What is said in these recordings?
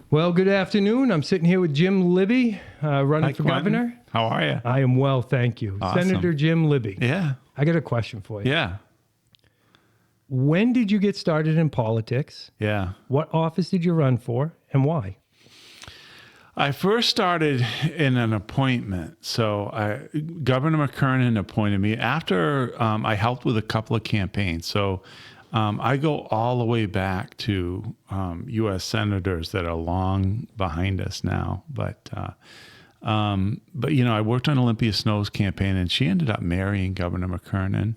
Well, good afternoon. I'm sitting here with Jim Libby, running Hi, for Quentin. governor. How are you? I am well, thank you. Awesome. Senator Jim Libby. Yeah. I got a question for you. Yeah. When did you get started in politics? Yeah. What office did you run for and why? I first started in an appointment. So Governor McKernan appointed me after I helped with a couple of campaigns. So I go all the way back to U.S. senators that are long behind us now. But you know, I worked on Olympia Snow's campaign, and she ended up marrying Governor McKernan.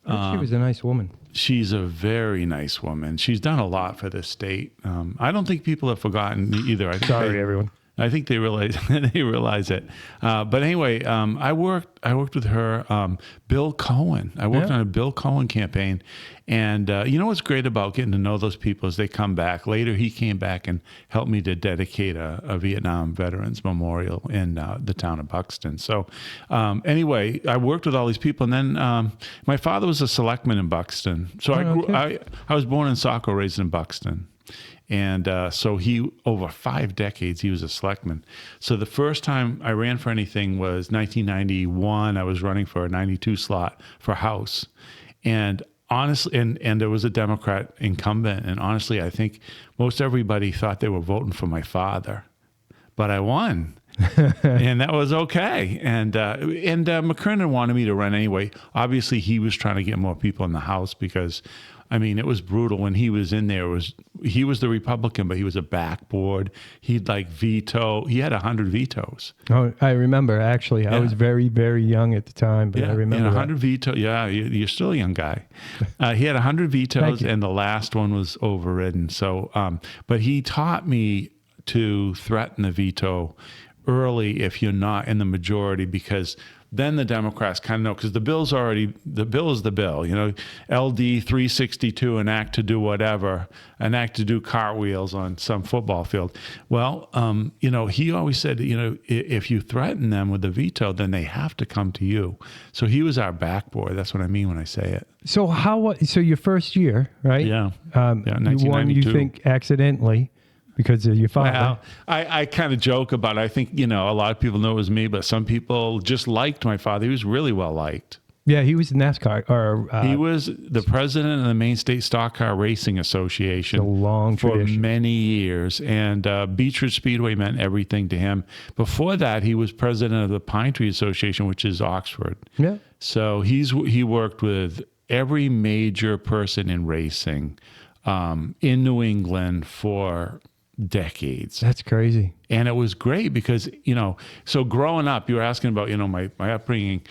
She was a nice woman. She's a very nice woman. She's done a lot for this state. I don't think people have forgotten either. Sorry, everyone. I think they realize it. But anyway, I worked with her. Bill Cohen. I worked on a Bill Cohen campaign, and you know what's great about getting to know those people is they come back later. He came back and helped me to dedicate a Vietnam Veterans Memorial in the town of Buxton. So anyway, I worked with all these people, and then my father was a selectman in Buxton. So I was born in Saco, raised in Buxton. And so over 5 decades, he was a selectman. So the first time I ran for anything was 1991. I was running for a 92 slot for House. And honestly, and there was a Democrat incumbent. And honestly, I think most everybody thought they were voting for my father. But I won. And that was okay. And McKernan wanted me to run anyway. Obviously, he was trying to get more people in the House because, I mean, it was brutal when he was in there. He was the Republican, but he was a backboard. He'd veto. He had 100 vetoes. Oh, I remember, actually. I was very, very young at the time, but I remember and 100 vetoes. Yeah, you're still a young guy. He had 100 vetoes, and the last one was overridden. So, but he taught me to threaten the veto early if you're not in the majority, because then the Democrats kind of know, because the bill is the bill, you know, LD 362, an act to do whatever, an act to do cartwheels on some football field. Well, you know, he always said, you know, if you threaten them with the veto, then they have to come to you. So he was our backboard. That's what I mean when I say it. So so your first year, right? Yeah. You won, you think, accidentally, because of your father. Well, I kind of joke about it. I think, you know, a lot of people know it was me, but some people just liked my father. He was really well liked. Yeah, he was NASCAR. He was the president of the Maine State Stock Car Racing Association a long tradition. For many years. And Beechwood Speedway meant everything to him. Before that, he was president of the Pine Tree Association, which is Oxford. Yeah. So he worked with every major person in racing in New England for decades. That's crazy. And it was great because, you know, so growing up, you were asking about, you know, my upbringing.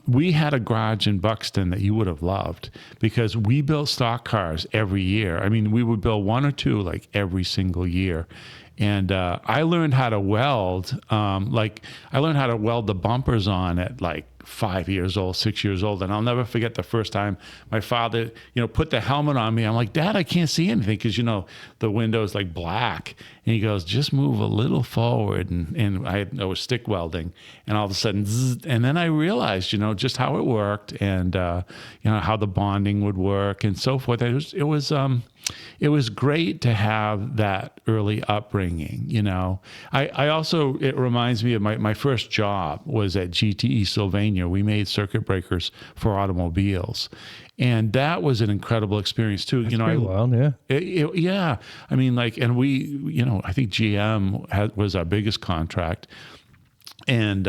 We had a garage in Buxton that you would have loved because we built stock cars every year. I mean, we would build 1 or 2 every single year. And I learned how to weld. I learned how to weld the bumpers on at 5 years old, 6 years old. And I'll never forget the first time my father, you know, put the helmet on me. I'm like, Dad, I can't see anything because, you know, the window's black. And he goes, just move a little forward. And I was stick welding. And all of a sudden, zzz, and then I realized, you know, just how it worked and, you know, how the bonding would work and so forth. It was great to have that early upbringing, you know. I also, it reminds me of my first job was at GTE Sylvania. We made circuit breakers for automobiles. And that was an incredible experience too. That's you know, pretty wild, yeah. Yeah. I mean, and we, you know, I think GM was our biggest contract. And,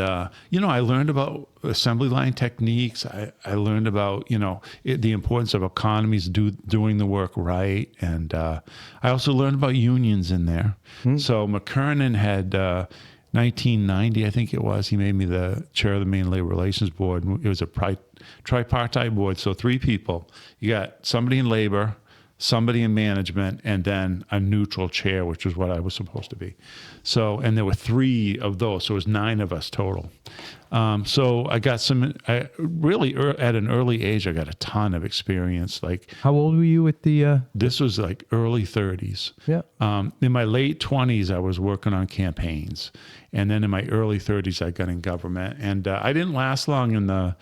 you know, I learned about assembly line techniques. I learned about, you know, the importance of economies doing the work right. And I also learned about unions in there. So McKernan had 1990, I think it was, he made me the chair of the Maine Labor Relations Board. It was a tripartite board, so 3 people. You got somebody in labor, somebody in management, and then a neutral chair, which was what I was supposed to be. So, and there were 3 of those, so it was 9 of us total. So I got really at an early age, I got a ton of experience. How old were you at the? This was early 30s. Yeah. In my late 20s, I was working on campaigns. And then in my early 30s, I got in government. And I didn't last long in the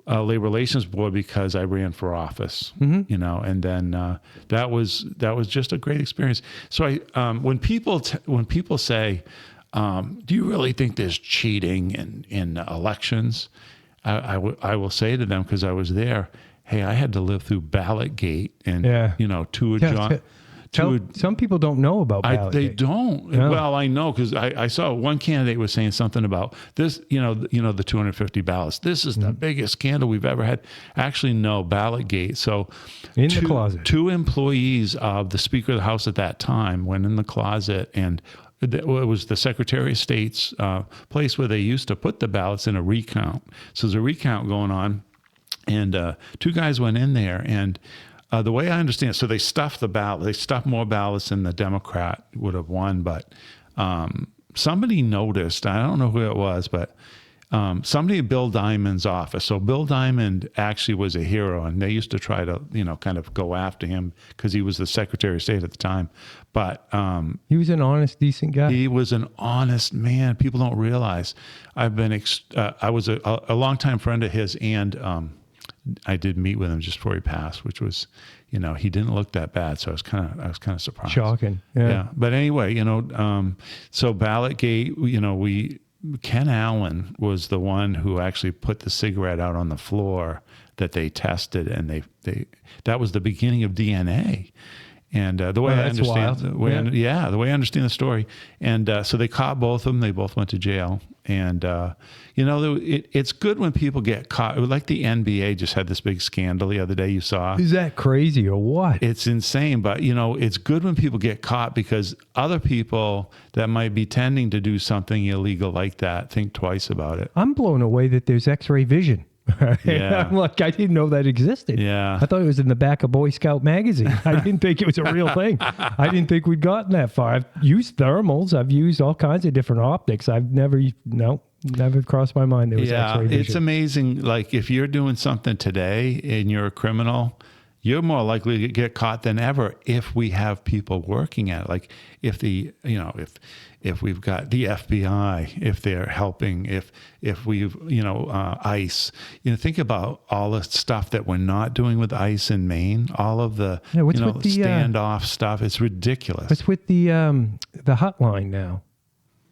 labor relations board because I ran for office, you know, and then that was just a great experience. So when people say, do you really think there's cheating in elections? I will say to them, because I was there, hey, I had to live through Ballotgate and, you know, some people don't know about Ballotgate. They don't. No. Well, I know, because I saw one candidate was saying something about this, you know, the 250 ballots. This is the biggest scandal we've ever had. Actually, no, Ballotgate. So in the closet, 2 employees of the Speaker of the House at that time went in the closet, and it was the Secretary of State's place where they used to put the ballots in a recount. So there's a recount going on, and 2 guys went in there, and the way I understand it, so they stuffed the ballot. They stuffed more ballots than the Democrat would have won, but somebody noticed, I don't know who it was, but somebody at Bill Diamond's office. So Bill Diamond actually was a hero, and they used to try to, you know, kind of go after him because he was the Secretary of State at the time. But he was an honest, decent guy. He was an honest man. People don't realize. I was a longtime friend of his, and I did meet with him just before he passed, which was, you know, he didn't look that bad. So I was kind of surprised. Shocking. Yeah. But anyway, you know, so Ballotgate, you know, Ken Allen was the one who actually put the cigarette out on the floor that they tested, and that was the beginning of DNA. And the way I understand, the way I understand the story, and so they caught both of them. They both went to jail, and you know, it's good when people get caught. Like the NBA just had this big scandal the other day. You saw? Is that crazy or what? It's insane, but you know, it's good when people get caught, because other people that might be tending to do something illegal like that think twice about it. I'm blown away that there's X-ray vision. Yeah. I'm like, I didn't know that existed. Yeah. I thought it was in the back of Boy Scout magazine. I didn't think it was a real thing. I didn't think we'd gotten that far. I've used thermals. I've used all kinds of different optics. I've never crossed my mind there was X-ray vision. It's amazing. Like, if you're doing something today and you're a criminal, you're more likely to get caught than ever if we have people working at it. Like, if we've got the FBI, if they're helping, if we've, ICE, think about all the stuff that we're not doing with ICE in Maine, all of the, standoff stuff. It's ridiculous. What's with the hotline now?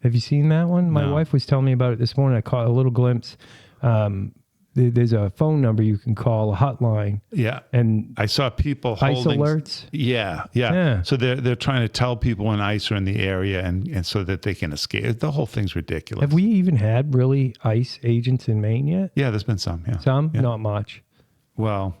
Have you seen that one? My wife was telling me about it this morning. I caught a little glimpse. There's a phone number you can call, a hotline. Yeah. And I saw people ICE holding alerts. Yeah. So they're trying to tell people when ICE are in the area and so that they can escape. The whole thing's ridiculous. Have we even had really ICE agents in Maine yet? Yeah, there's been some. Yeah. Some? Yeah. Not much. Well,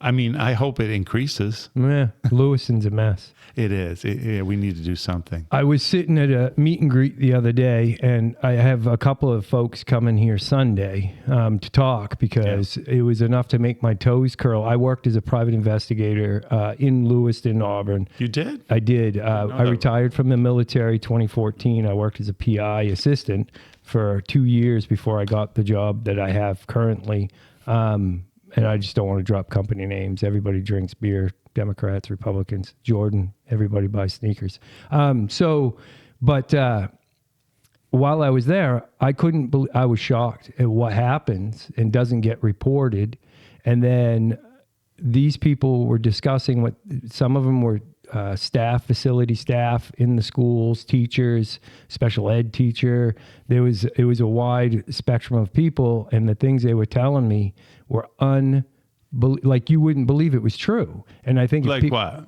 I mean, I hope it increases. Yeah. Lewiston's a mess. It is. We need to do something. I was sitting at a meet and greet the other day, and I have a couple of folks coming here Sunday to talk because it was enough to make my toes curl. I worked as a private investigator in Lewiston, Auburn. You did? I did. I retired from the military 2014. I worked as a PI assistant for 2 years before I got the job that I have currently. And I just don't want to drop company names. Everybody drinks beer. Democrats, Republicans, Jordan, everybody buys sneakers. But while I was there, I couldn't believe, I was shocked at what happens and doesn't get reported. And then these people were discussing what some of them were facility staff in the schools, teachers, special ed teacher. It was a wide spectrum of people, and the things they were telling me were like you wouldn't believe it was true. And I think what?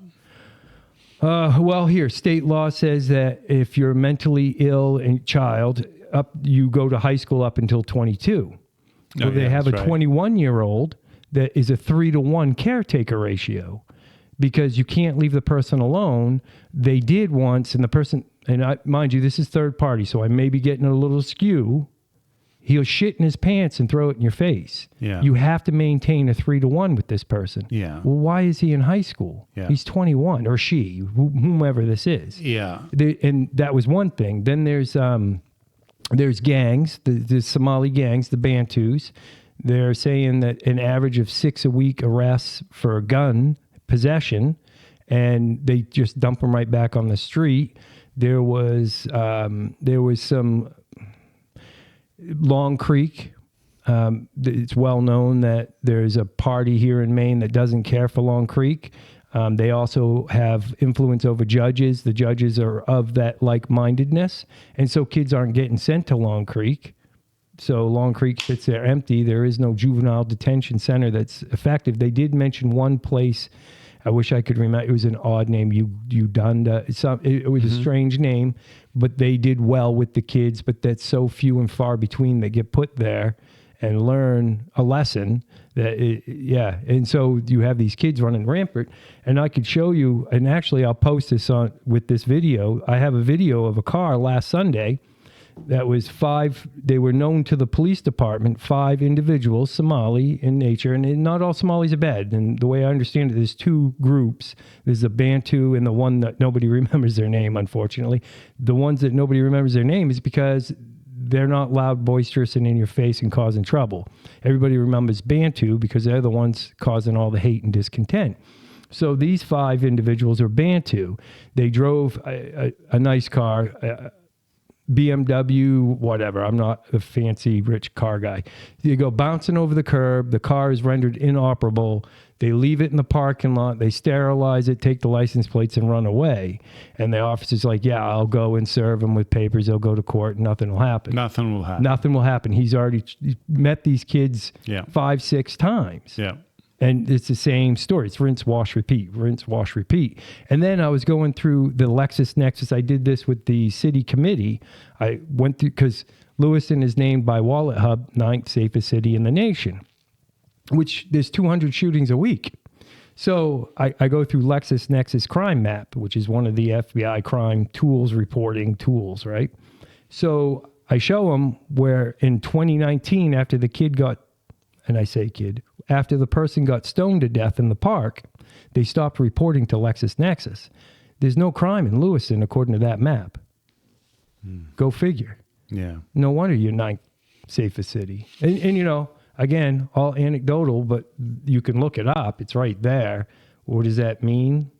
Well, here, state law says that if you're mentally ill and child, you go to high school up until 22. Well, they have a 21-year-old that is a 3-to-1 caretaker ratio because you can't leave the person alone. They did once, and the person, mind you, this is third party, so I may be getting a little skew. He'll shit in his pants and throw it in your face. Yeah. You have to maintain a 3-to-1 with this person. Yeah. Well, why is he in high school? Yeah. He's 21, or she, whomever this is. Yeah. And that was one thing. Then there's gangs, the Somali gangs, the Bantus. They're saying that an average of 6 a week arrests for gun possession, and they just dump them right back on the street. There was some Long Creek, It's well known that there's a party here in Maine that doesn't care for Long Creek. They also have influence over judges. The judges are of that like-mindedness. And so kids aren't getting sent to Long Creek. So Long Creek sits there empty. There is no juvenile detention center that's effective. They did mention one place. I wish I could remember. It was an odd name, Uganda. It was a strange name, but they did well with the kids. But that's so few and far between that get put there and learn a lesson. And so you have these kids running rampant. And I could show you, and actually I'll post this on with this video. I have a video of a car last Sunday that was 5, they were known to the police department, 5 individuals, Somali in nature, and not all Somalis are bad. And the way I understand it, there's 2 groups. There's the Bantu and the one that nobody remembers their name, unfortunately. The ones that nobody remembers their name is because they're not loud, boisterous, and in your face and causing trouble. Everybody remembers Bantu because they're the ones causing all the hate and discontent. So these 5 individuals are Bantu. They drove a nice car, BMW, whatever. I'm not a fancy rich car guy. You go bouncing over the curb. The car is rendered inoperable. They leave it in the parking lot. They sterilize it, take the license plates, and run away. And the officer's like, yeah, I'll go and serve him with papers. They'll go to court. Nothing will happen. Nothing will happen. Nothing will happen. He's already met these kids 5, 6 times. Yeah. And it's the same story. It's rinse, wash, repeat, rinse, wash, repeat. And then I was going through the LexisNexis. I did this with the city committee. I went through, because Lewiston is named by Wallet Hub 9th safest city in the nation, which there's 200 shootings a week. So I go through LexisNexis Crime Map, which is one of the FBI crime tools, reporting tools, right? So I show them where in 2019, after the kid got, and I say kid, after the person got stoned to death in the park, they stopped reporting to LexisNexis. There's no crime in Lewiston, according to that map. Go figure. Yeah. No wonder you're 9th safest city. And you know, again, all anecdotal, but you can look it up. It's right there. What does that mean?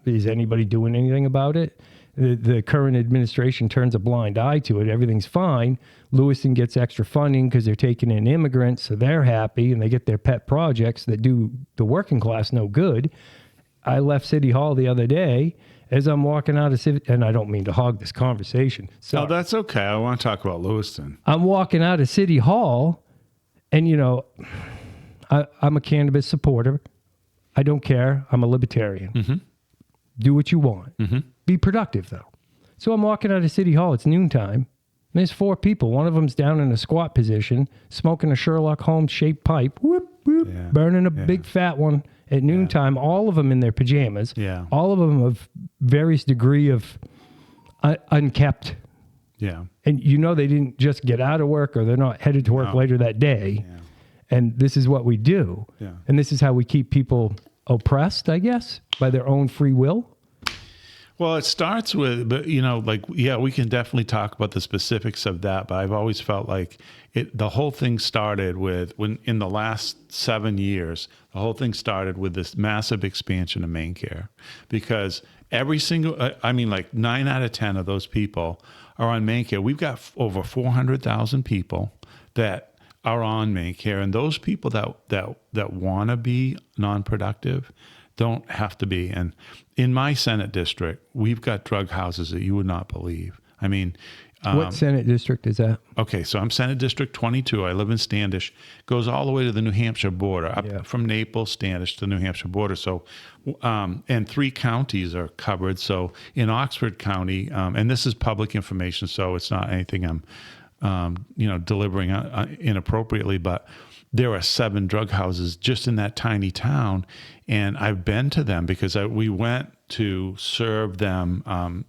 Is anybody doing anything about it? The current administration turns a blind eye to it. Everything's fine. Lewiston gets extra funding because they're taking in immigrants, so they're happy, and they get their pet projects that do the working class no good. I left City Hall the other day. As I'm walking out of City, and I don't mean to hog this conversation. So that's okay. I want to talk about Lewiston. I'm walking out of City Hall, and you know, I'm a cannabis supporter. I don't care. I'm a libertarian. Mm-hmm. Do what you want. Mm-hmm. Be productive, though. So I'm walking out of City Hall. It's noontime. And there's 4 people. One of them's down in a squat position, smoking a Sherlock Holmes-shaped pipe, whoop, whoop, burning a big fat one at noontime. All of them in their pajamas. Yeah. All of them of various degree of unkept. Yeah. And you know they didn't just get out of work or they're not headed to work later that day. Yeah. And this is what we do. Yeah. And this is how we keep people oppressed, I guess, by their own free will. Well, it starts with, but you know, like, yeah, we can definitely talk about the specifics of that. But I've always felt like the whole thing started with when in the last 7 years, the whole thing started with this massive expansion of Maine Care, because every single, I mean, like 9 out of 10 of those people are on Maine Care. We've got over 400,000 people that are on Maine Care, and those people that want to be non-productive don't have to be. And in my Senate district, we've got drug houses that you would not believe. I mean, what Senate district is that? Okay, so I'm Senate District 22. I live in Standish. Goes all the way to the New Hampshire border, up from Naples, Standish to the New Hampshire border. So, and 3 counties are covered. So in Oxford County, and this is public information, so it's not anything I'm, delivering inappropriately, but there are 7 drug houses just in that tiny town, and I've been to them because we went to serve them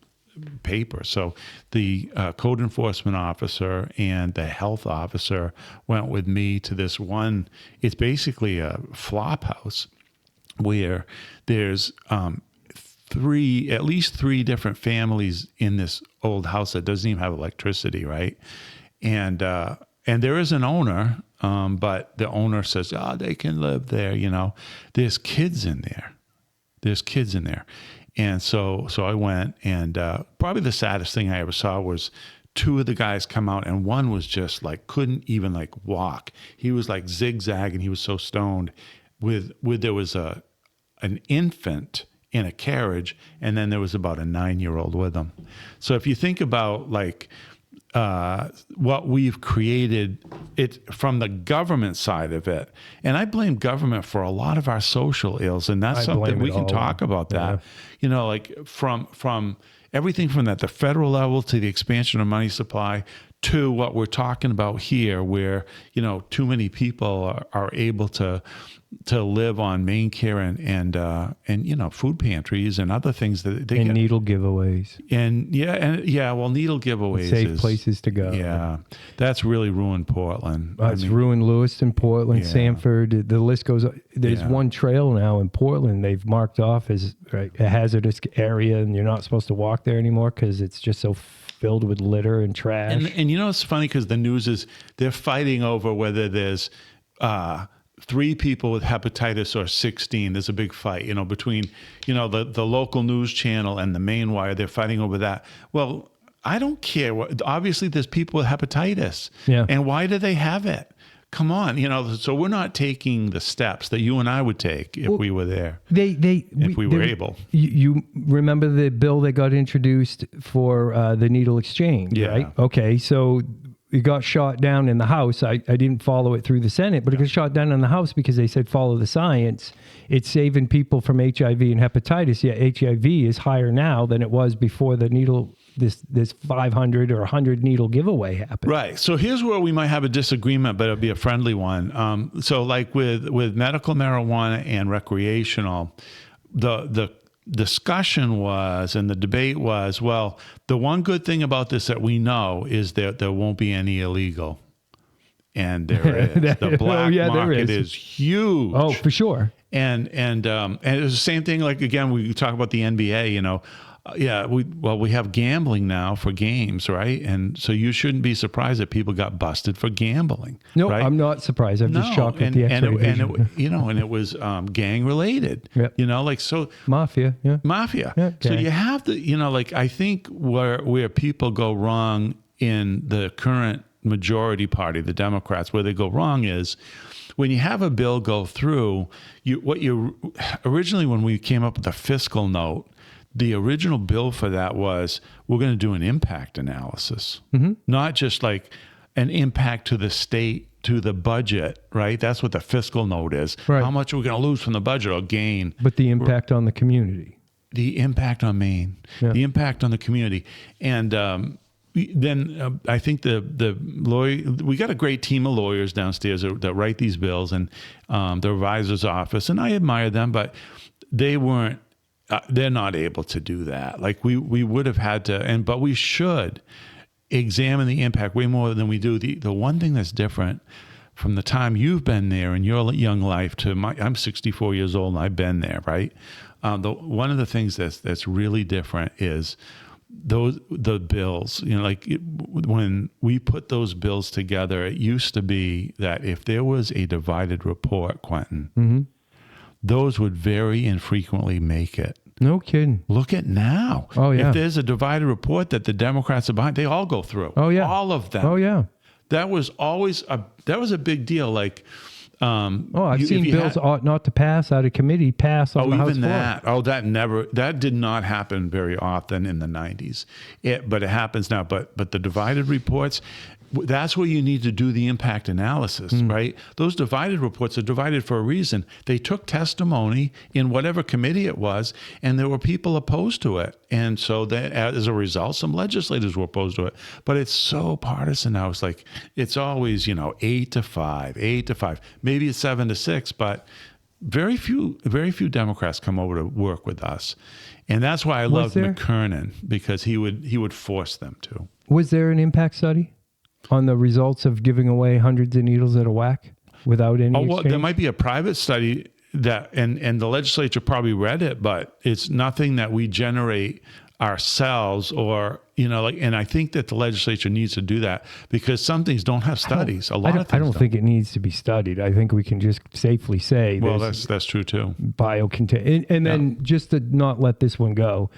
paper. So the code enforcement officer and the health officer went with me to this one. It's basically a flop house where there's at least three different families in this old house that doesn't even have electricity, right? And there is an owner. But the owner says, they can live there, There's kids in there. And so I went, and probably the saddest thing I ever saw was two of the guys come out, and one was just like couldn't even like walk. He was like zigzagging. He was so stoned. With there was an infant in a carriage, and then there was about a 9-year-old with him. So if you think about like what we've created it from the government side of it, and I blame government for a lot of our social ills, and that's something we can talk about that. You know, like from everything from the federal level to the expansion of money supply to what we're talking about here, where, you know, too many people are able to live on main care and you know, food pantries and other things that they and get. Needle giveaways. Well, needle giveaways Safe places to go. Yeah, that's really ruined Portland. It's ruined Lewiston, Portland, Sanford. The list goes. There's one trail now in Portland they've marked off as a hazardous area, and you're not supposed to walk there anymore because it's just so filled with litter and trash. And you know, it's funny because the news is they're fighting over whether there's 3 people with hepatitis or 16. There's a big fight, you know, between, you know, the local news channel and the main wire. They're fighting over that. Well, I don't care. Obviously, there's people with hepatitis. Yeah. And why do they have it? Come on, you know. So we're not taking the steps that you and I would take if we were there. If we were able. You remember the bill that got introduced for the needle exchange, right? Okay, so it got shot down in the House. I didn't follow it through the Senate, but it got shot down in the House because they said follow the science. It's saving people from HIV and hepatitis. Yeah, HIV is higher now than it was before the needle, this 500 or 100 needle giveaway happened. Right. So here's where we might have a disagreement, but it'll be a friendly one. So like with medical marijuana and recreational, the discussion was, and the debate was, well, the one good thing about this that we know is that there won't be any illegal. And there is. The black market is huge. Oh, for sure. And it's the same thing. Like, again, we talk about the NBA, you know, we have gambling now for games, right? And so you shouldn't be surprised that people got busted for gambling. No, right? I'm not surprised. I'm just shocked at the X-ray. And it was gang related. Yep. You know, like so. Mafia. Yeah. Yeah, so you have to, you know, like I think where people go wrong in the current majority party, the Democrats, where they go wrong is when you have a bill go through. Originally when we came up with the fiscal note. The original bill for that was we're going to do an impact analysis, not just like an impact to the state, to the budget, right? That's what the fiscal note is. Right. How much are we going to lose from the budget or gain? But the impact on the community. The impact on Maine, the impact on the community. And then I think the lawyer, we got a great team of lawyers downstairs that write these bills, and the revisor's office, and I admire them, but they weren't, they're not able to do that. Like we would have had to, but we should examine the impact way more than we do. The one thing that's different from the time you've been there in your young life to I'm 64 years old and I've been there, right? One of the things that's really different is the bills. You know, like when we put those bills together, it used to be that if there was a divided report, Quentin, those would very infrequently make it. No kidding. Look at now. Oh, yeah. If there's a divided report that the Democrats are behind, they all go through. Oh, yeah. All of them. Oh, yeah. That was always a big deal. Like, I've seen bills ought not to pass out of committee pass on the House floor. That did not happen very often in the 90s. But it happens now. But the divided reports, that's where you need to do the impact analysis, right? Those divided reports are divided for a reason. They took testimony in whatever committee it was, and there were people opposed to it. And so that, as a result, some legislators were opposed to it. But it's so partisan now. It's like, it's always, 8 to 5. Maybe it's 7 to 6, but very few Democrats come over to work with us. And that's why I love McKernan, because he would force them to. Was there an impact study on the results of giving away hundreds of needles at a whack without any exchange? There might be a private study that, and the legislature probably read it, but it's nothing that we generate ourselves or, and I think that the legislature needs to do that because some things don't have studies. A lot of things I don't think it needs to be studied. I think we can just safely say that's true too. And then just to not let this one go,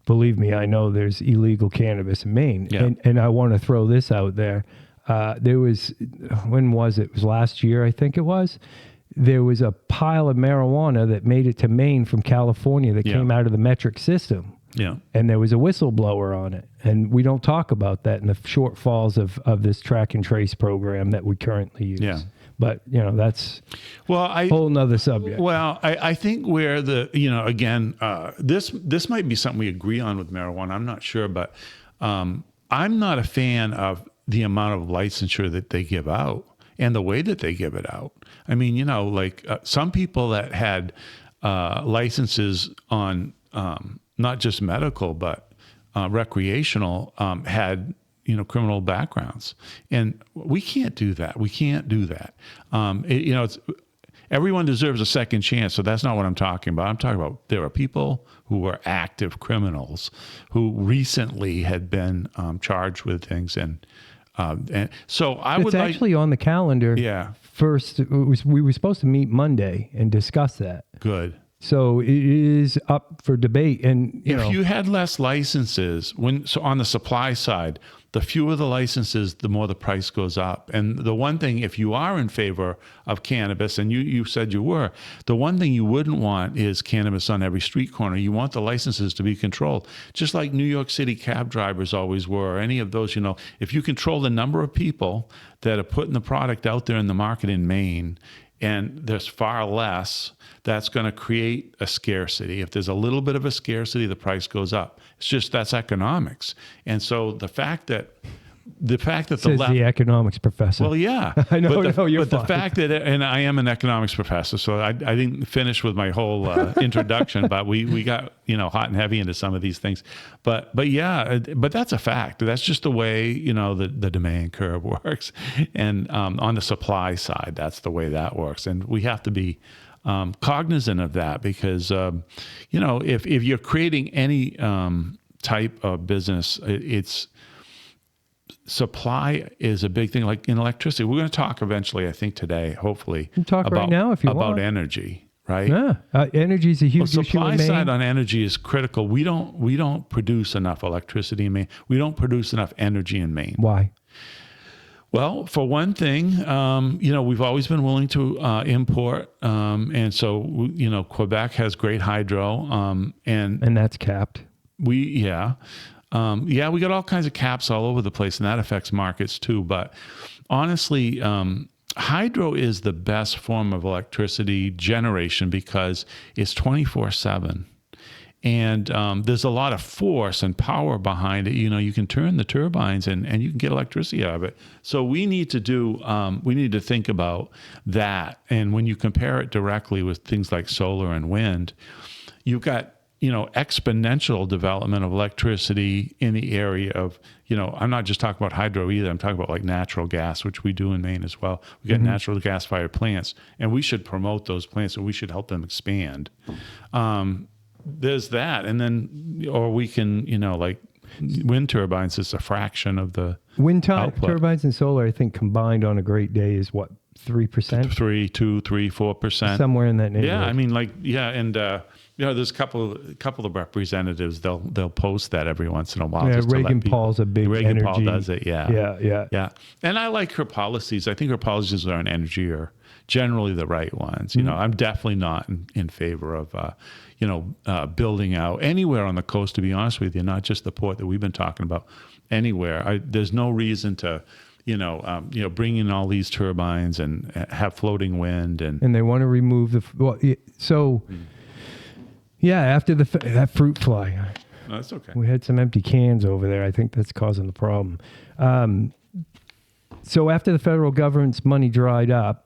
believe me, I know there's illegal cannabis in Maine. Yeah. And I want to throw this out there. There was, when was it? It was last year, I think it was. There was a pile of marijuana that made it to Maine from California that came out of the metric system. Yeah. And there was a whistleblower on it. And we don't talk about that in the shortfalls of this track and trace program that we currently use. Yeah. But, that's a whole nother subject. Well, I think where again, this might be something we agree on with marijuana. I'm not sure, but I'm not a fan of the amount of licensure that they give out and the way that they give it out. I mean, some people that had licenses on not just medical, but recreational had criminal backgrounds, and we can't do that. We can't do that. Everyone deserves a second chance. So that's not what I'm talking about. I'm talking about there are people who were active criminals who recently had been charged with things, and so it's actually on the calendar. Yeah. First, we were supposed to meet Monday and discuss that. Good. So it is up for debate. And if you had less licenses, so on the supply side, the fewer the licenses, the more the price goes up. And the one thing, if you are in favor of cannabis, and you said you were, the one thing you wouldn't want is cannabis on every street corner. You want the licenses to be controlled, just like New York City cab drivers always were, or any of those. If you control the number of people that are putting the product out there in the market in Maine, and there's far less, that's going to create a scarcity. If there's a little bit of a scarcity, the price goes up. It's just, that's economics. And so the fact that Says the economics professor. Well, yeah. I know, but the fact that, and I am an economics professor, so I didn't finish with my whole introduction, but we got, hot and heavy into some of these things. But yeah, but that's a fact. That's just the way, the demand curve works. And on the supply side, that's the way that works. And we have to be cognizant of that because, if you're creating any type of business, it's supply is a big thing, like in electricity. We're going to talk eventually, I think today, hopefully, about right now if you about want. Energy, right? Yeah, energy is a huge issue in supply Maine. side on energy is critical. We don't produce enough electricity in Maine. We don't produce enough energy in Maine. Why? Well, for one thing, we've always been willing to import, and so Quebec has great hydro, and that's capped. We got all kinds of caps all over the place, and that affects markets too. But honestly, hydro is the best form of electricity generation because it's 24/7. And there's a lot of force and power behind it. You can turn the turbines and you can get electricity out of it. So we need to think about that. And when you compare it directly with things like solar and wind, you've got exponential development of electricity in the area of, I'm not just talking about hydro either. I'm talking about like natural gas, which we do in Maine as well. We got natural gas fired plants, and we should promote those plants and we should help them expand. There's that. And then, or we can, like wind turbines is a fraction of the wind output. Turbines and solar, I think combined on a great day is what, 3%? 4%. Somewhere in that neighborhood. Yeah. I mean, and, there's a couple of representatives. They'll post that every once in a while. Yeah, just Reagan Paul's a big Reagan energy. Paul does it. Yeah. Yeah. And I like her policies. I think her policies on energy are generally the right ones. I'm definitely not in favor of, building out anywhere on the coast. To be honest with you, not just the port that we've been talking about. Anywhere, there's no reason to. Bring in all these turbines and have floating wind and they want to remove after that fruit fly. No, that's okay. We had some empty cans over there. I think that's causing the problem. So after the federal government's money dried up,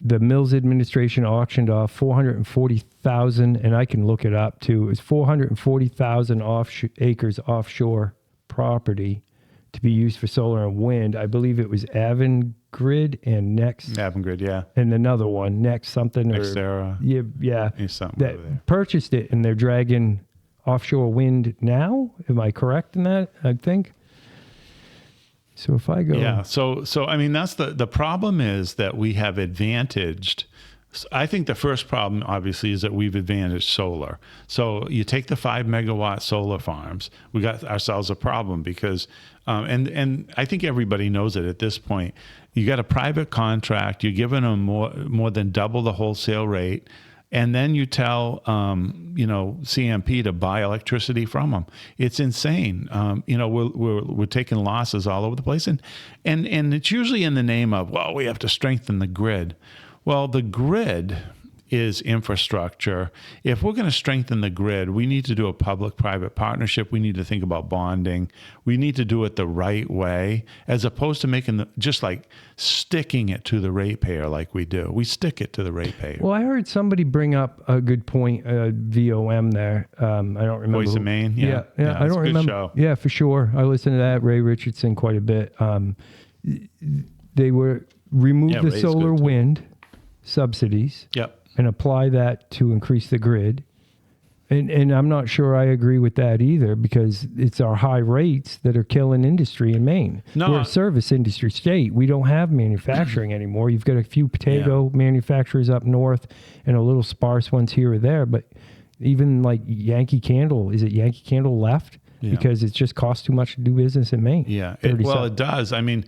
the Mills administration auctioned off 440,000, and I can look it up too. It was 440,000 acres offshore property to be used for solar and wind. I believe it was Avangrid and Next. Avangrid, yeah. And another one, Next something. Nextera. Yeah. Something that over there. Purchased it, and they're dragging offshore wind now. Am I correct in that? I think. So if I go... Yeah, so I mean, that's the problem is that we have advantaged I think the first problem, obviously, is that we've advantaged solar. So you take the 5 megawatt solar farms, we got ourselves a problem because, and I think everybody knows it at this point. You got a private contract, you're giving them more than double the wholesale rate, and then you tell CMP to buy electricity from them. It's insane. We're taking losses all over the place, and it's usually in the name of, well, we have to strengthen the grid. Well, the grid is infrastructure. If we're going to strengthen the grid, we need to do a public-private partnership. We need to think about bonding. We need to do it the right way, as opposed to just like sticking it to the ratepayer like we do. We stick it to the ratepayer. Well, I heard somebody bring up a good point, VOM there. I don't remember. Voice of Maine? Yeah, I don't remember. Show. Yeah, for sure. I listened to that, Ray Richardson, quite a bit. They were remove the solar wind subsidies. Yep. And apply that to increase the grid. And I'm not sure I agree with that either, because it's our high rates that are killing industry in Maine. No, we're a service industry state. We don't have manufacturing anymore. You've got a few potato manufacturers up north and a little sparse ones here or there. But even like Yankee Candle, is it Yankee Candle left? Yeah. Because it just costs too much to do business in Maine. Yeah, it does. I mean,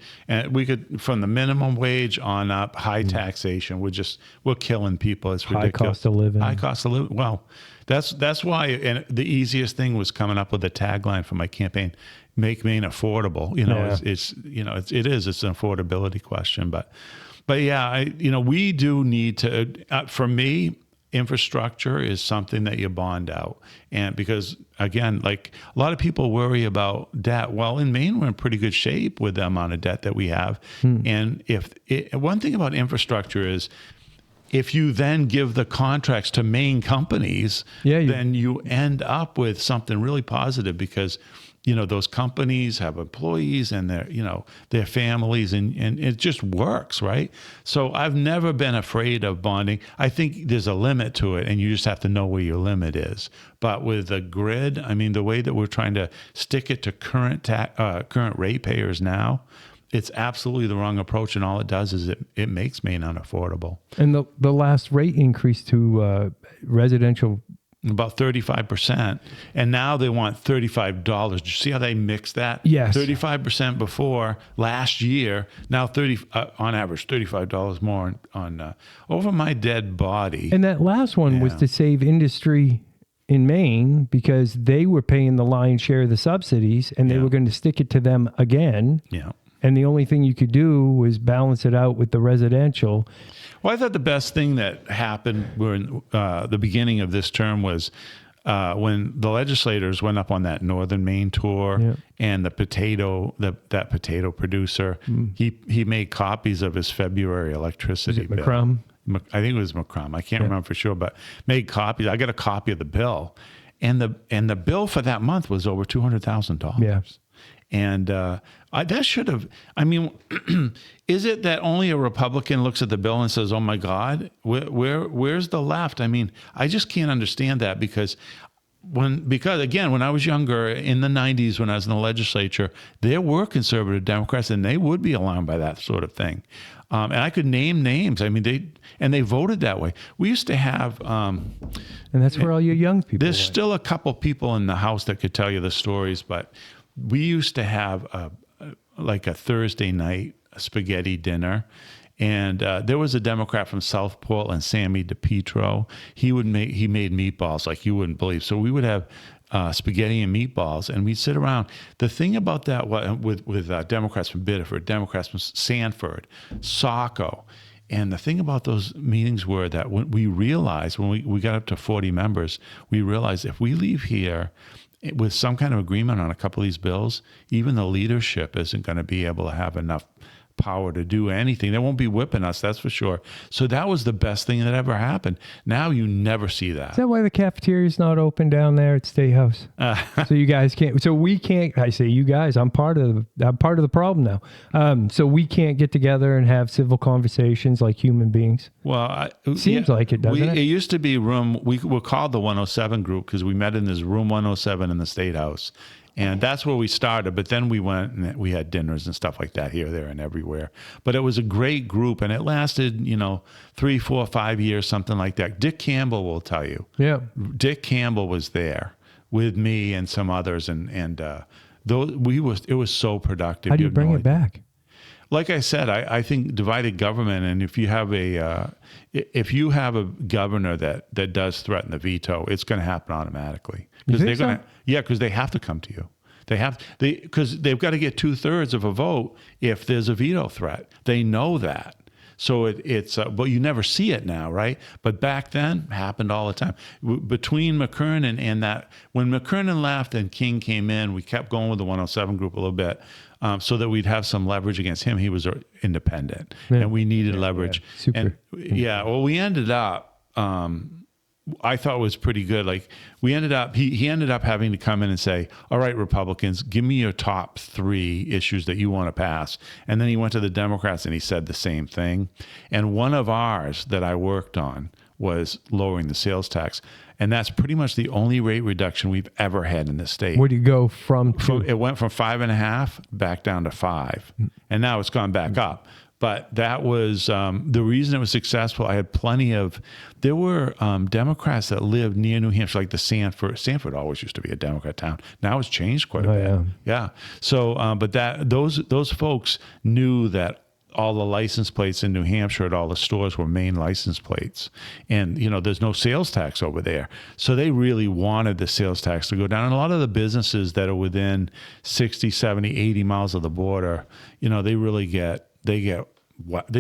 we could, from the minimum wage on up, high taxation. We're killing people. It's ridiculous. High cost of living. High cost of living. Well, that's why. And the easiest thing was coming up with a tagline for my campaign: "Make Maine affordable." It's an affordability question. But yeah, we do need to. For me, infrastructure is something that you bond out. And because, again, like a lot of people worry about debt. Well, in Maine, we're in pretty good shape with the amount of debt that we have. And one thing about infrastructure is, if you then give the contracts to Maine companies, then you end up with something really positive, because those companies have employees and their families, and it just works, right? So I've never been afraid of bonding. I think there's a limit to it, and you just have to know where your limit is. But with the grid, I mean, the way that we're trying to stick it to current ratepayers now, it's absolutely the wrong approach, and all it does is it makes Maine unaffordable. And the last rate increase to residential, about 35%, and now they want $35. Did you see how they mixed that? Yes. 35% before last year. Now on average $35 more on over my dead body. And that last one was to save industry in Maine, because they were paying the lion's share of the subsidies, and they were going to stick it to them again. Yeah. And the only thing you could do was balance it out with the residential. Well, I thought the best thing that happened during the beginning of this term was when the legislators went up on that Northern Maine tour, and that potato producer, he made copies of his February electricity bill. McCrum? I think it was McCrum. I can't remember for sure, but made copies. I got a copy of the bill, and the bill for that month was over $200,000. Yeah. And that should have, I mean, is it that only a Republican looks at the bill and says, oh my God, where's the left? I mean, I just can't understand that, because again, when I was younger in the 90s, when I was in the legislature, there were conservative Democrats, and they would be alarmed by that sort of thing. And I could name names. I mean, they voted that way. We used to have, and that's where all your young people. There's still a couple people in the House that could tell you the stories, but we used to have like a Thursday night spaghetti dinner, and there was a Democrat from South Portland, Sammy DePietro. He made meatballs like you wouldn't believe. So we would have spaghetti and meatballs, and we'd sit around. The thing about that with Democrats from Biddeford, Democrats from Sanford, Saco, and the thing about those meetings were that when we got up to 40 members, we realized if we leave here with some kind of agreement on a couple of these bills, even the leadership isn't going to be able to have enough power to do anything. They won't be whipping us, that's for sure. So that was the best thing that ever happened. Now you never see that. Is that why the cafeteria's not open down there at State House? So you guys can't. So we can't. I say you guys. I'm part of the problem now. So we can't get together and have civil conversations like human beings. Well, seems like it, doesn't it? It used to be we were called the 107 group because we met in this room 107 in the State House. And that's where we started. But then we went and we had dinners and stuff like that here, there, and everywhere. But it was a great group, and it lasted, 3, 4, 5 years, something like that. Dick Campbell will tell you. Yeah. Dick Campbell was there with me and some others, and it was so productive. How do you bring it back? Like I said, I think divided government, and if you have a governor that does threaten the veto, it's going to happen automatically because they're going to, because they have to come to you. Because they've got to get 2/3 of a vote if there's a veto threat. They know that. So it's but you never see it now, right? But back then, happened all the time. Between McKernan and that, when McKernan left and King came in, we kept going with the 107 group a little bit so that we'd have some leverage against him. He was independent, and we needed leverage. Yeah. Super. And well, we ended up. I thought was pretty good. Like he ended up having to come in and say, all right, Republicans, give me your top 3 issues that you want to pass. And then he went to the Democrats and he said the same thing. And one of ours that I worked on was lowering the sales tax. And that's pretty much the only rate reduction we've ever had in the state. Where do you go from? It went from 5.5 back down to 5. And now it's gone back up. But that was the reason it was successful. I had there were Democrats that lived near New Hampshire, like the Sanford. Sanford always used to be a Democrat town. Now it's changed quite a bit. Yeah. So, but those folks knew that all the license plates in New Hampshire at all the stores were Maine license plates. And, there's no sales tax over there. So they really wanted the sales tax to go down. And a lot of the businesses that are within 60, 70, 80 miles of the border, they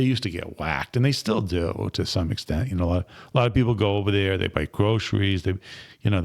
used to get whacked, and they still do to some extent. A lot of people go over there, they buy groceries, they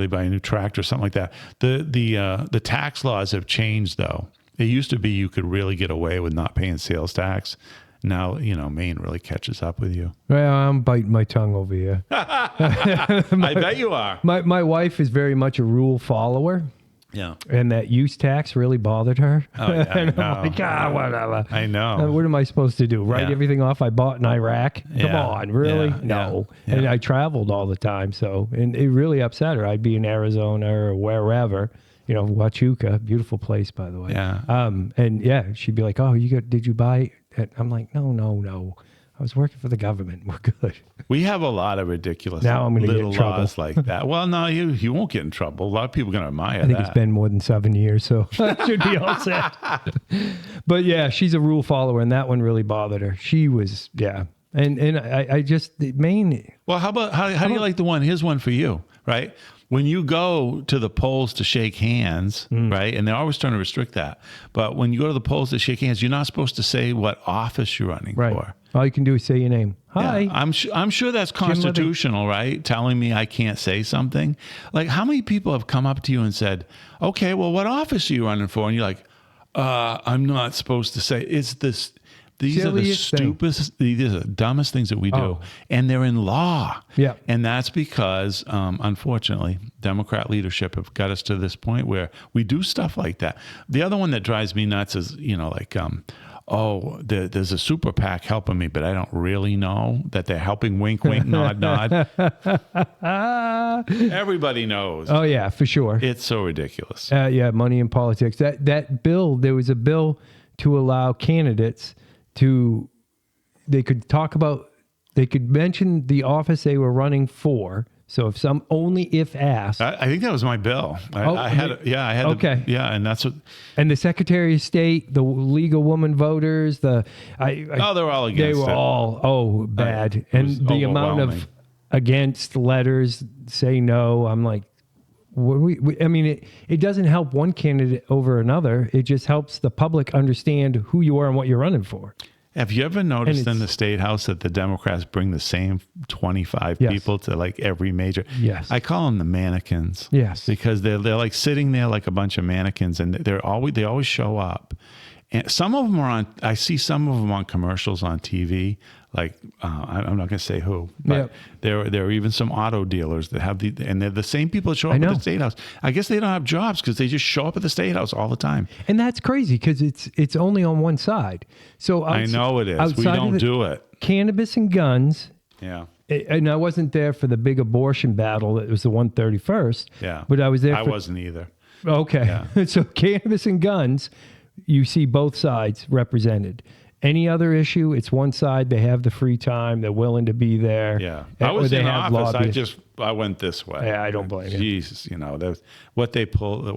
buy a new tractor, something like that. The tax laws have changed though. It used to be you could really get away with not paying sales tax. Now, Maine really catches up with you. Well, I'm biting my tongue over here. I bet you are. My wife is very much a rule follower. Yeah. And that use tax really bothered her. Oh, yeah, and I'm like, whatever. I know. What am I supposed to do? Write everything off I bought in Iraq? Come on, really? Yeah. No. Yeah. And I traveled all the time. And it really upset her. I'd be in Arizona or wherever, Huachuca, beautiful place, by the way. Yeah. She'd be like, oh, did you buy it? I'm like, no. I was working for the government. We're good. We have a lot of ridiculous little laws like that. Well, no, you won't get in trouble. A lot of people are going to admire that. I think it's been more than 7 years, so that should be all set. But yeah, she's a rule follower, and that one really bothered her. She was, And I just, Maine. Well, how do you like the one? Here's one for you, right? When you go to the polls to shake hands, right? And they're always trying to restrict that. But when you go to the polls to shake hands, you're not supposed to say what office you're running for. All you can do is say your name. Hi. Yeah, I'm sure that's constitutional, right? Telling me I can't say something. Like, how many people have come up to you and said, okay, well, what office are you running for? And you're like, I'm not supposed to say. It's this. These are the stupidest, these are the dumbest things that we do. And they're in law. Yeah. And that's because, unfortunately, Democrat leadership have got us to this point where we do stuff like that. The other one that drives me nuts is, there's a super PAC helping me, but I don't really know that they're helping. Wink, wink, nod, nod. Everybody knows. Oh, yeah, for sure. It's so ridiculous. Money in politics. That bill, there was a bill to allow candidates they could mention the office they were running for. So only if asked. I think that was my bill. I had. Okay. And that's what. And the Secretary of State, the League of Women Voters, they're all against it. They were all bad. And the amount of against letters say no, I'm like, it doesn't help one candidate over another. It just helps the public understand who you are and what you're running for. Have you ever noticed in the State House that the Democrats bring the same 25 people to like every major? Yes. I call them the mannequins. Yes. Because they're like sitting there like a bunch of mannequins, and they always show up. And some of them I see some of them on commercials on TV. Like, I'm not going to say who, but there are even some auto dealers that have and they're the same people that show up at the State House. I guess they don't have jobs because they just show up at the State House all the time. And that's crazy because it's only on one side. So I know it is. We don't do it. Cannabis and guns. Yeah. And I wasn't there for the big abortion battle that was the 131st. Yeah. But I was there. I wasn't either. Okay. Yeah. So cannabis and guns, you see both sides represented. Any other issue, it's one side. They have the free time. They're willing to be there. Yeah. Or I was they in have office. I went this way. Yeah, I don't blame you. Jesus, what they pull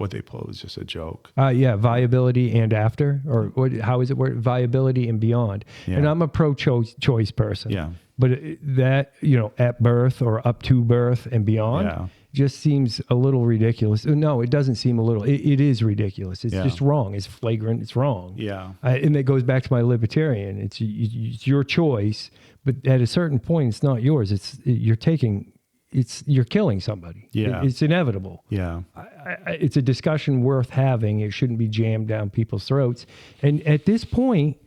is just a joke. Yeah, viability and after, or how is it worded? Viability and beyond. Yeah. And I'm a pro-choice person. Yeah. But that, at birth or up to birth and beyond, Yeah. just seems a little ridiculous. No, it doesn't seem a little. It is ridiculous. It's just wrong. It's flagrant. It's wrong. Yeah. And that goes back to my libertarian. It's your choice, but at a certain point, it's not yours. You're killing somebody. Yeah. It's inevitable. Yeah. It's a discussion worth having. It shouldn't be jammed down people's throats. And at this point,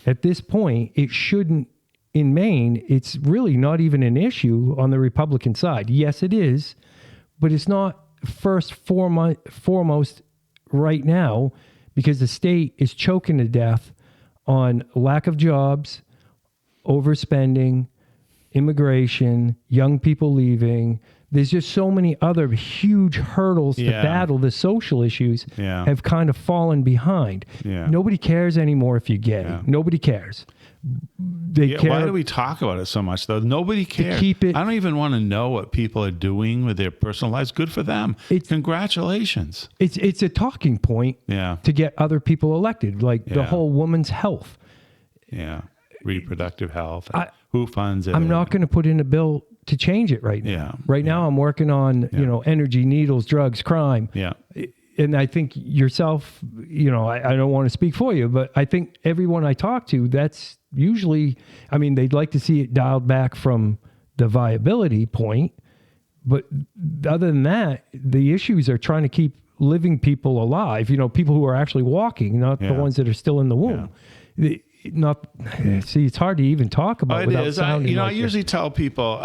it shouldn't. In Maine, it's really not even an issue on the Republican side. Yes, it is, but it's not foremost right now because the state is choking to death on lack of jobs, overspending, immigration, young people leaving. There's just so many other huge hurdles to battle. The social issues have kind of fallen behind. Yeah. Nobody cares anymore if you're gay. Yeah. Nobody cares. They care. Why do we talk about it so much, though? Nobody cares. Keep it, I don't even want to know what people are doing with their personal lives. Good for them. Congratulations. It's a talking point to get other people elected, like the whole woman's health. Yeah. Reproductive health. Who funds it? I'm not going to put in a bill to change it right now. Yeah. Right now, I'm working on, energy, needles, drugs, crime. Yeah. And I think yourself, I don't want to speak for you, but I think everyone I talk to, that's usually, they'd like to see it dialed back from the viability point. But other than that, the issues are trying to keep living people alive, people who are actually walking, not the ones that are still in the womb. It's hard to even talk about. It is. I usually tell people,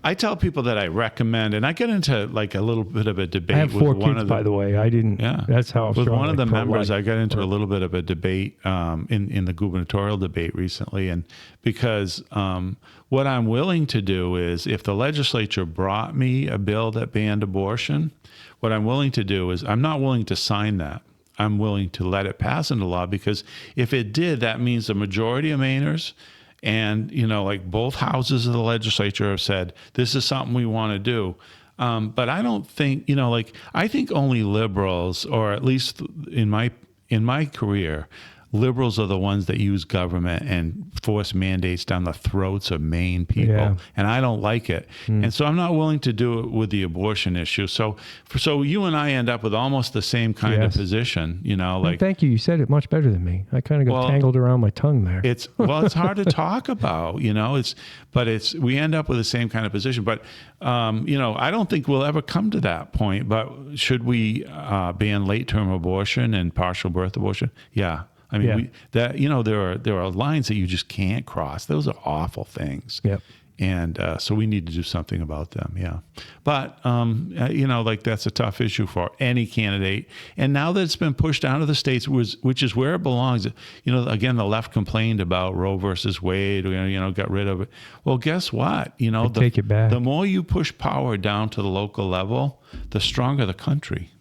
I tell people that I recommend, and I get into like a little bit of a debate. I have with 4 one kids, of the, by the way. I didn't. Yeah, that's how. With one of the members, I got into a little bit of a debate in the gubernatorial debate recently, and because what I'm willing to do is, if the legislature brought me a bill that banned abortion, what I'm willing to do is, I'm not willing to sign that. I'm willing to let it pass into law, because if it did, that means the majority of Mainers and, like both houses of the legislature have said, this is something we want to do. But I don't think, I think only liberals, or at least in my career, liberals are the ones that use government and force mandates down the throats of Maine people. Yeah. And I don't like it. And so I'm not willing to do it with the abortion issue. So you and I end up with almost the same kind of position, like. Thank you. You said it much better than me. I kind of got tangled around my tongue there. It's hard to talk about, we end up with the same kind of position. But, I don't think we'll ever come to that point. But should we ban late-term abortion and partial birth abortion? Yeah. There are lines that you just can't cross. Those are awful things. Yep. And so we need to do something about them. Yeah. But, that's a tough issue for any candidate. And now that it's been pushed down to the states, which is where it belongs, again, the left complained about Roe versus Wade, got rid of it. Well, guess what? Take it back. The more you push power down to the local level, the stronger the country.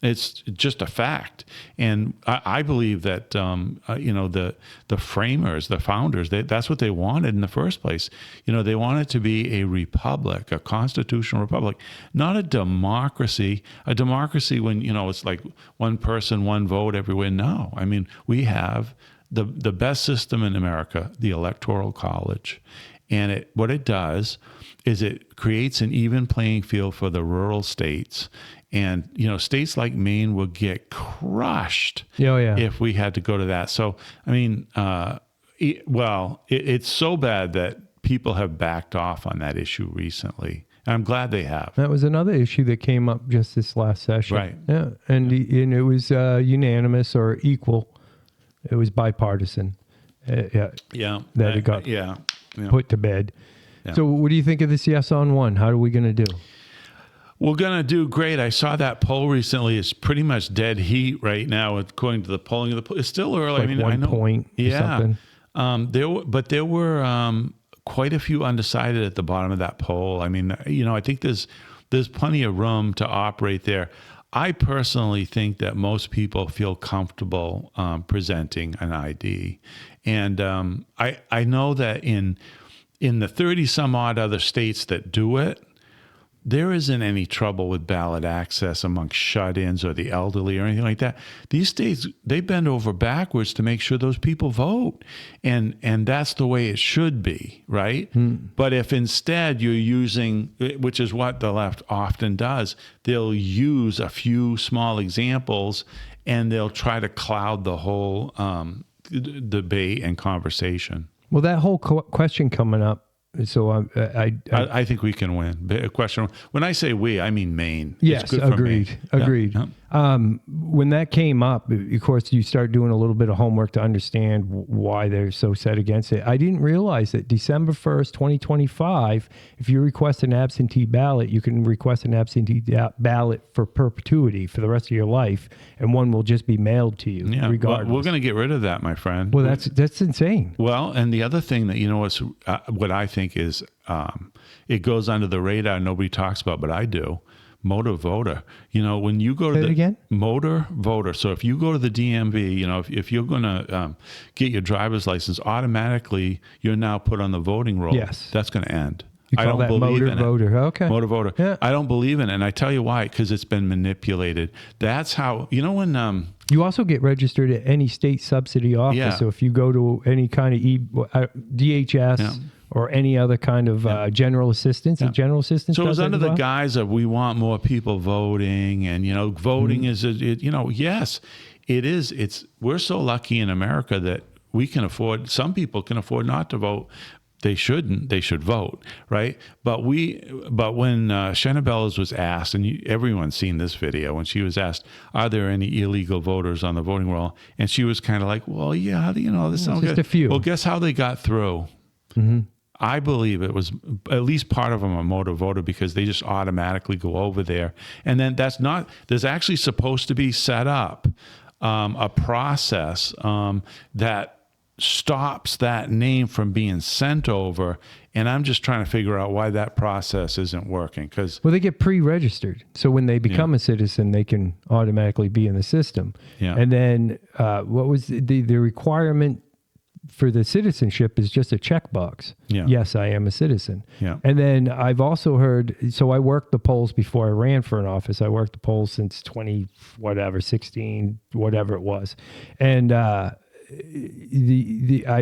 It's just a fact. And I believe that, the framers, the founders, that's what they wanted in the first place. They wanted to be a republic, a constitutional republic, not a democracy. A democracy when, it's like one person, one vote everywhere. No, we have the best system in America, the Electoral College. And what it does is it creates an even playing field for the rural states. And, states like Maine would get crushed if we had to go to that. So, it's so bad that people have backed off on that issue recently. And I'm glad they have. That was another issue that came up just this last session. Right. Yeah. And it was unanimous or equal. It was bipartisan. That it got put to bed. Yeah. So what do you think of this yes on one? How are we going to do? We're going to do great. I saw that poll recently. It's pretty much dead heat right now, according to the polling. It's still early. Like 1 point or something. There were quite a few undecided at the bottom of that poll. I think there's there's plenty of room to operate there. I personally think that most people feel comfortable presenting an ID. And I know that in the 30 some odd other states that do it, there isn't any trouble with ballot access amongst shut-ins or the elderly or anything like that. These states, they bend over backwards to make sure those people vote. And that's the way it should be, right? But if instead you're using, which is what the left often does, they'll use a few small examples and they'll try to cloud the whole debate and conversation. Well, that whole question coming up. So I think we can win. A question. When I say we, I mean Maine. Yes, it's good for agreed. Maine. Agreed. Yeah. When that came up, of course, you start doing a little bit of homework to understand why they're so set against it. I didn't realize that December 1st, 2025, if you request an absentee ballot, you can request an absentee ballot for perpetuity for the rest of your life, and one will just be mailed to you, regardless. Well, we're going to get rid of that, my friend. Well, that's insane. Well, and the other thing that, what I think is it goes under the radar, nobody talks about, but I do. Motor voter. When you go to again? Motor voter. So if you go to the DMV, if you're going to get your driver's license, automatically you're now put on the voting roll. Yes. That's going to end. You call that motor voter. Okay. Motor voter. Yeah. I don't believe in it. And I tell you why, because it's been manipulated. That's how, when... You also get registered at any state subsidy office. Yeah. So if you go to any kind of DHS or any other kind of general assistance, general assistance. So it was under the guise of we want more people voting, and voting is yes, it is. We're so lucky in America that we can afford. Some people can afford not to vote. They shouldn't. They should vote, right? But when Shanna Bellows was asked, and everyone's seen this video, when she was asked, "Are there any illegal voters on the voting roll?" and she was kind of like, "Well, yeah, this sounds just good." a few. Well, guess how they got through? I believe it was at least part of them a motor voter, because they just automatically go over there, and then there's actually supposed to be set up a process that stops that name from being sent over, and I'm just trying to figure out why that process isn't working. Well, they get pre-registered, so when they become a citizen, they can automatically be in the system. Yeah. And then what was the requirement for the citizenship is just a checkbox. Yeah. Yes, I am a citizen. Yeah. And then I've also heard, so I worked the polls before I ran for an office. I worked the polls since 16, whatever it was. And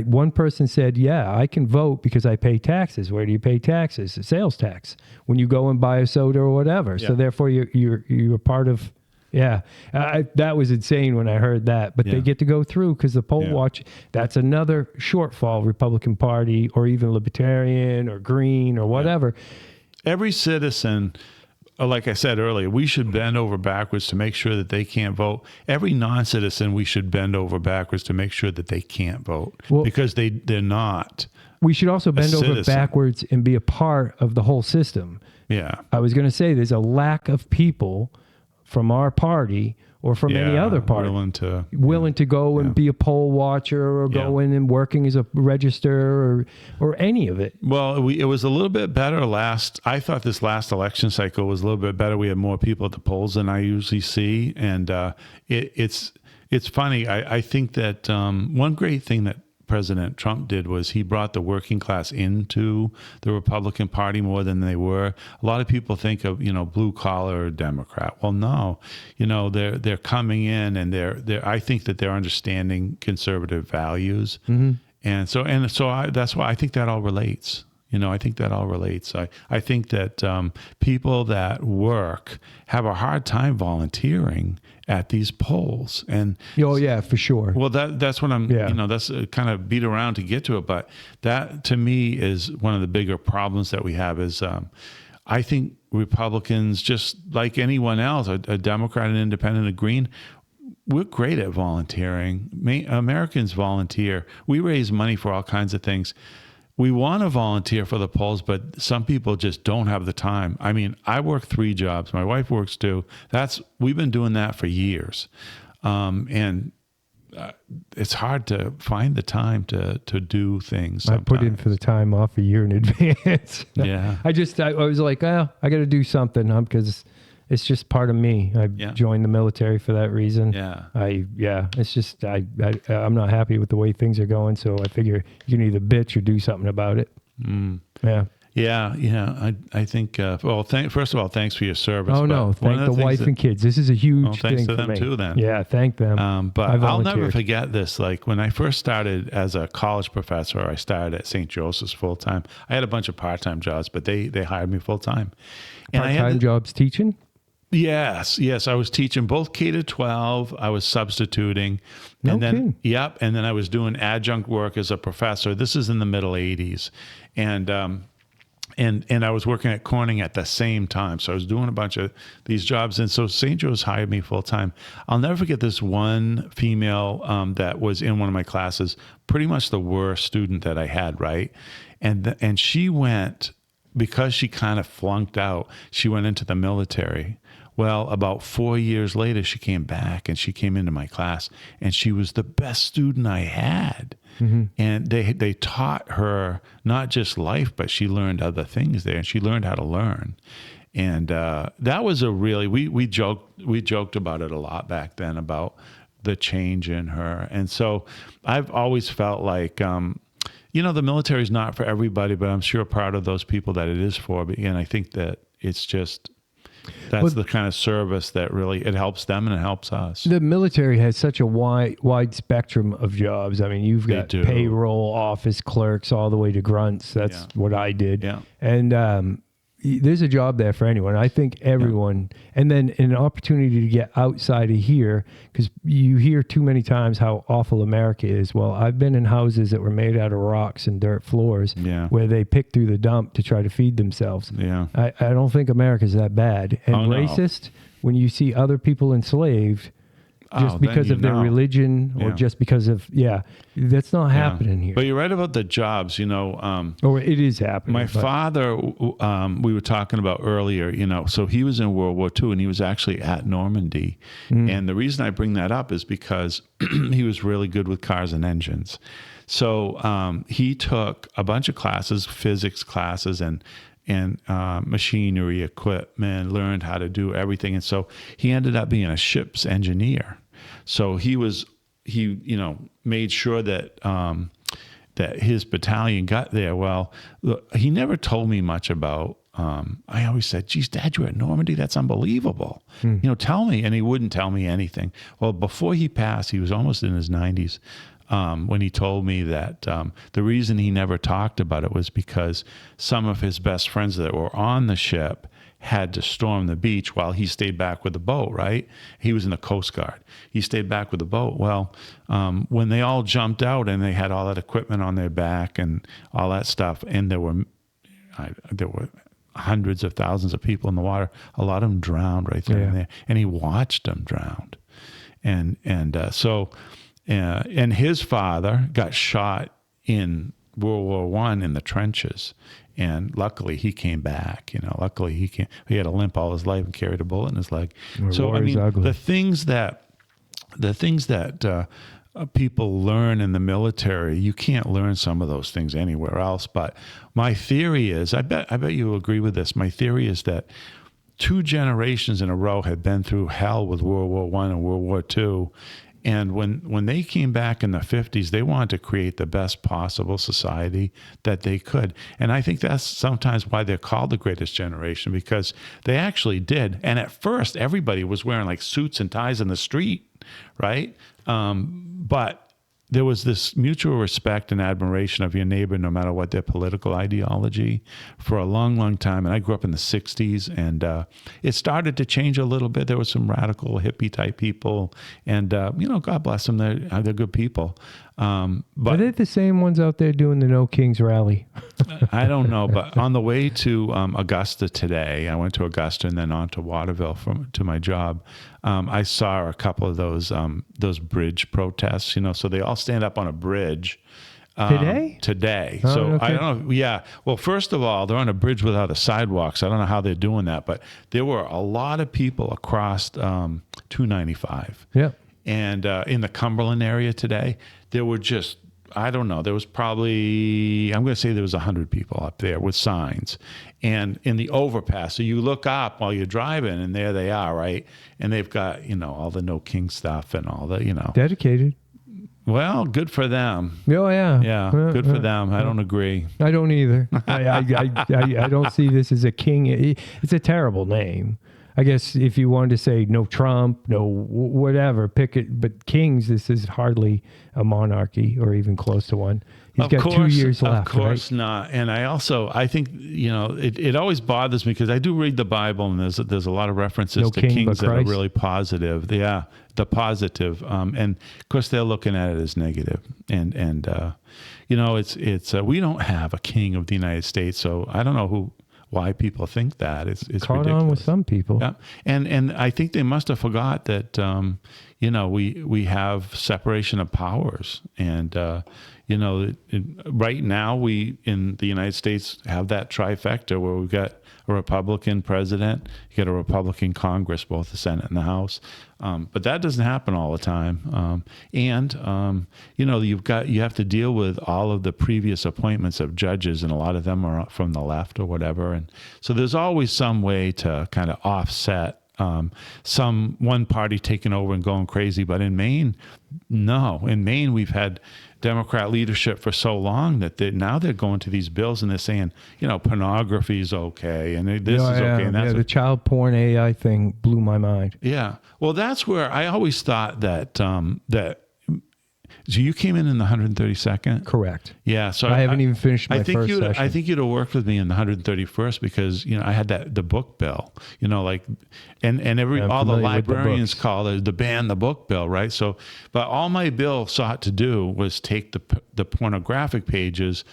one person said, "Yeah, I can vote because I pay taxes." Where do you pay taxes? Sales tax when you go and buy a soda or whatever. Yeah. So therefore, you're part of. Yeah, that was insane when I heard that. But they get to go through because the poll watch. That's another shortfall. Republican Party or even Libertarian or Green or whatever. Every citizen. Like I said earlier, we should bend over backwards to make sure that they can't vote. Every non-citizen, we should bend over backwards to make sure that they can't vote, because they're not. We should also bend over backwards and be a part of the whole system. Yeah. I was going to say there's a lack of people from our party or from any other party willing to go and be a poll watcher or go in and working as a register or any of it. Well, it was a little bit better I thought this last election cycle was a little bit better. We had more people at the polls than I usually see. And it's funny. I think that one great thing that President Trump did was he brought the working class into the Republican Party more than they were. A lot of people think of, blue collar Democrat. Well, no, they're coming in and I think that they're understanding conservative values. Mm-hmm. And so that's why I think that all relates. I think that all relates. I think that people that work have a hard time volunteering at these polls. And oh yeah, for sure. Well, that's what I'm. That's kind of beat around to get to it. But that to me is one of the bigger problems that we have. Is I think Republicans, just like anyone else, a Democrat, an Independent, a Green, we're great at volunteering. Americans volunteer. We raise money for all kinds of things. We want to volunteer for the polls, but some people just don't have the time. I mean, I work 3 jobs. My wife works 2. We've been doing that for years. And it's hard to find the time to do things. I Sometimes. put in for the time off a year in advance. Yeah. I was like, oh, I got to do something because it's just part of me. I joined the military for that reason. It's just, I'm not happy with the way things are going. So I figure you can either bitch or do something about it. Yeah. Yeah. I think, first of all, thanks for your service. Oh, no. Thank the wife and kids. This is a huge thing thanks to for them me. too, then. Yeah, thank them. But I'll never forget this. Like when I first started as a college professor, I started at St. Joseph's full time. I had a bunch of part-time jobs, but they hired me full time. Part-time jobs teaching? Yes. I was teaching both K to 12. I was substituting. And then I was doing adjunct work as a professor. This is in the middle 80s. And I was working at Corning at the same time. So I was doing a bunch of these jobs. And so St. Joe's hired me full time. I'll never forget this one female that was in one of my classes, pretty much the worst student that I had, right? And she went, because she kind of flunked out, she went into the military. Well, about 4 years later, she came back and she came into my class and she was the best student I had. Mm-hmm. And they taught her not just life, but she learned other things there and she learned how to learn. And that was a really, we joked about it a lot back then about the change in her. And so I've always felt like, the military is not for everybody, but I'm sure part of those people that it is for. And I think that it's just... That's the kind of service that really, it helps them and it helps us. The military has such a wide spectrum of jobs. I mean, you've got payroll, office clerks, all the way to grunts. That's what I did. Yeah. And there's a job there for anyone. I think everyone, and then an opportunity to get outside of here, because you hear too many times how awful America is. Well, I've been in houses that were made out of rocks and dirt floors where they pick through the dump to try to feed themselves. Yeah. I don't think America's that bad. And racist, when you see other people enslaved, just because of their religion or just because of, that's not happening here. But you're right about the jobs, or it is happening. My father, we were talking about earlier, so he was in World War II and he was actually at Normandy. And the reason I bring that up is because he was really good with cars and engines. So he took a bunch of classes, physics classes and machinery, equipment, learned how to do everything. And so he ended up being a ship's engineer. So he made sure that that his battalion got there. Well, look, he never told me much about, I always said, geez, Dad, you're at Normandy? That's unbelievable. Tell me. And he wouldn't tell me anything. Well, before he passed, he was almost in his 90s. When he told me that the reason he never talked about it was because some of his best friends that were on the ship had to storm the beach while he stayed back with the boat, right? He was in the Coast Guard. He stayed back with the boat. Well, when they all jumped out and they had all that equipment on their back and all that stuff, and there were hundreds of thousands of people in the water, a lot of them drowned right there and there. And he watched them drown. And his father got shot in World War I in the trenches, and luckily he came back. Luckily he had a limp all his life and carried a bullet in his leg. So I mean, the things that people learn in the military, you can't learn some of those things anywhere else. But my theory is, I bet you agree with this. My theory is that 2 generations in a row had been through hell with World War I and World War II. And when they came back in the 50s, they wanted to create the best possible society that they could. And I think that's sometimes why they're called the greatest generation, because they actually did. And at first, everybody was wearing like suits and ties in the street, right? But there was this mutual respect and admiration of your neighbor, no matter what their political ideology, for a long, long time. And I grew up in the 60s, and it started to change a little bit. There were some radical hippie type people, and God bless them, they're good people. But are they the same ones out there doing the No Kings rally? I don't know, but on the way to Augusta today, I went to Augusta and then on to Waterville to my job. I saw a couple of those bridge protests. So they all stand up on a bridge. Today. Oh, so okay. I don't know. Yeah. Well, first of all, they're on a bridge without a sidewalk. So I don't know how they're doing that, but there were a lot of people across 295. Yeah. And in the Cumberland area today, there were just, I don't know, there was probably, I'm going to say there was 100 people up there with signs. And in the overpass, so you look up while you're driving, and there they are, right? And they've got, all the No King stuff and all the, Dedicated. Well, good for them. Oh, yeah. Yeah, good for them. I don't agree. I don't either. I don't see this as a king. It's a terrible name. I guess if you wanted to say no Trump, no whatever, pick it. But kings, this is hardly a monarchy or even close to one. He's got 2 years left. Of course right? not. And I think, it always bothers me because I do read the Bible, and there's a lot of references to kings that are really positive. Yeah, the positive. And of course they're looking at it as negative. And it's we don't have a king of the United States, so I don't know why people think that. It's caught ridiculous. on with some people. Yeah, and I think they must have forgot that we have separation of powers, and right now we in the United States have that trifecta where we've got a Republican president, you got a Republican Congress, both the Senate and the House, but that doesn't happen all the time. You have to deal with all of the previous appointments of judges, and a lot of them are from the left or whatever, and so there's always some way to kind of offset one party taking over and going crazy. But in Maine, no. In Maine, we've had Democrat leadership for so long that now they're going to these bills and they're saying, pornography is okay and this is okay. And that's the child porn AI thing blew my mind. Yeah. Well, that's where I always thought that so you came in the 132nd? Correct. Yeah. So I haven't even finished my first session. I think you'd have worked with me in the 131st because, I had the book bill, and all the librarians call it the ban the book bill, right? So, but all my bill sought to do was take the pornographic pages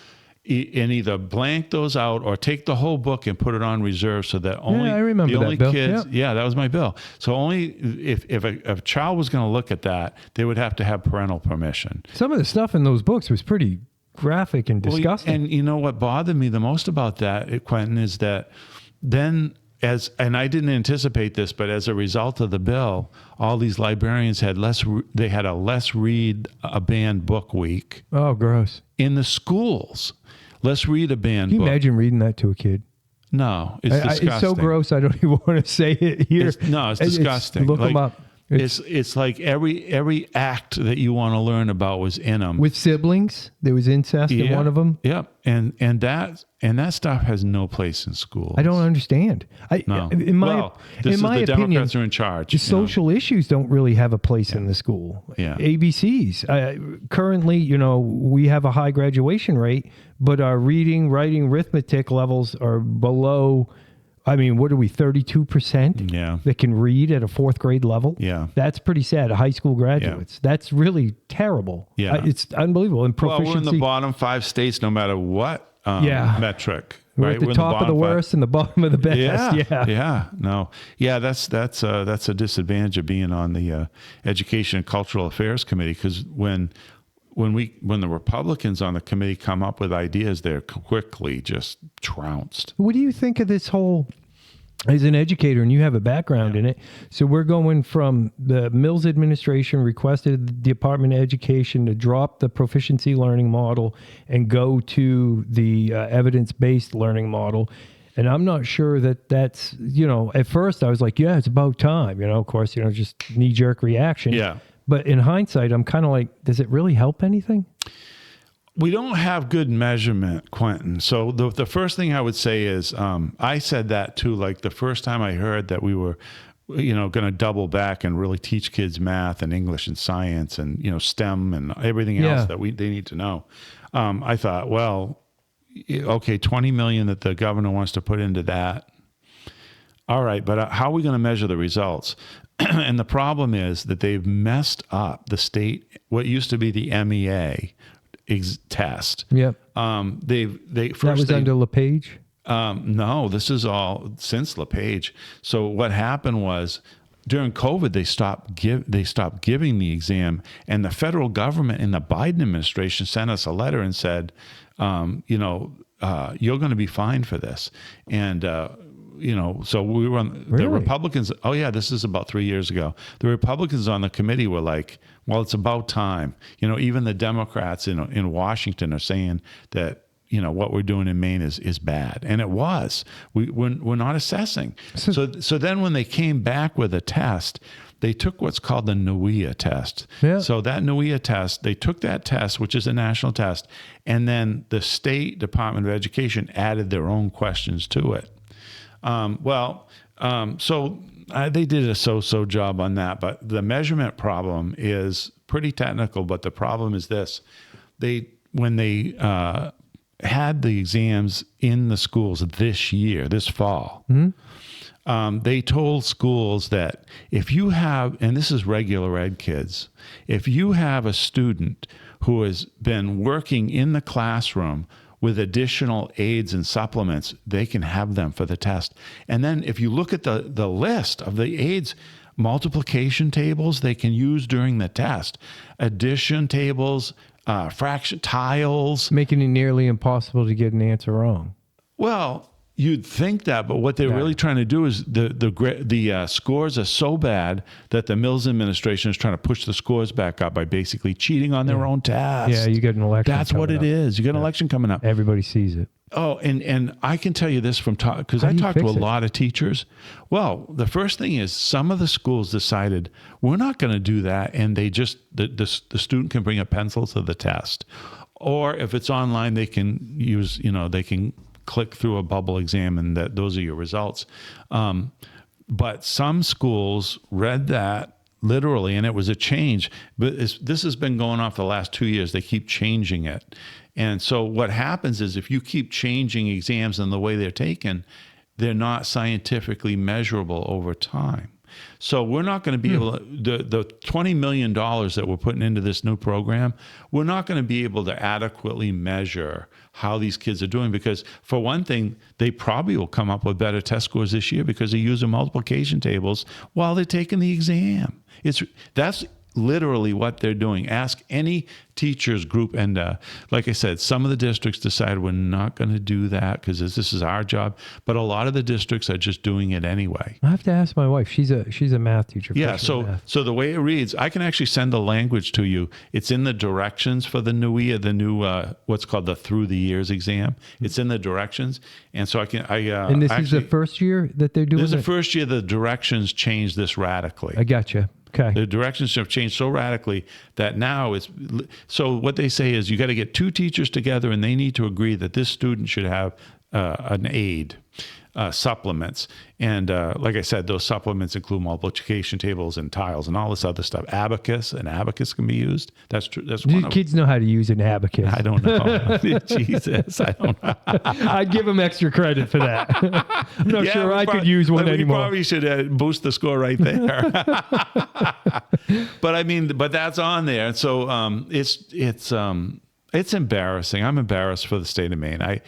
and either blank those out or take the whole book and put it on reserve so that only I remember the only that bill. kids. Yeah, that was my bill. So only if a child was going to look at that, they would have to have parental permission. Some of the stuff in those books was pretty graphic and disgusting. And what bothered me the most about that, Quentin, is that then and I didn't anticipate this, but as a result of the bill, all these librarians had a less read a banned book week. Oh, gross. In the schools. Let's read a banned book. Can you imagine reading that to a kid? No, it's disgusting. It's so gross, I don't even want to say it here. It's disgusting. Look them up. It's like every act that you want to learn about was in them. With siblings, there was incest in one of them. Yep, and that stuff has no place in school. I don't understand. No. In my opinion, Democrats are in charge. The social issues don't really have a place in the school. Yeah. ABCs. Currently, we have a high graduation rate, but our reading, writing, arithmetic levels are below. What are we, 32%? Yeah. That can read at a fourth grade level? Yeah. That's pretty sad. High school graduates. Yeah. That's really terrible. Yeah. It's unbelievable. And proficiency. Well, we're in the bottom 5 states no matter what metric. We're at the top of the worst and the bottom of the best. Yeah. No. Yeah, that's a disadvantage of being on the Education and Cultural Affairs Committee, because when the Republicans on the committee come up with ideas, they're quickly just trounced. What do you think of this whole, as an educator, and you have a background in it, so we're going from the Mills administration requested the Department of Education to drop the proficiency learning model and go to the evidence-based learning model. And I'm not sure that's, at first I was like, yeah, it's about time, of course, just knee-jerk reaction. Yeah. But in hindsight, I'm kind of like, does it really help anything? We don't have good measurement, Quentin. So the first thing I would say is, I said that too, like the first time I heard that we were, going to double back and really teach kids math and English and science and, STEM and everything else that they need to know. I thought, well, okay, 20 million that the governor wants to put into that. All right, but how are we going to measure the results? And the problem is that they've messed up the state, what used to be the MEA test. Yep. That was under LePage? No, this is all since LePage. So what happened was during COVID, they stopped giving the exam, and the federal government and the Biden administration sent us a letter and said, you're going to be fined for this. And so we were on the Republicans. Oh yeah, this is about 3 years ago. The Republicans on the committee were like, well, it's about time. Even the Democrats in Washington are saying that, what we're doing in Maine is bad. And it was. We're not assessing. So then when they came back with a test, they took what's called the NUIA test. Yeah. So that NUIA test, they took that test, which is a national test, and then the State Department of Education added their own questions to it. They did a so-so job on that, but the measurement problem is pretty technical, but the problem is this. When they had the exams in the schools this fall, they told schools that if you have, and this is regular ed kids, if you have a student who has been working in the classroom with additional aids and supplements, they can have them for the test. And then if you look at the list of the aids, multiplication tables they can use during the test, addition tables, fraction tiles. Making it nearly impossible to get an answer wrong. Well, you'd think that, but what they're really trying to do is the scores are so bad that the Mills administration is trying to push the scores back up by basically cheating on their own test. Yeah, you get an election. That's what it is. You get an election coming up. Everybody sees it. Oh, and I can tell you this from because I talked to a lot of teachers. Well, the first thing is some of the schools decided we're not going to do that, and they just the student can bring a pencil to the test, or if it's online, they can use they can click through a bubble exam, and those are your results. But some schools read that literally, and it was a change. But this has been going on for the last 2 years. They keep changing it. And so what happens is if you keep changing exams and the way they're taken, they're not scientifically measurable over time. So we're not going to be able to, the $20 million that we're putting into this new program, we're not going to be able to adequately measure how these kids are doing, because for one thing, they probably will come up with better test scores this year because they're using multiplication tables while they're taking the exam. That's literally what they're doing. Ask any teachers group, and like I said, some of the districts decided we're not going to do that because this is our job, but a lot of the districts are just doing it anyway. I have to ask my wife. She's a math teacher. Yeah, so the way it reads, I can actually send the language to you. It's in the directions for the NUIA, the new what's called the Through the Years exam. It's in the directions, and so and this is the first year that they're doing. This is the first year the directions changed this radically. I gotcha. Okay. The directions have changed so radically that now so what they say is you got to get two teachers together and they need to agree that this student should have an aid, supplements. And like I said, those supplements include multiplication tables and tiles and all this other stuff. An abacus can be used. That's true. That's Do kids know how to use an abacus? I don't know. Jesus, I don't know. I'd give them extra credit for that. I'm not sure I could use one anymore. We probably should boost the score right there. But that's on there. So it's embarrassing. I'm embarrassed for the state of Maine.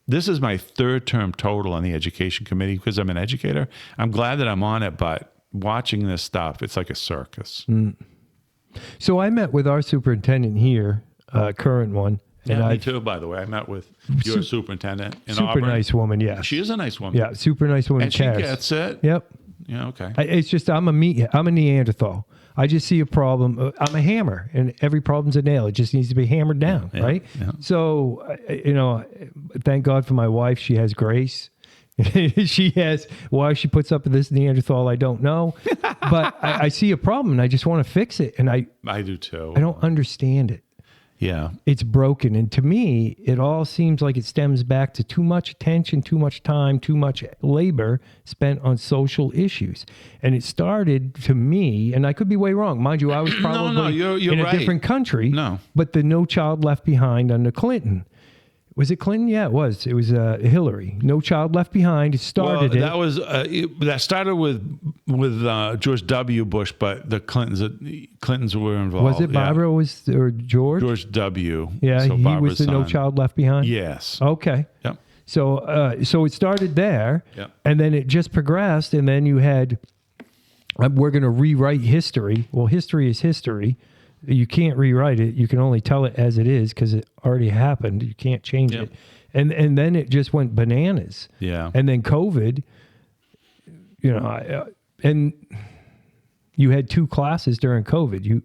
This is my third term total on the education committee because I'm an educator. I'm glad that I'm on it, but watching this stuff, it's like a circus. So I met with our superintendent here, current one. And me too, by the way. I met with your superintendent in Super Auburn. Nice woman, yeah. She is a nice woman. Yeah, super nice woman. And she gets it. Yep. Yeah, okay. It's just I'm a Neanderthal. I just see a problem. I'm a hammer, and every problem's a nail. It just needs to be hammered down, right? Yeah. So, thank God for my wife. She has grace. She has, why she puts up with this Neanderthal, I don't know. But I see a problem, and I just want to fix it. And I do too. I don't understand it. Yeah. It's broken. And to me, it all seems like it stems back to too much attention, too much time, too much labor spent on social issues. And it started, to me, and I could be way wrong. Mind you, I was probably you're in right. a different country. No. But the No Child Left Behind under Clinton. Was it Clinton? Yeah, it was. It was Hillary. No Child Left Behind. It started that started with George W. Bush, but the Clintons were involved. Was it Barbara or George? George W. Yeah, so he Barbara's was the son. No Child Left Behind? Yes. Okay. Yep. So it started there, yep. And then it just progressed, and then you had, we're going to rewrite history. Well, history is history. You can't rewrite it. You can only tell it as it is because it already happened. You can't change Yep. it. And then it just went bananas. Yeah. And then COVID, and you had two classes during COVID.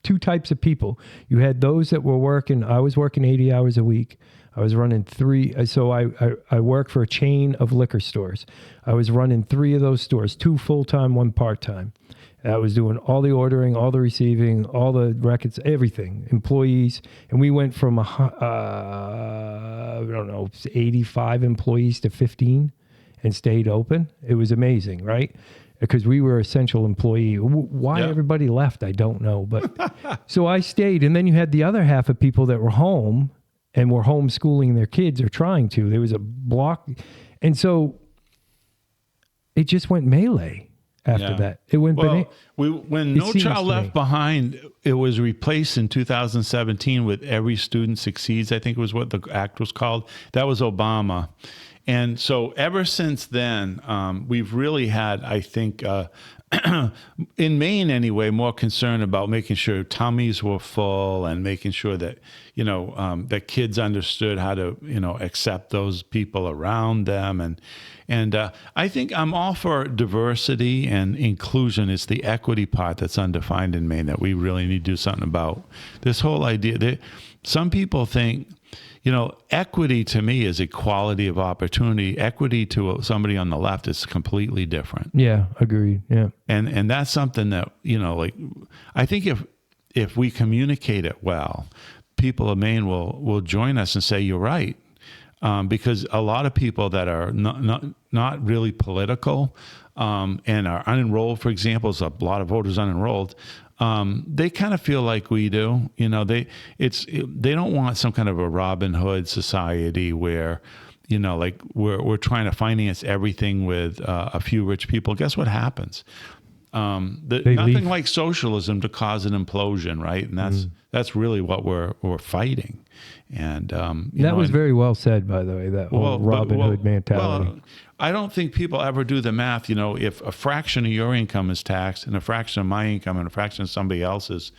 Two types of people. You had those that were working. I was working 80 hours a week. I was running three. So I worked for a chain of liquor stores. I was running three of those stores, 2 full-time, 1 part-time. I was doing all the ordering, all the receiving, all the records, everything, employees. And we went from, 85 employees to 15 and stayed open. It was amazing, right? Because we were essential employee. Why everybody left, I don't know. But so I stayed. And then you had the other half of people that were home and were homeschooling their kids or trying to. There was a block. And so it just went melee. After that, it went. When No Child Left Behind, it was replaced in 2017 with Every Student Succeeds. I think it was what the act was called. That was Obama, and so ever since then, we've really had, I think, in Maine anyway, more concern about making sure tummies were full and making sure that that kids understood how to accept those people around them and I think I'm all for diversity and inclusion. It's the equity part that's undefined in Maine that we really need to do something about. This whole idea that some people think, equity to me is equality of opportunity. Equity to somebody on the left is completely different. Yeah, agreed. Yeah. And that's something that, I think if we communicate it well, people of Maine will join us and say, you're right. Because a lot of people that are not really political and are unenrolled, for example, there's a lot of voters unenrolled. They kind of feel like we do. They don't want some kind of a Robin Hood society where we're trying to finance everything with a few rich people. Guess what happens? Nothing like socialism to cause an implosion, right? And that's really what we're fighting. And that was very well said, by the way. That whole Robin Hood mentality. Well, I don't think people ever do the math. If a fraction of your income is taxed and a fraction of my income and a fraction of somebody else's,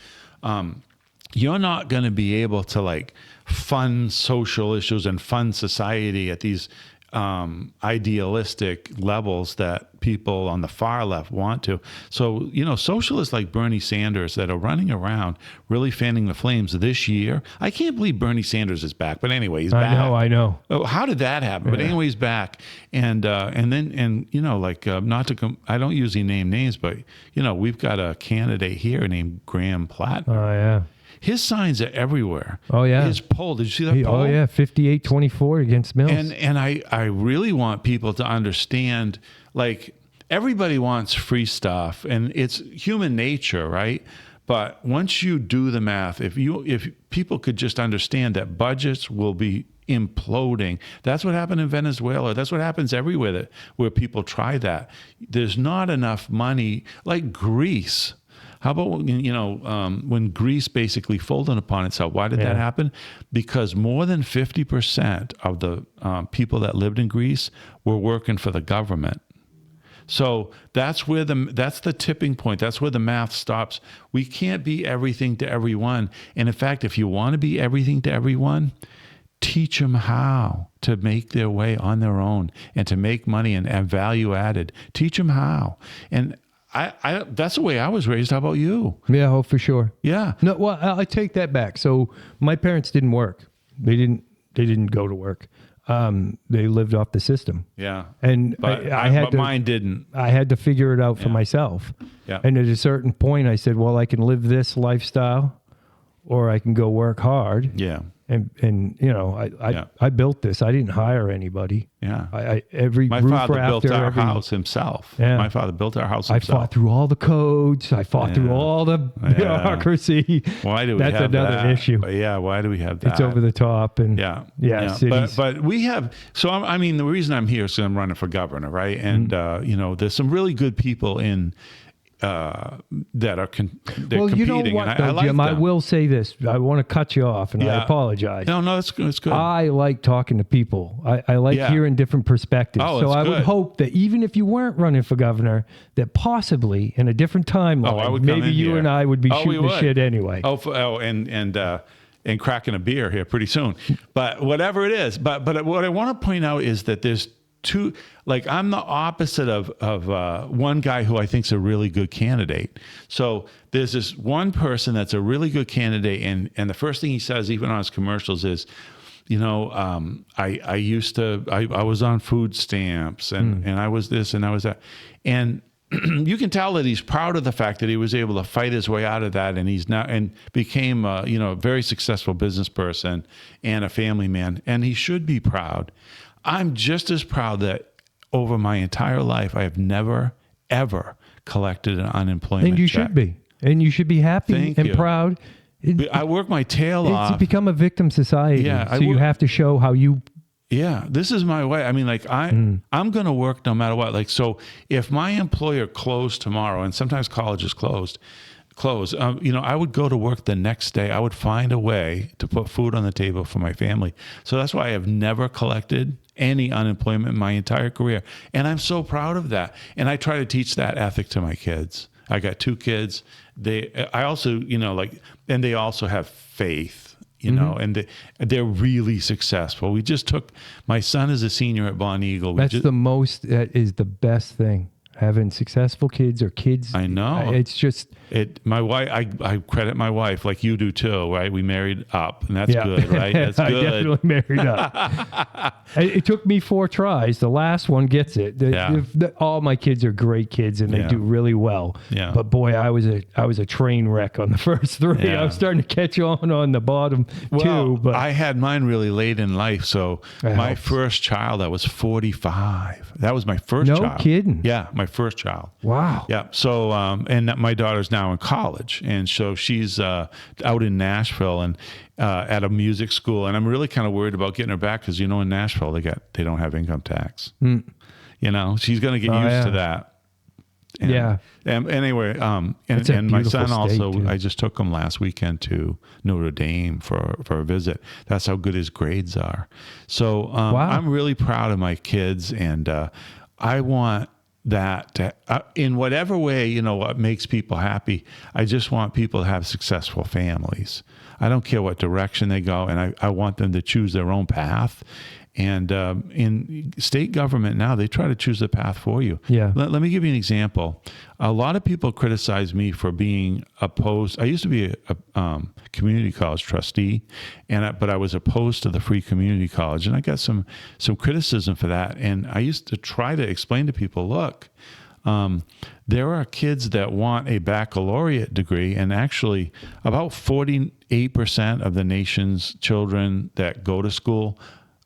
you're not going to be able to fund social issues and fund society at these idealistic levels that people on the far left want to. So, socialists like Bernie Sanders that are running around really fanning the flames this year. I can't believe Bernie Sanders is back, but anyway, he's back. I know. Oh, how did that happen? Yeah. But anyway, he's back. And I don't usually name names, but, we've got a candidate here named Graham Platt. Oh, yeah. His signs are everywhere. Oh, yeah. His poll. Did you see that poll? Oh, yeah. 58-24 against Mills. And I really want people to understand, everybody wants free stuff, and it's human nature, right? But once you do the math, if people could just understand that budgets will be imploding. That's what happened in Venezuela. That's what happens everywhere where people try that. There's not enough money, like Greece. How about when Greece basically folded upon itself? Why did that happen? Because more than 50% of the people that lived in Greece were working for the government. So that's the tipping point. That's where the math stops. We can't be everything to everyone. And in fact, if you want to be everything to everyone, teach them how to make their way on their own and to make money and value added. Teach them how. And I that's the way I was raised. How about you? Yeah, oh, for sure. Yeah. No, well, I take that back. So my parents didn't work. They didn't go to work. They lived off the system. Yeah. And but mine didn't. I had to figure it out for myself. Yeah. And at a certain point I said, well, I can live this lifestyle or I can go work hard. Yeah. And I built this. I didn't hire anybody. Yeah. My father built our house himself. Yeah. My father built our house himself. I fought through all the codes. I fought through all the bureaucrucy. Why do we have that? That's another issue. Yeah. Why do we have that? It's over the top. And cities. But we have, the reason I'm here is because I'm running for governor, right? And, there's some really good people that are they're Well, you know competing. what, And though, I like Jim, I them. will say this. I want to cut you off, and I Yeah. apologize. No, it's good. It's good. I like talking to people. I like Yeah. hearing different perspectives. Oh, so it's I would good. hope that even if you weren't running for governor, that possibly in a different timeline, I would come maybe in you here. and I would be Oh, we shooting the would. shit anyway. And cracking a beer here pretty soon. But whatever it is. But what I want to point out is that there's two. Like I'm the opposite of one guy who I think is a really good candidate. So there's this one person that's a really good candidate, and the first thing he says, even on his commercials, is, I was on food stamps and I was this and I was that. And you can tell that he's proud of the fact that he was able to fight his way out of that. And he's now, and became a very successful business person and a family man. And he should be proud. I'm just as proud that over my entire life, I have never, ever collected an unemployment And you check. should be. And you should be happy Thank and you. proud. I work my tail It's off. become a victim society. Yeah, I so you would- have to show how you. Yeah, this is my way. I mean, like I'm going to work no matter what. Like, so if my employer closed tomorrow, and sometimes colleges close, I would go to work the next day. I would find a way to put food on the table for my family. So that's why I have never collected any unemployment in my entire career. And I'm so proud of that. And I try to teach that ethic to my kids. I got 2 kids. I also, and they also have faith. And they're really successful. We just took, my son is a senior at Bon Eagle. That is the best thing. Having successful kids or kids. I know. It's just. My wife, I credit my wife like you do too, right? We married up, and that's Yeah. good, right? That's I good. definitely married up. It took me 4 tries. The last one gets it. All my kids are great kids, and they do really well. Yeah. But boy, I was a train wreck on the first 3. Yeah. I was starting to catch on the bottom 2. But I had mine really late in life. So That my helps. first child, I was 45. That was my first child. No kidding. Yeah, my first child. Wow. Yeah. So, and my daughter's now in college, and so she's out in Nashville and at a music school. And I'm really kind of worried about getting her back because in Nashville they don't have income tax. She's going to get used to that. And, Yeah. And anyway, It's a and my beautiful son also, state, too. I just took him last weekend to Notre Dame for a visit. That's how good his grades are. So I'm really proud of my kids, and I want that to, in whatever way, what makes people happy. I just want people to have successful families. I don't care what direction they go, and I want them to choose their own path. And in state government now, they try to choose the path for you. Yeah. Let me give you an example. A lot of people criticize me for being opposed. I used to be a community college trustee, but I was opposed to the free community college, and I got some criticism for that. And I used to try to explain to people, look, there are kids that want a baccalaureate degree, and actually about 48% of the nation's children that go to school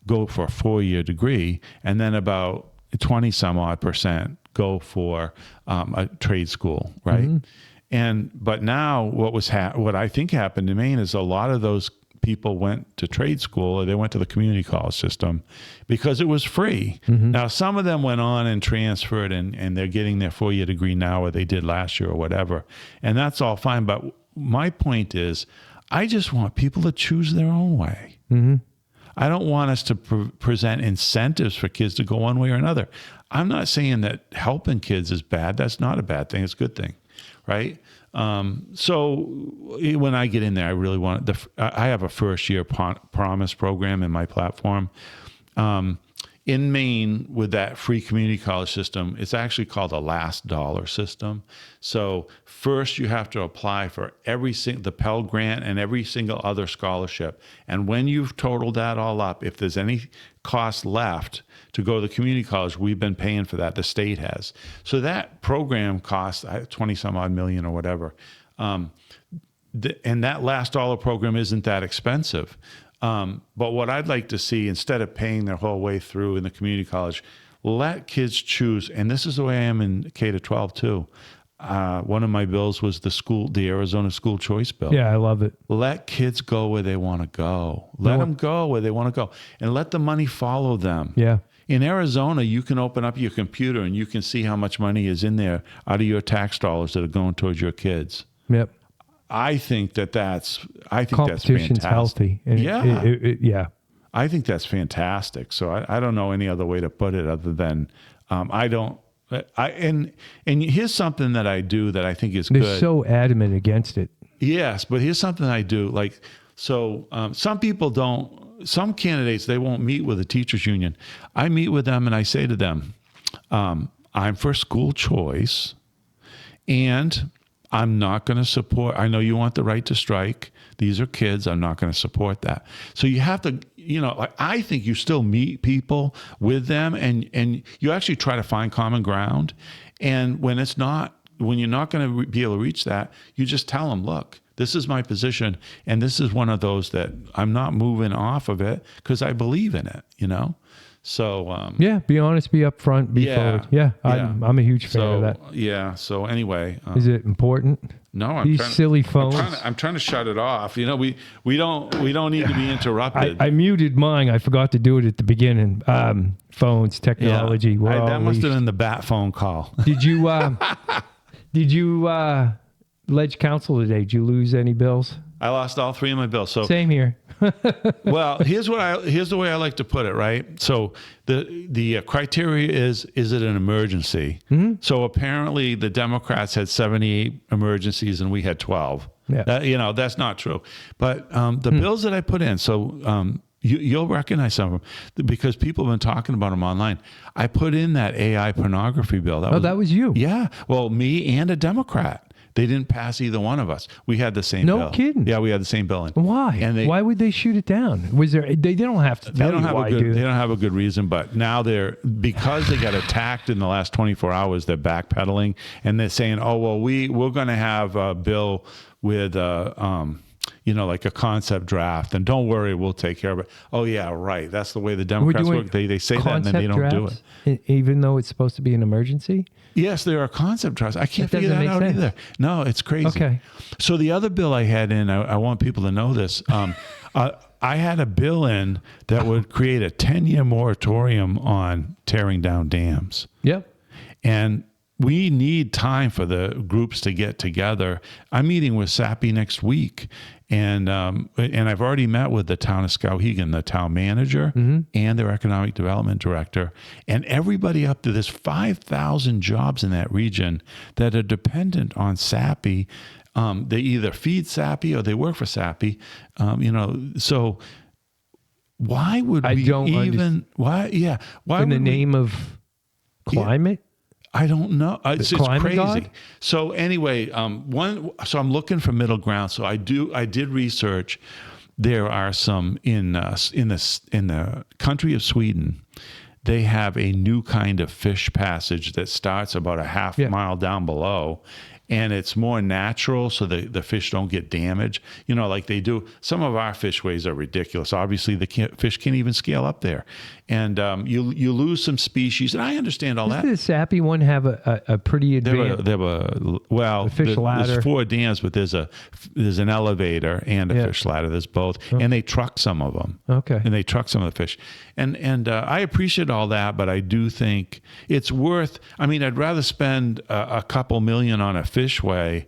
go for a 4-year degree, and then about 20 some odd percent go for a trade school, right? But now what I think happened in Maine is a lot of those people went to trade school, or they went to the community college system because it was free. Now, some of them went on and transferred, and they're getting their 4-year degree now, or they did last year or whatever. And that's all fine. But my point is, I just want people to choose their own way. I don't want us to present incentives for kids to go one way or another. I'm not saying that helping kids is bad. That's not a bad thing. It's a good thing, right? So when I get in there, I really want I have a first-year promise program in my platform. In Maine, with that free community college system, it's actually called a last dollar system. So first you have to apply for the Pell Grant and every single other scholarship. And when you've totaled that all up, if there's any cost left to go to the community college, we've been paying for that. The state has. So that program costs 20 some odd million or whatever. And that last dollar program isn't that expensive. But what I'd like to see, instead of paying their whole way through in the community college, let kids choose. And this is the way I am in K-12 too. One of my bills was the Arizona School Choice Bill. Yeah, I love it. Let kids go where they want to go. Let them go where they want to go, and let the money follow them. Yeah. In Arizona, you can open up your computer and you can see how much money is in there out of your tax dollars that are going towards your kids. Yep. I think that's Competition's fantastic. healthy. And yeah. I think that's fantastic. So I don't know any other way to put it other than and here's something that I do that I think is They're good. so adamant against it. Yes, but here's something I do. Like, so some people don't. Some candidates, they won't meet with a teachers union. I meet with them and I say to them, I'm for school choice and I'm not going to support, I know you want the right to strike. These are kids. I'm not going to support that. So you have to, I think you still meet people with them and you actually try to find common ground. And when you're not going to be able to reach that, you just tell them, look, this is my position, and this is one of those that I'm not moving off of it because I believe in it, So be honest, be upfront, be forward. Yeah, I'm a huge fan of that. Yeah. So anyway, is it important? No, These silly phones. I'm trying to shut it off. We don't need to be interrupted. I muted mine. I forgot to do it at the beginning. Phones, technology. Yeah. That must have been the bat phone call. Did you ledge council today? Did you lose any bills? I lost all 3 of my bills. So same here. Well, here's the way I like to put it, right? So the criteria is it an emergency? Mm-hmm. So apparently the Democrats had 78 emergencies and we had 12. Yeah. That's not true. But the bills that I put in, so you'll recognize some of them because people have been talking about them online. I put in that AI pornography bill. That was you. Yeah. Well, me and a Democrat. They didn't pass either one of us. We had the same bill. No kidding. Yeah, we had the same bill. Why? And why would they shoot it down? Was there? They don't have to. They don't have a good reason. But now because they got attacked in the last 24 hours. They're backpedaling and they're saying, "Oh well, we're going to have a bill with like a concept draft, and don't worry, we'll take care of it." Oh yeah, right. That's the way the Democrats work. They say that and then they don't do it, even though it's supposed to be an emergency. Yes, there are concept drafts. I can't figure that out either. No, it's crazy. Okay. So the other bill I had in, I want people to know this. I had a bill in that would create a 10-year moratorium on tearing down dams. Yep. And we need time for the groups to get together. I'm meeting with SAPI next week, and I've already met with the town of Skowhegan, the town manager, and their economic development director, and everybody up to this 5,000 jobs in that region that are dependent on SAPI. They either feed SAPI or they work for SAPI. So why would we even? Why? Yeah. Why in the name of climate? I don't know. It's crazy. God? So anyway, so I'm looking for middle ground. So I did research. There are some in the country of Sweden. They have a new kind of fish passage that starts about a half mile down below. And it's more natural, so the fish don't get damaged. Like they do. Some of our fishways are ridiculous. Obviously, the fish can't even scale up there, and you lose some species. And I understand all that. Does the SAPI one have a pretty advanced? A fish ladder. There's 4 dams, but there's an elevator and a fish ladder. There's both, and they truck some of them. Okay. And they truck some of the fish, and I appreciate all that, but I do think it's worth. I mean, I'd rather spend a couple million on a fishway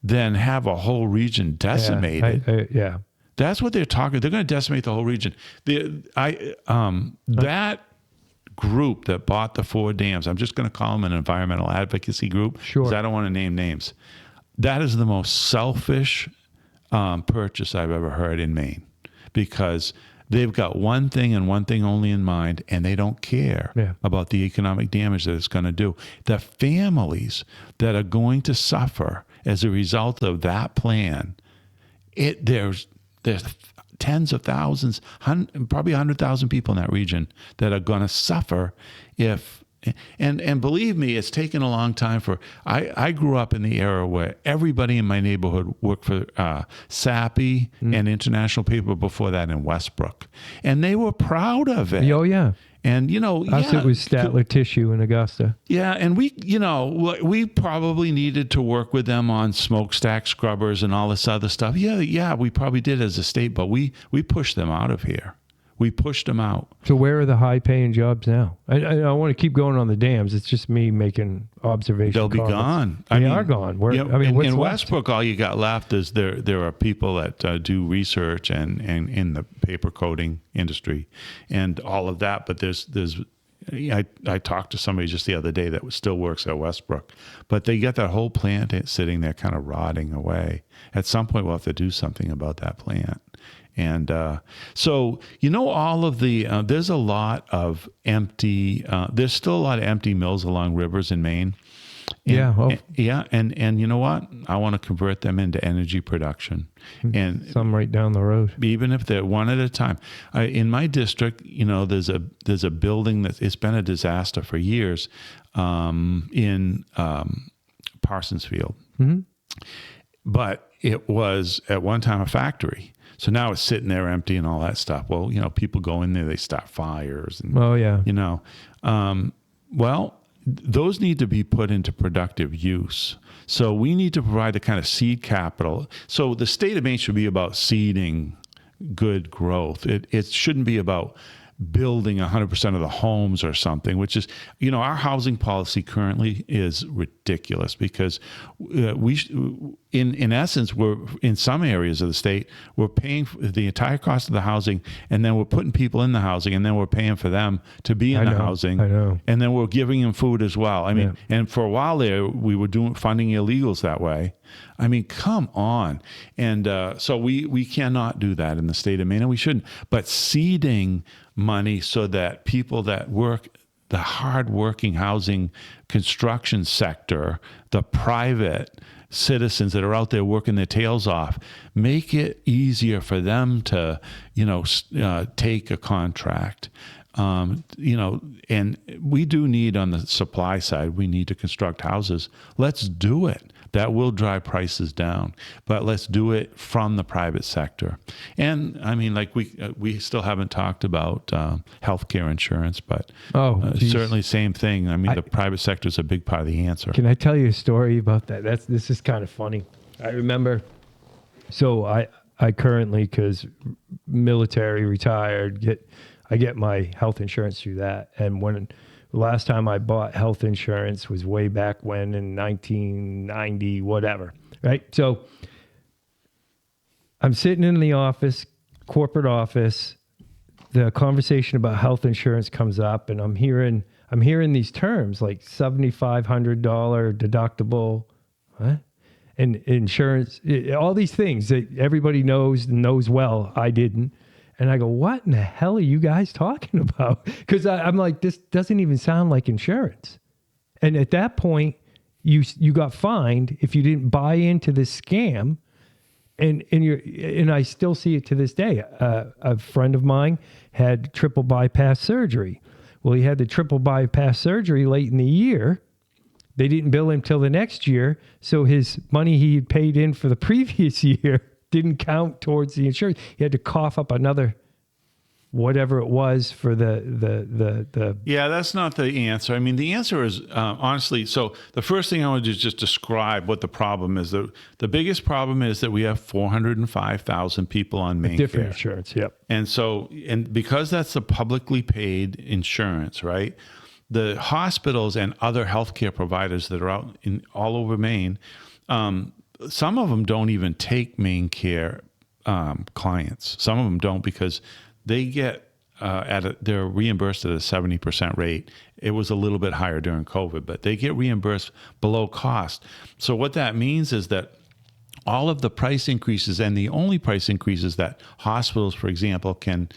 than have a whole region decimated. Yeah. That's what they're talking. They're going to decimate the whole region. That group that bought the 4 dams, I'm just going to call them an environmental advocacy group. Sure. Because I don't want to name names. That is the most selfish purchase I've ever heard in Maine, because they've got one thing and one thing only in mind, and they don't care about the economic damage that it's going to do. The families that are going to suffer as a result of that plan, there's tens of thousands, probably 100,000 people in that region that are going to suffer if. And believe me, it's taken a long time I grew up in the era where everybody in my neighborhood worked for SAPI and International Paper before that in Westbrook. And they were proud of it. Oh, yeah. And, it was Statler Tissue in Augusta. Yeah, and we probably needed to work with them on smokestack scrubbers and all this other stuff. Yeah, we probably did as a state, but we pushed them out of here. We pushed them out. So where are the high-paying jobs now? I want to keep going on the dams. It's just me making observations. They'll be gone. They are gone. Where, You know, what's in left? Westbrook, all you got left is there are people that do research and in the paper coating industry and all of that. But I talked to somebody just the other day that still works at Westbrook, but they got that whole plant sitting there kind of rotting away. At some point, we'll have to do something about that plant. And so, all of the, there's a lot of empty, there's still a lot of empty mills along rivers in Maine. And you know what? I want to convert them into energy production. And some right down the road. Even if they're one at a time. In my district, there's a building it's been a disaster for years in Parsonsfield. Mm-hmm. But it was at one time a factory. So now it's sitting there empty and all that stuff. Well, people go in there, they start fires. And, those need to be put into productive use. So we need to provide the kind of seed capital. So the state of Maine should be about seeding good growth. It shouldn't be about building 100% of the homes or something, which is, our housing policy currently is ridiculous because in essence, we're in some areas of the state, we're paying for the entire cost of the housing, and then we're putting people in the housing, and then we're paying for them to be in the housing. I know. And then we're giving them food as well. I mean, and for a while there, we were funding illegals that way. I mean, come on. And so we cannot do that in the state of Maine, and we shouldn't. But seeding money so that people that work the hard-working housing construction sector, the private citizens that are out there working their tails off, make it easier for them to, take a contract. And we do need on the supply side, we need to construct houses. Let's do it. That will drive prices down, but let's do it from the private sector. And I mean, like we still haven't talked about healthcare insurance, but certainly same thing. I mean, the private sector is a big part of the answer. Can I tell you a story about that? This is kind of funny. I remember. So I currently, because military retired, I get my health insurance through that, and when. The last time I bought health insurance was way back when in 1990, whatever, right? So I'm sitting in the office, corporate office. The conversation about health insurance comes up, and I'm hearing these terms like $7,500 deductible, huh? And insurance, all these things that everybody knows well. I didn't. And I go, what in the hell are you guys talking about? Because I'm like, this doesn't even sound like insurance. And at that point, you got fined if you didn't buy into this scam. And I still see it to this day. A friend of mine had triple bypass surgery. Well, he had the triple bypass surgery late in the year. They didn't bill him till the next year. So his money he had paid in for the previous year didn't count towards the insurance. He had to cough up another whatever it was for the Yeah, that's not the answer. I mean, the answer is honestly, so the first thing I want to do is just describe what the problem is. The biggest problem is that we have 405,000 people on Maine different Care. Insurance, yep. And because that's a publicly paid insurance, right? The hospitals and other healthcare providers that are out all over Maine, some of them don't even take Maine Care clients. Some of them don't because they get they're reimbursed at a 70% rate. It was a little bit higher during COVID, but they get reimbursed below cost. So what that means is that all of the price increases and the only price increases that hospitals, for example, can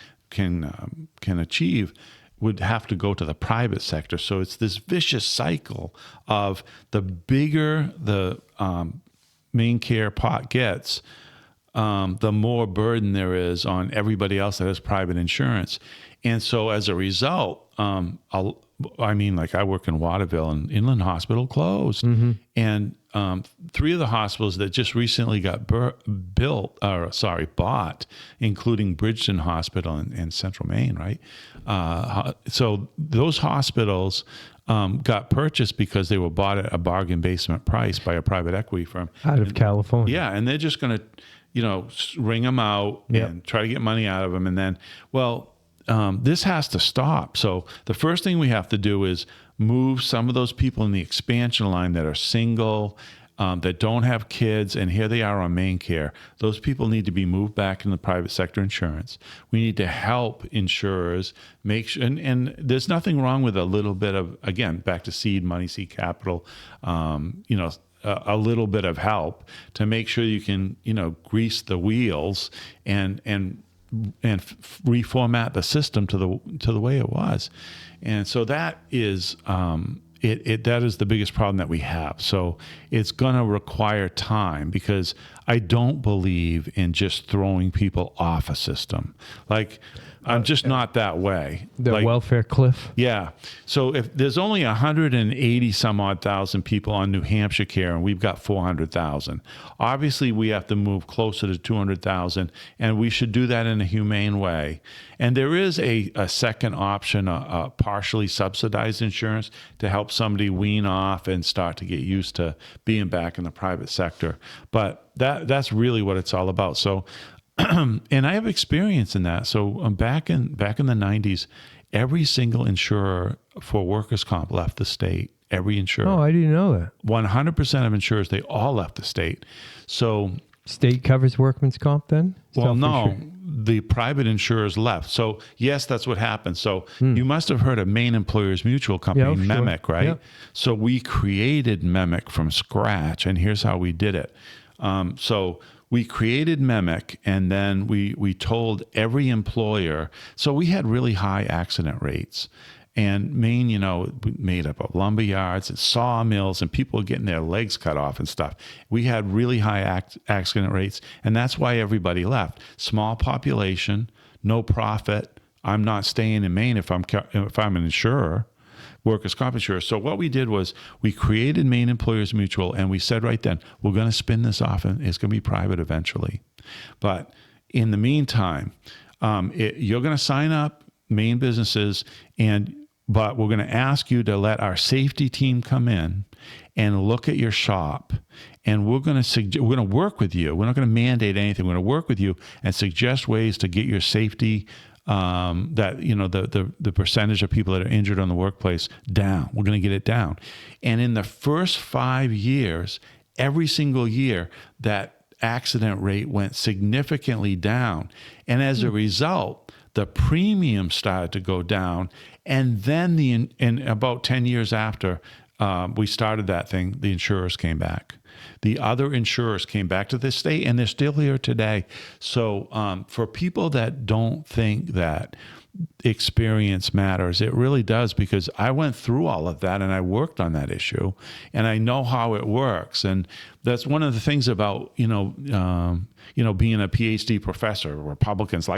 achieve would have to go to the private sector. So it's this vicious cycle of the bigger the Maine Care pot gets, the more burden there is on everybody else that has private insurance. And so as a result, I mean, like I work in Waterville and Inland Hospital closed. Mm-hmm. And 3 of the hospitals that just recently got bought, including Bridgeton Hospital in Central Maine, right? So those hospitals got purchased because they were bought at a bargain basement price by a private equity firm. Out of California. Yeah, and they're just going to, ring them out and try to get money out of them. And then, well, this has to stop. So the first thing we have to do is move some of those people in the expansion line that are single, that don't have kids, and here they are on main care. Those people need to be moved back in the private sector insurance. We need to help insurers make sure, and there's nothing wrong with a little bit of, again, back to seed money, seed capital, a little bit of help to make sure you can, grease the wheels and reformat the system to the way it was. And so that is, that is the biggest problem that we have. So it's going to require time, because I don't believe in just throwing people off a system. Like, I'm just not that way. The welfare cliff. Yeah. So if there's only 180 some odd thousand people on New Hampshire care, and we've got 400,000, obviously we have to move closer to 200,000, and we should do that in a humane way. And there is a second option, a partially subsidized insurance to help somebody wean off and start to get used to being back in the private sector. But that's really what it's all about. So, and I have experience in that. So back in the 90s, every single insurer for workers' comp left the state. Every insurer. Oh, I didn't know that. 100% of insurers, they all left the state. So state covers workman's comp then? Well, no, the private insurers left. So yes, that's what happened. So you must have heard of Maine Employers Mutual Company, MEMIC, right? Yep. So we created MEMIC from scratch, and here's how we did it. So we created MEMIC, and then we told every employer. So we had really high accident rates. And Maine, made up of lumber yards and sawmills, and people were getting their legs cut off and stuff. We had really high accident rates, and that's why everybody left. Small population, no profit. I'm not staying in Maine if I'm an insurer, workers' comp insurer. So what we did was we created Maine Employers Mutual, and we said right then, we're going to spin this off, and it's going to be private eventually. But in the meantime, you're going to sign up, Maine businesses, but we're going to ask you to let our safety team come in and look at your shop, and we're going to work with you. We're not going to mandate anything. We're going to work with you and suggest ways to get your safety, the percentage of people that are injured on the workplace down. We're going to get it down. And in the first 5 years, every single year, that accident rate went significantly down. And as a result, the premium started to go down. And then in about 10 years after we started that thing, the insurers came back. The other insurers came back to this state, and they're still here today. So for people that don't think that experience matters, it really does, because I went through all of that and I worked on that issue, and I know how it works. And that's one of the things about being a PhD professor. Republicans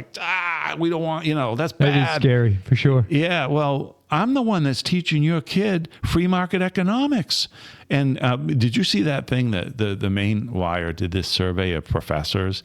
we don't want, that's bad. That is scary for sure. Yeah, well, I'm the one that's teaching your kid free market economics. And did you see that thing that the Maine Wire did this survey of professors?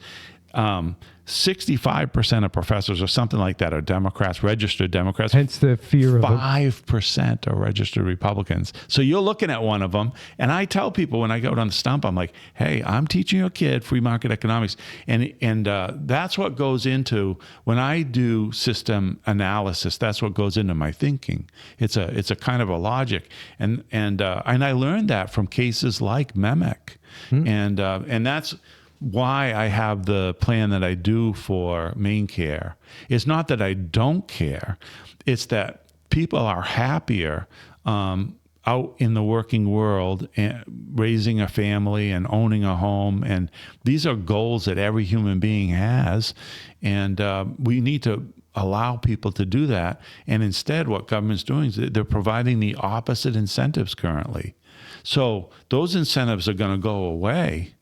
65% of professors or something like that are Democrats, registered Democrats. Hence the fear of 5% are registered Republicans. So you're looking at one of them. And I tell people when I go out on the stump, I'm like, hey, I'm teaching your kid free market economics. And that's what goes into, when I do system analysis, that's what goes into my thinking. It's a kind of a logic. And I learned that from cases like MEMIC. And that's why I have the plan that I do for Maine Care. It's not that I don't care. It's that people are happier out in the working world, and raising a family and owning a home. And these are goals that every human being has. And we need to allow people to do that. And instead, what government's doing is they're providing the opposite incentives currently. So those incentives are going to go away.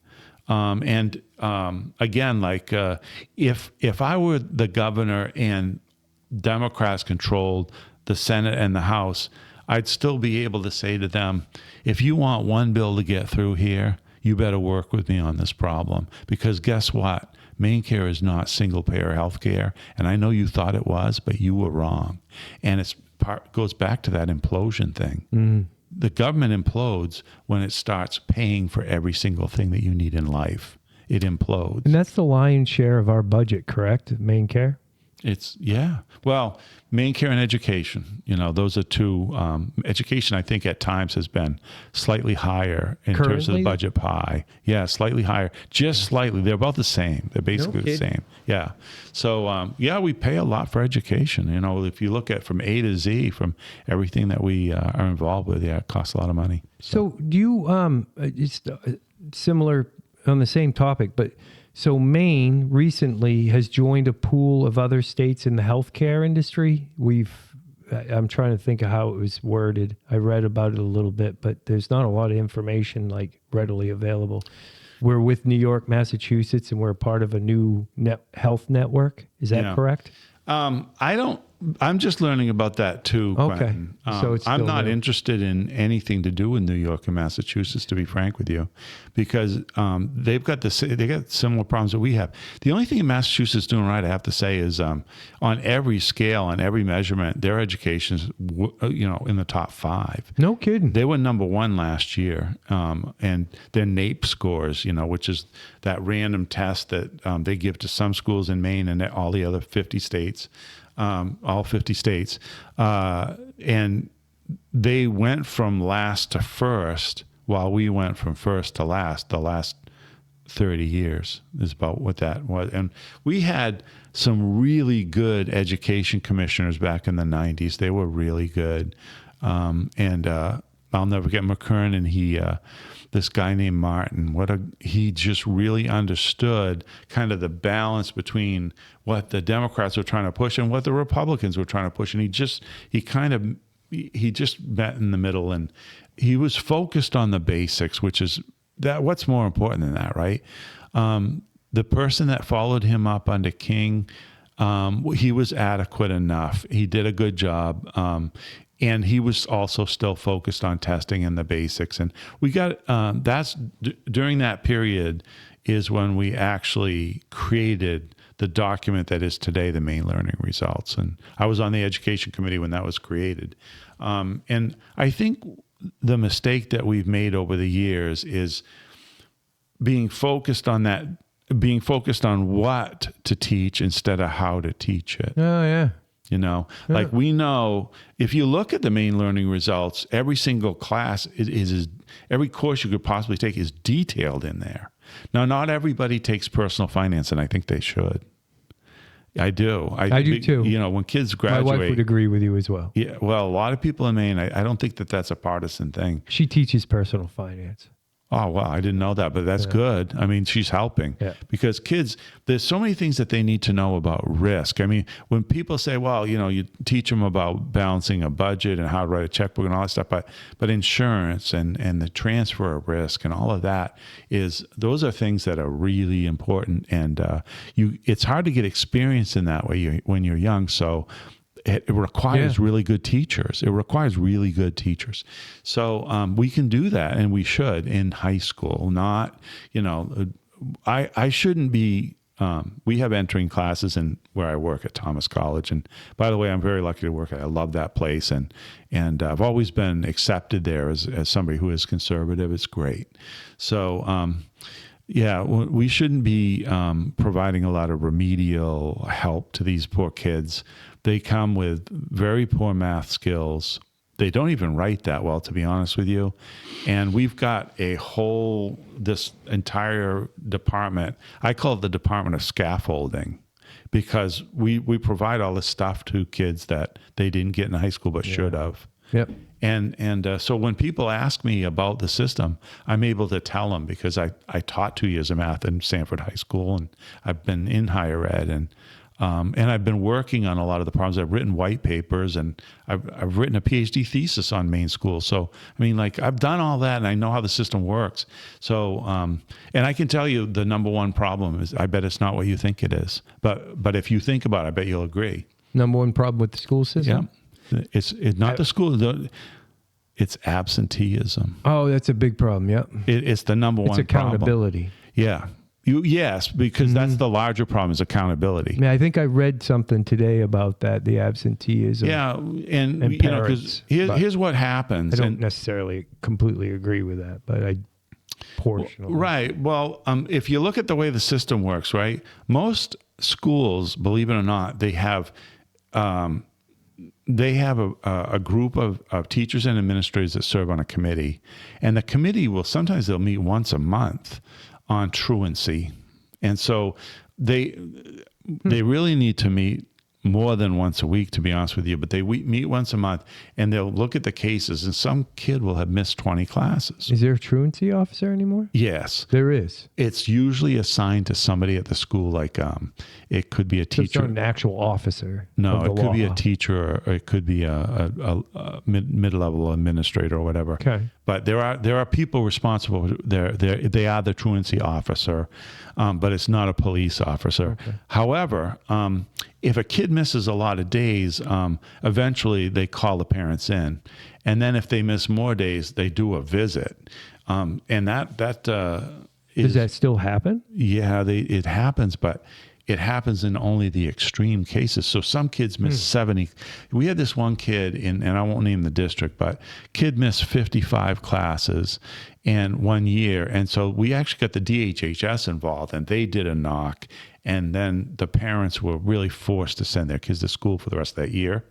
Again, if I were the governor and Democrats controlled the Senate and the House, I'd still be able to say to them, if you want one bill to get through here, you better work with me on this problem. Because guess what? Maine Care is not single-payer health care. And I know you thought it was, but you were wrong. And goes back to that implosion thing. Mm. The government implodes when it starts paying for every single thing that you need in life. It implodes. And that's the lion's share of our budget, correct? Maine Care? Well, main care and education, those are two. Education, I think, at times has been slightly higher in terms of the budget pie. Yeah, slightly higher, just slightly. They're about the same. They're basically the same. Yeah. So, we pay a lot for education. If you look at from A to Z, from everything that we are involved with, it costs a lot of money. So do you, it's similar on the same topic, but so Maine recently has joined a pool of other states in the healthcare industry. I'm trying to think of how it was worded. I read about it a little bit, but there's not a lot of information like readily available. We're with New York, Massachusetts, and we're part of a new health network. Is that correct? I'm just learning about that too, Quentin. So it's I'm not interested in anything to do with New York and Massachusetts, to be frank with you, because they got similar problems that we have. The only thing in Massachusetts doing right, I have to say, is on every scale, on every measurement, their education's in the top 5. No kidding. They were number 1 last year, and their NAEP scores, which is that random test that they give to some schools in Maine and all the other 50 states. All 50 states, and they went from last to first, while we went from first to last. The last 30 years is about what that was. And we had some really good education commissioners back in the 90s. They were really good, and I'll never get McKern, and this guy named Martin, he just really understood kind of the balance between what the Democrats were trying to push and what the Republicans were trying to push. And he just met in the middle, and he was focused on the basics, which is what's more important than that, right? The person that followed him up under King, he was adequate enough. He did a good job. And he was also still focused on testing and the basics. And we got, during that period is when we actually created the document that is today the Maine Learning Results. And I was on the education committee when that was created. And I think the mistake that we've made over the years is being focused on what to teach instead of how to teach it. Oh, yeah. Like we know, if you look at the Maine Learning Results, every single class every course you could possibly take is detailed in there. Now, not everybody takes personal finance, and I think they should. I do. I do too. When kids graduate. My wife would agree with you as well. Yeah. Well, a lot of people in Maine, I don't think that that's a partisan thing. She teaches personal finance. Oh, wow. I didn't know that, but that's good. I mean, she's helping because kids, there's so many things that they need to know about risk. I mean, when people say, well, you teach them about balancing a budget and how to write a checkbook and all that stuff, but insurance and the transfer of risk and all of that those are things that are really important. And it's hard to get experience in that way when you're young. So it requires really good teachers. It requires really good teachers. So we can do that, and we should in high school. Not, I shouldn't be. We have entering classes in where I work at Thomas College, and by the way, I'm very lucky to work. I love that place, and I've always been accepted there as somebody who is conservative. It's great. So. We shouldn't be providing a lot of remedial help to these poor kids. They come with very poor math skills. They don't even write that well, to be honest with you. And we've got this entire department. I call it the Department of Scaffolding, because we provide all this stuff to kids that they didn't get in high school but should have. Yep. And so when people ask me about the system, I'm able to tell them, because I taught 2 years of math in Sanford High School, and I've been in higher ed, and I've been working on a lot of the problems. I've written white papers, and I've written a PhD thesis on Maine schools. So, I mean, I've done all that, and I know how the system works. So, and I can tell you the number one problem is, I bet it's not what you think it is. But if you think about it, I bet you'll agree. Number one problem with the school system? Yeah. It's not the school. It's absenteeism. Oh, that's a big problem. Yep. It's the number one problem. It's accountability. Yeah. Yes, because that's the larger problem, is accountability. I mean, I think I read something today about that, the absenteeism. Yeah, and parents, because here's what happens. I don't necessarily completely agree with that, but I portionally. Right. Well, if you look at the way the system works, right, most schools, believe it or not, they have a group of teachers and administrators that serve on a committee, and the committee will sometimes they'll meet once a month on truancy, and so they really need to meet more than once a week, to be honest with you, but they meet once a month, and they'll look at the cases, and some kid will have missed 20 classes. Is there a truancy officer anymore? Yes. There is. It's usually assigned to somebody at the school, like it could be a So it's teacher. not an actual officer. No, of the it could be a law. teacher, or it could be a mid-level administrator or whatever. Okay. But there are people responsible. They are the truancy officer, but it's not a police officer. Okay. However, if a kid misses a lot of days, eventually they call the parents in, and then if they miss more days, they do a visit, and that Does that still happen? yeah, it happens, but it happens in only the extreme cases. So some kids miss 70. We had this one kid and I won't name the district, but kid missed 55 classes in 1 year. And so we actually got the DHHS involved, and they did a knock. And then the parents were really forced to send their kids to school for the rest of that year.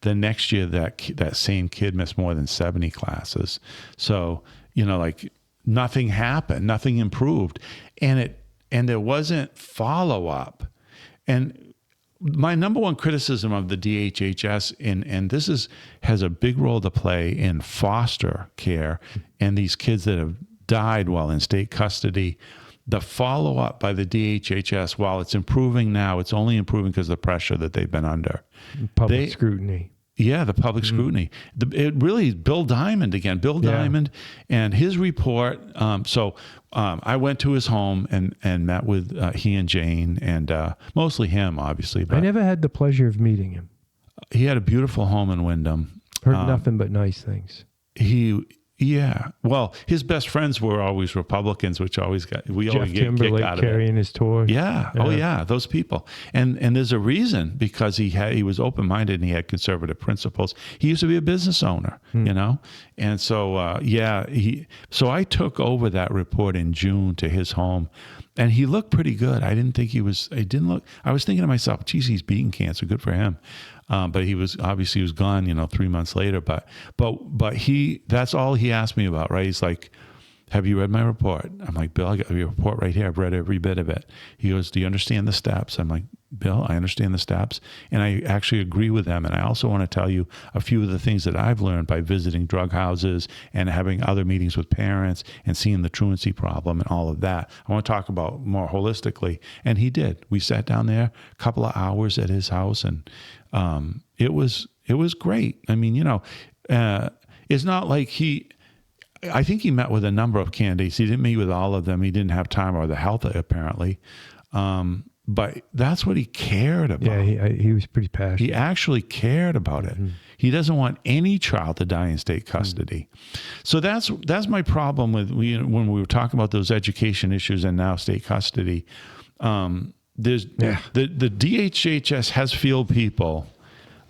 The next year, that same kid missed more than 70 classes. So, like nothing happened, nothing improved. And there wasn't follow-up. And my number one criticism of the DHHS, and this has a big role to play in foster care and these kids that have died while in state custody, the follow-up by the DHHS, while it's improving now, it's only improving because of the pressure that they've been under. Public scrutiny. Yeah, the public scrutiny. It really, Bill Diamond again. Bill Diamond and his report. I went to his home and met with he and Jane, and mostly him, obviously. But I never had the pleasure of meeting him. he had a beautiful home in Wyndham. Heard nothing but nice things. Well, his best friends were always Republicans, which we always Jeff get a kick Timberlake out of it. carrying his toy. Yeah. Oh, yeah. Those people. And there's a reason, because he was open-minded and he had conservative principles. He used to be a business owner, And so, so I took over that report in June to his home, and he looked pretty good. I didn't think I was thinking to myself, geez, he's beating cancer. Good for him. But he was gone, 3 months later. But that's all he asked me about, right? He's like, have you read my report? I'm like, Bill, I got your report right here. I've read every bit of it. He goes, do you understand the steps? I'm like, Bill, I understand the steps, and I actually agree with them. And I also want to tell you a few of the things that I've learned by visiting drug houses and having other meetings with parents and seeing the truancy problem and all of that. I want to talk about more holistically. And he did. We sat down there a couple of hours at his house, and it was great. I mean, it's not like I think he met with a number of candidates. He didn't meet with all of them. He didn't have time, or the health apparently. But that's what he cared about. Yeah, he was pretty passionate. He actually cared about it. He doesn't want any child to die in state custody. So that's my problem with when we were talking about those education issues and now state custody. The DHHS has field people,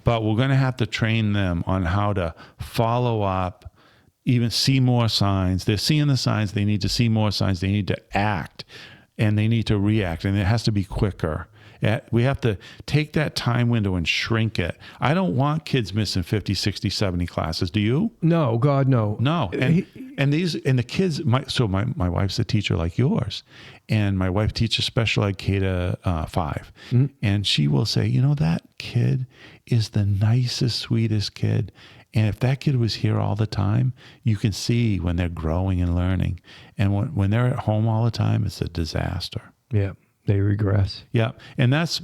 but we're going to have to train them on how to follow up, even see more signs. They're seeing the signs. They need to see more signs. They need to act, and they need to react, and it has to be quicker. We have to take that time window and shrink it. I don't want kids missing 50, 60, 70 classes. Do you? No, God, no. No. And the kids, my wife's a teacher like yours, and my wife teaches special ed K to 5. And she will say, that kid is the nicest, sweetest kid. And if that kid was here all the time, you can see when they're growing and learning. And when they're at home all the time, it's a disaster. Yeah, they regress. Yeah, and that's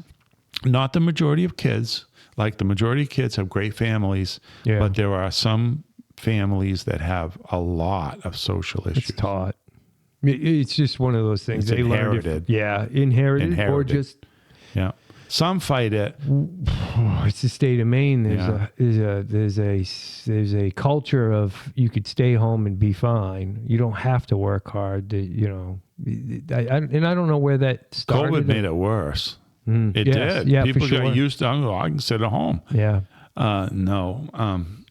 not the majority of kids. Like, the majority of kids have great families, but there are some families that have a lot of social issues. It's taught. It's just one of those things. It's inherited. Inherited, or just... Yeah. Some fight it. It's the state of Maine. There's a culture of you could stay home and be fine. You don't have to work hard. And I don't know where that started. COVID made it worse. It did. Yeah, People for sure. got used to, I can sit at home. Yeah. No.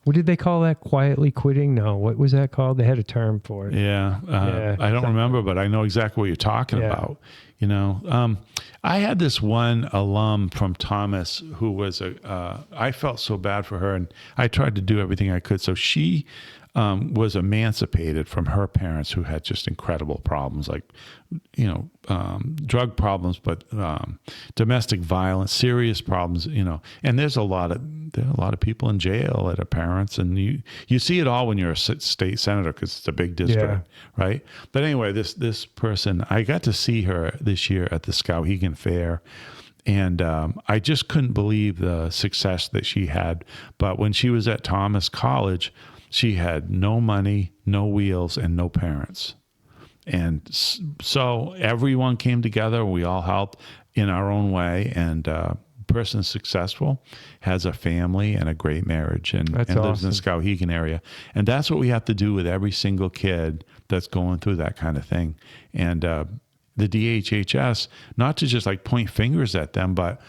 What did they call that? Quietly quitting? No, what was that called? They had a term for it. Yeah, Yeah, I don't remember, but I know exactly what you're talking Yeah. about. You know, I had this one alum from Thomas who was I felt so bad for her, and I tried to do everything I could. So she was emancipated from her parents who had just incredible problems, like, you know, drug problems, but domestic violence, serious problems, you know. And there are a lot of people in jail that are parents, and you see it all when you're a state senator because it's a big district, right? But anyway, this person, I got to see her this year at the Skowhegan Fair. And I just couldn't believe the success that she had. But when she was at Thomas College, she had no money, no wheels, and no parents. And so everyone came together. We all helped in our own way. And person is successful, has a family and a great marriage, and lives in the Skowhegan area. And that's what we have to do with every single kid that's going through that kind of thing. And the DHHS, not to just like point fingers at them, but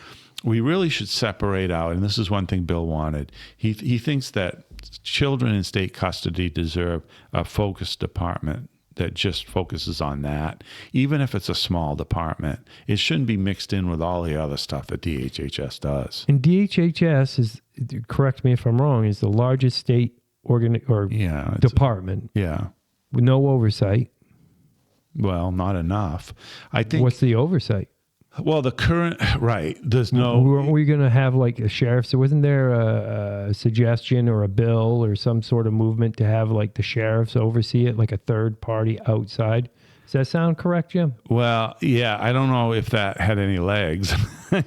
we really should separate out. And this is one thing Bill wanted. He thinks that children in state custody deserve a focused department that just focuses on that. Even if it's a small department, it shouldn't be mixed in with all the other stuff that DHHS does. And DHHS is, correct me if I'm wrong, is the largest state department. Yeah. With no oversight. Well, not enough. I think. What's the oversight? Well, the current, right. There's no. Weren't we going to have like a sheriff? So wasn't there a suggestion or a bill or some sort of movement to have like the sheriffs oversee it, like a third party outside? Does that sound correct, Jim? Well, yeah, I don't know if that had any legs,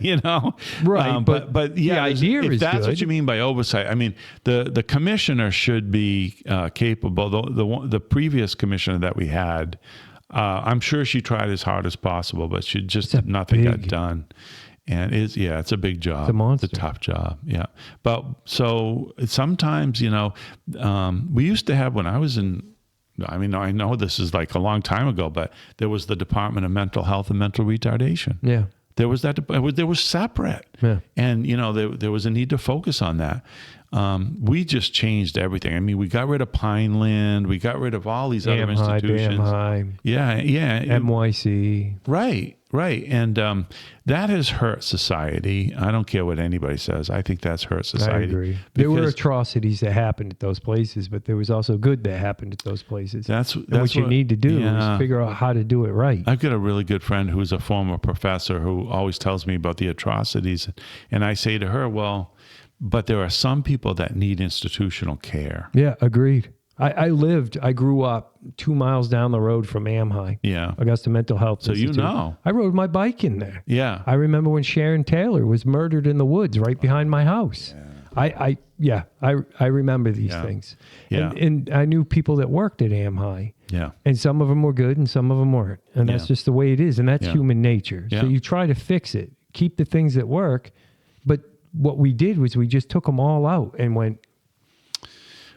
you know? Right. But yeah, the idea if is that's good. what you mean by oversight. I mean, the commissioner should be capable. The previous commissioner that we had, I'm sure she tried as hard as possible, but nothing got done. And it's a big job. It's a monster. It's a tough job. Yeah. But so sometimes, you know, we used to have, when I was I know this is like a long time ago, but there was the Department of Mental Health and Mental Retardation. Yeah. There was that. There was separate. Yeah. And, you know, there was a need to focus on that. We just changed everything. I mean, we got rid of Pineland. We got rid of all these other institutions. Yeah. NYC. Right. And that has hurt society. I don't care what anybody says. I think that's hurt society. I agree. There were atrocities that happened at those places, but there was also good that happened at those places. That's what you need to do is figure out how to do it right. I've got a really good friend who's a former professor who always tells me about the atrocities. And I say to her, well, but there are some people that need institutional care. Yeah, agreed. I grew up 2 miles down the road from AmHigh. Yeah. Augusta Mental Health Institute. You know. I rode my bike in there. Yeah. I remember when Sharon Taylor was murdered in the woods right behind my house. Yeah. I remember these things. Yeah. And I knew people that worked at AmHigh. Yeah. And some of them were good and some of them weren't. And that's just the way it is. And that's human nature. Yeah. So you try to fix it, keep the things that work. But what we did was we just took them all out and went.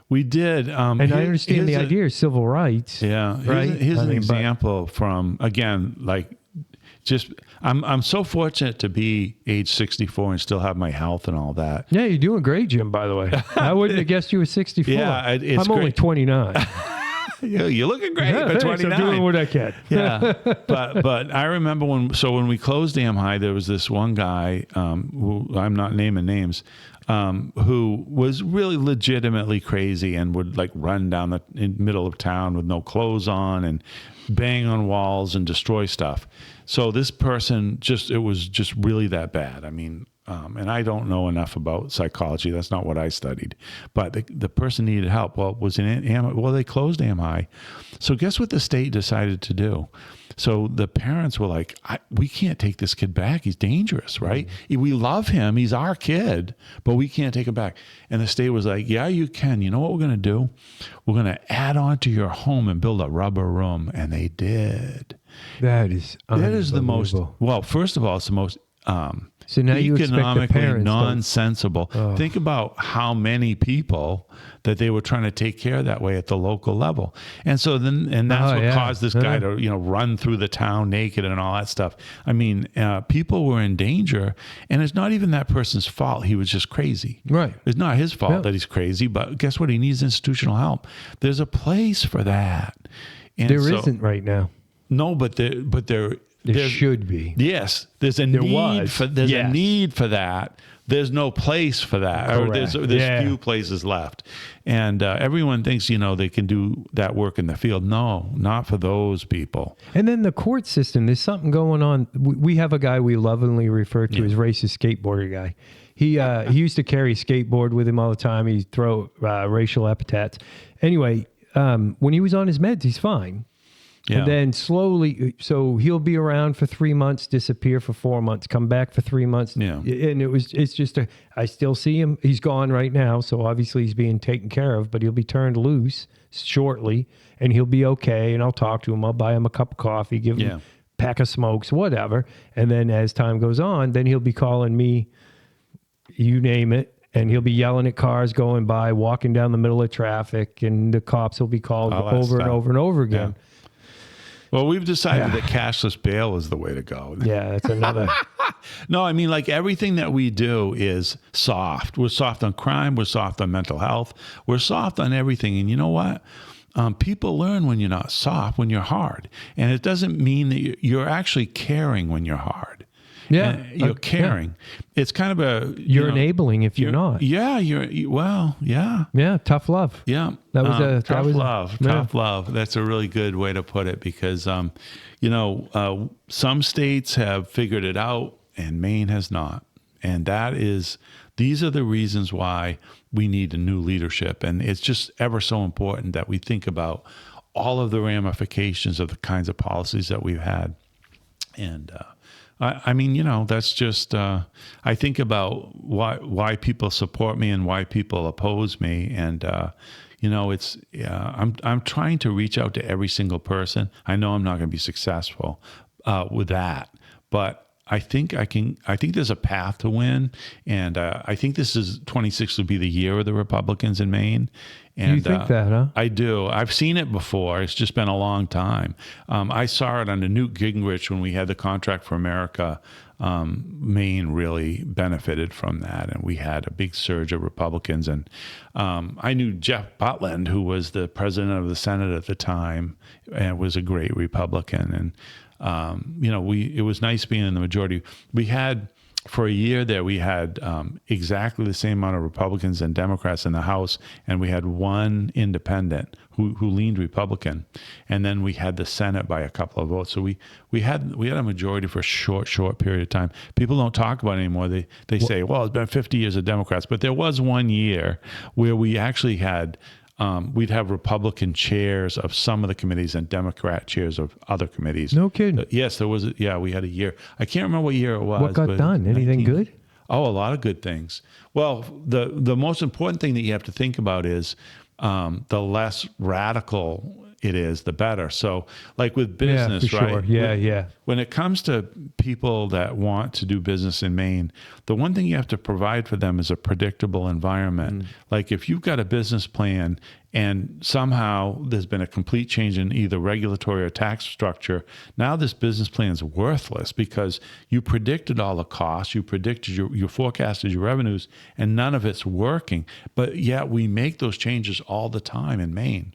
We did. And I understand the idea of civil rights. Yeah. Right? Here's an example from, again, like, just I'm so fortunate to be age 64 and still have my health and all that. Yeah, you're doing great, Jim, by the way. I wouldn't have guessed you were 64. Yeah, I'm only 29. You're looking great for 29. I'm doing what I can. Yeah. But I remember when we closed AmHigh, there was this one guy who I'm not naming names, who was really legitimately crazy and would like run down the middle of town with no clothes on and bang on walls and destroy stuff. So this person it was just really that bad. I mean, and I don't know enough about psychology. That's not what I studied. But the person needed help. Well, they closed AmHigh. So guess what the state decided to do? So the parents were like, we can't take this kid back. He's dangerous, right? Mm-hmm. We love him. He's our kid, but we can't take him back. And the state was like, yeah, you can. You know what we're going to do? We're going to add on to your home and build a rubber room. And they did. That is the most, well, first of all, it's the most So now you expect the economically parents to- nonsensible. Think about how many people that they were trying to take care of that way at the local level. And so that's what caused this guy to, run through the town naked and all that stuff. I mean, people were in danger, and it's not even that person's fault. He was just crazy. Right. It's not his fault that he's crazy, but guess what? He needs institutional help. There's a place for that. And there isn't right now. No, but there should be. Yes, there's a need for that. There's no place for that. Correct. Or there's few places left. And everyone thinks, they can do that work in the field. No, not for those people. And then the court system, there's something going on. We have a guy we lovingly refer to as racist skateboarder guy. He used to carry a skateboard with him all the time. He'd throw racial epithets. Anyway, when he was on his meds, he's fine. Yeah. And then slowly, so he'll be around for 3 months, disappear for 4 months, come back for 3 months. Yeah. And it's just I still see him. He's gone right now. So obviously he's being taken care of, but he'll be turned loose shortly and he'll be okay. And I'll talk to him. I'll buy him a cup of coffee, give him a pack of smokes, whatever. And then as time goes on, then he'll be calling me, you name it. And he'll be yelling at cars going by, walking down the middle of traffic, and the cops will be called over and over and over again. Yeah. Well, we've decided that cashless bail is the way to go. Yeah, that's another. No, I mean, like everything that we do is soft. We're soft on crime. We're soft on mental health. We're soft on everything. And you know what? People learn when you're not soft, when you're hard. And it doesn't mean that you're actually caring when you're hard. Yeah. You're caring. Yeah. It's kind of you're enabling if you're not. Yeah. Yeah. Tough love. Yeah. That was tough love. Tough love. That's a really good way to put it because, some states have figured it out and Maine has not. And these are the reasons why we need a new leadership. And it's just ever so important that we think about all of the ramifications of the kinds of policies that we've had. And, I mean, that's just, I think about why people support me and why people oppose me. And, I'm trying to reach out to every single person. I know I'm not going to be successful with that, but I think there's a path to win. And I think 26 will be the year of the Republicans in Maine. And, you think that, huh? I do. I've seen it before. It's just been a long time. I saw it under Newt Gingrich when we had the Contract for America. Maine really benefited from that, and we had a big surge of Republicans. And I knew Jeff Butland, who was the president of the Senate at the time, and was a great Republican. And it was nice being in the majority. We had. For a year there, we had exactly the same amount of Republicans and Democrats in the House, and we had one independent who leaned Republican, and then we had the Senate by a couple of votes. So we had a majority for a short period of time. People don't talk about it anymore. They say, well, it's been 50 years of Democrats, but there was 1 year where we actually had. We'd have Republican chairs of some of the committees and Democrat chairs of other committees. No kidding. Yes, there was. Yeah, we had a year. I can't remember what year it was. What got done? Anything good? Oh, a lot of good things. Well, the most important thing that you have to think about is the less radical it is, the better. So like with business, right? Sure. Yeah. When it comes to people that want to do business in Maine, the one thing you have to provide for them is a predictable environment. Like if you've got a business plan and somehow there's been a complete change in either regulatory or tax structure, now this business plan is worthless because you predicted all the costs, you predicted you forecasted your revenues, and none of it's working. But yet we make those changes all the time in Maine.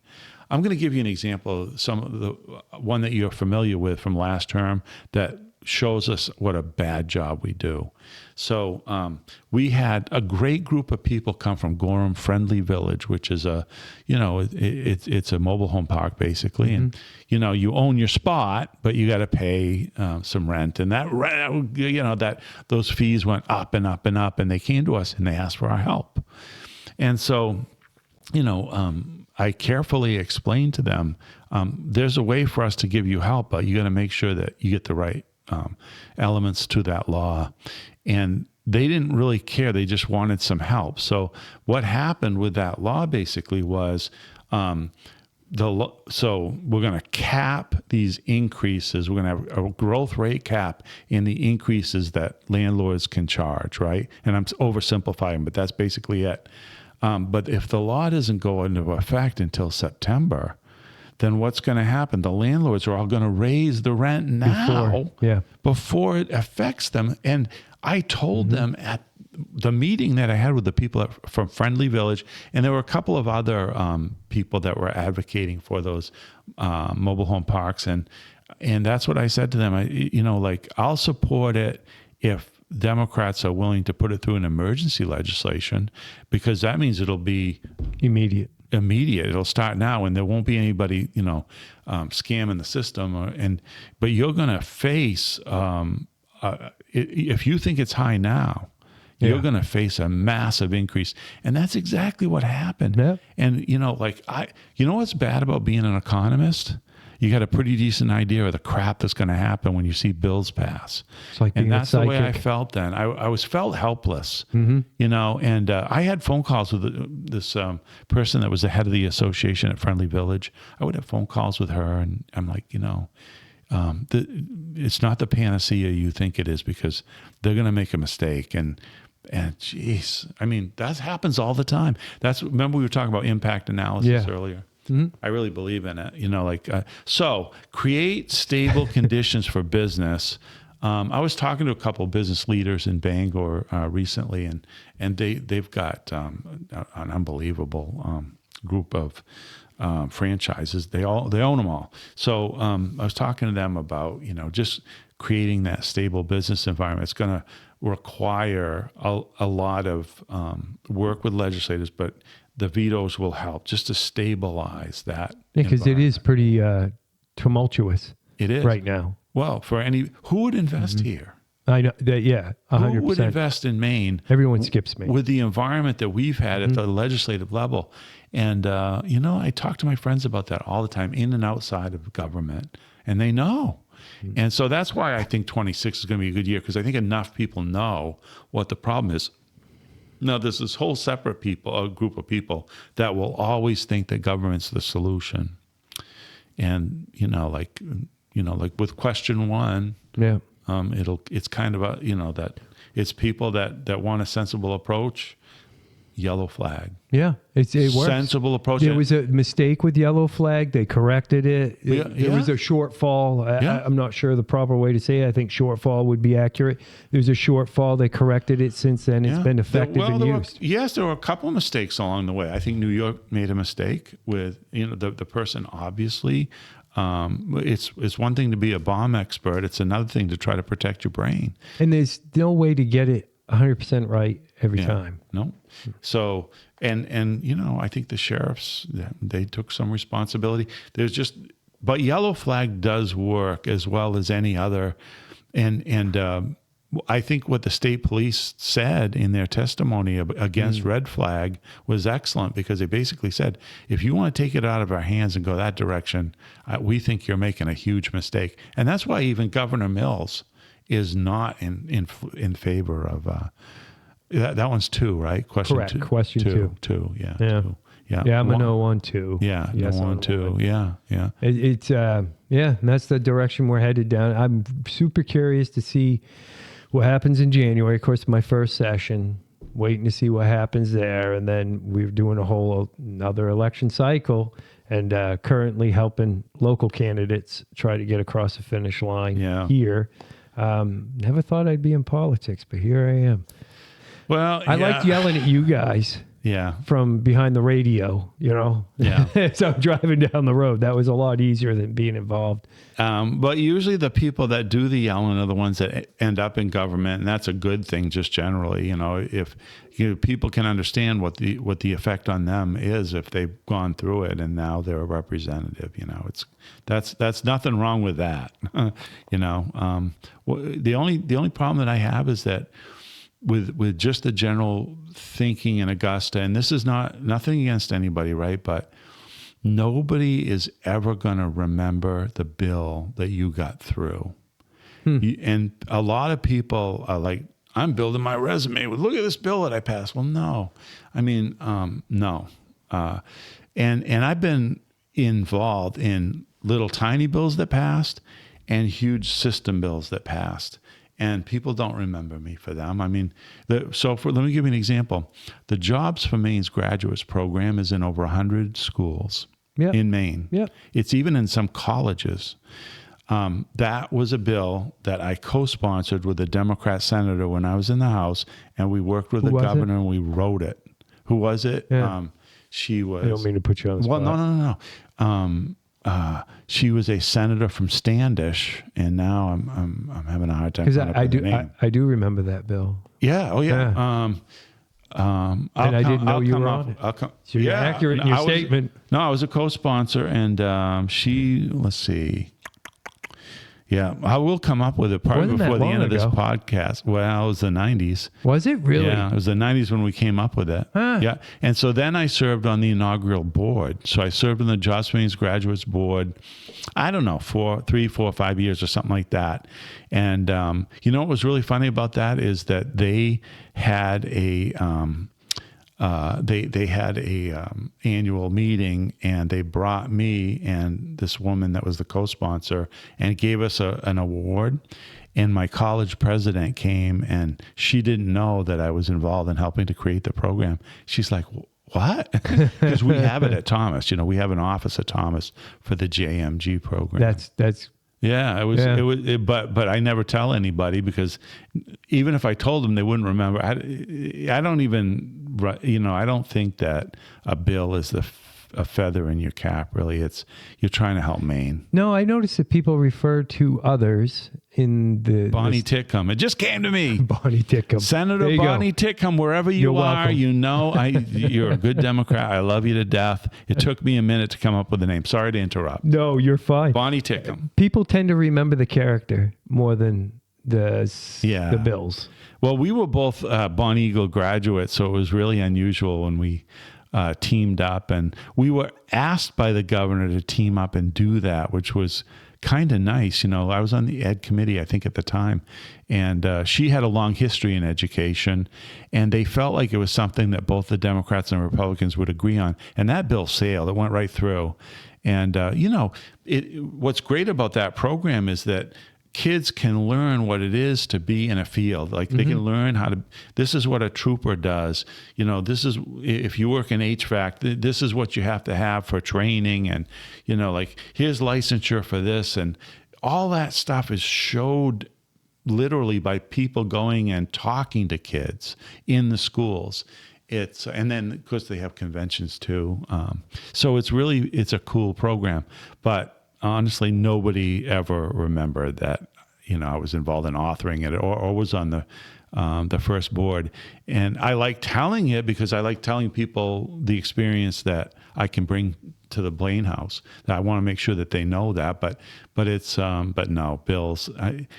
I'm going to give you an example of some of the one that you're familiar with from last term that shows us what a bad job we do. So we had a great group of people come from Gorham Friendly Village, which is it's a mobile home park basically, and you own your spot, but you got to pay some rent, and that those fees went up and up and up, and they came to us and they asked for our help, and so I carefully explained to them, there's a way for us to give you help, but you got to make sure that you get the right elements to that law. And they didn't really care. They just wanted some help. So what happened with that law basically was so we're going to cap these increases. We're going to have a growth rate cap in the increases that landlords can charge, right? And I'm oversimplifying, but that's basically it. But if the law doesn't go into effect until September, then what's going to happen? The landlords are all going to raise the rent now before it affects them. And I told them at the meeting that I had with the people from Friendly Village, and there were a couple of other people that were advocating for those mobile home parks, and that's what I said to them. I'll support it if Democrats are willing to put it through an emergency legislation, because that means it'll be immediate. It'll start now, and there won't be anybody, scamming the system. But you're going to face, if you think it's high now, you're going to face a massive increase. And that's exactly what happened. Yeah. And, what's bad about being an economist? You got a pretty decent idea of the crap that's going to happen when you see bills pass. It's like and that's the way I felt then. I felt helpless, and I had phone calls with this person that was the head of the association at Friendly Village. I would have phone calls with her, and I'm like, it's not the panacea you think it is, because they're going to make a mistake. And geez, that happens all the time. Remember we were talking about impact analysis earlier? Mm-hmm. I really believe in it, so create stable conditions for business. I was talking to a couple of business leaders in Bangor recently, and they've got an unbelievable group of franchises. They own them all. So I was talking to them about, just creating that stable business environment. It's going to require a lot of work with legislators, but the vetoes will help just to stabilize that. Because it is pretty tumultuous. It is right now. Well, who would invest here? I know that. Yeah, 100%. Who would invest in Maine? Everyone skips Maine with the environment that we've had at the legislative level. And I talk to my friends about that all the time, in and outside of government, and they know. And so that's why I think 26 is going to be a good year, because I think enough people know what the problem is. Now, there's this whole separate group of people that will always think that government's the solution. And, like with question one, it's kind of that it's people that want a sensible approach. Yellow flag. Yeah, it works. Sensible approach. There was a mistake with yellow flag. They corrected it. There was a shortfall. I'm not sure the proper way to say it. I think shortfall would be accurate. There was a shortfall. They corrected it since then. It's been effective and used. There were a couple of mistakes along the way. I think New York made a mistake with the person, obviously. It's one thing to be a bomb expert. It's another thing to try to protect your brain. And there's no way to get it 100% right every time. No. So, and I think the sheriffs, they took some responsibility. But yellow flag does work as well as any other. And I think what the state police said in their testimony against red flag was excellent, because they basically said, if you want to take it out of our hands and go that direction, we think you're making a huge mistake. And that's why even Governor Mills is not in favor of that one's 2, right? Question Correct. 2. Question 2. Yeah. 2. Yeah, I'm a no on 2. Yeah, yes, no on 2. Yeah. It's and that's the direction we're headed down. I'm super curious to see what happens in January. Of course, my first session, waiting to see what happens there. And then we're doing another election cycle, and currently helping local candidates try to get across the finish line here. Never thought I'd be in politics, but here I am. Well, I liked yelling at you guys. Yeah. From behind the radio, Yeah. So I'm driving down the road. That was a lot easier than being involved. But usually the people that do the yelling are the ones that end up in government, and that's a good thing just generally. If people can understand what the effect on them is if they've gone through it and now they're a representative, that's nothing wrong with that. The only problem that I have is that with just the general thinking in Augusta, and this is nothing against anybody, right? But nobody is ever going to remember the bill that you got through. And a lot of people are like, I'm building my resume with, look at this bill that I passed. Well, no. No. And I've been involved in little tiny bills that passed and huge system bills that passed. And people don't remember me for them. I mean, let me give you an example. The Jobs for Maine's Graduates program is in over 100 schools in Maine. Yeah. It's even in some colleges. That was a bill that I co-sponsored with a Democrat senator when I was in the House, and we worked with the governor and we wrote it. Who was it? Yeah. She was. I don't mean to put you on the spot. Well, no. She was a senator from Standish, and now I'm having a hard time. Because I do remember that bill. Yeah. Oh yeah. And I didn't know you were on it. So you're accurate in your statement. I was a co-sponsor, and she. Let's see. Yeah, I will come up with it probably before the end of this podcast. Well, it was the 90s. Was it really? Yeah, it was the 90s when we came up with it. Huh. Yeah, and so then I served on the inaugural board. So I served on the Jobs for Maine's Graduates Board, I don't know, 3, 4, 5 years or something like that. And you know what was really funny about that is that they had a annual meeting, and they brought me and this woman that was the co-sponsor and gave us an award. And my college president came, and she didn't know that I was involved in helping to create the program. She's like, what? Because we have it at Thomas. You know, we have an office at Thomas for the JMG program. That's Yeah, it was. But I never tell anybody, because even if I told them, they wouldn't remember. I don't even, I don't think that a bill is a feather in your cap. Really, you're trying to help Maine. No, I noticed that people refer to others in the Bonnie Titcomb. It just came to me. Bonnie Titcomb, Senator Bonnie Titcomb, wherever you are, welcome. You're a good Democrat. I love you to death. It took me a minute to come up with the name. Sorry to interrupt. No, you're fine. Bonnie Titcomb. People tend to remember the character more than the bills. Well, we were both Bonnie Eagle graduates, so it was really unusual when we teamed up, and we were asked by the governor to team up and do that, which was kind of nice. You know, I was on the ed committee, I think, at the time, and she had a long history in education, and they felt like it was something that both the Democrats and Republicans would agree on. And that bill sailed. It went right through. And, what's great about that program is that kids can learn what it is to be in a field. Like they can learn this is what a trooper does. You know, this is, if you work in HVAC, this is what you have to have for training. And, like here's licensure for this. And all that stuff is showed literally by people going and talking to kids in the schools. And then of course they have conventions too. So it's a cool program, but honestly, nobody ever remembered that, I was involved in authoring it or was on the first board. And I like telling it because I like telling people the experience that I can bring to the Blaine House. I want to make sure that they know that, but no, bills.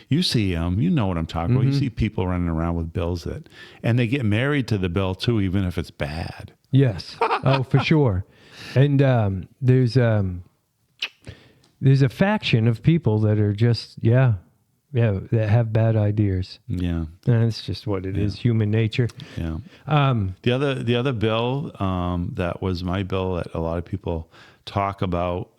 You see them, you know what I'm talking about. You see people running around with bills and they get married to the bill too, even if it's bad. Yes. Oh, for sure. And there's a faction of people that are just, that have bad ideas. Yeah. And it's just what it is, human nature. Yeah. The other bill that was my bill that a lot of people talk about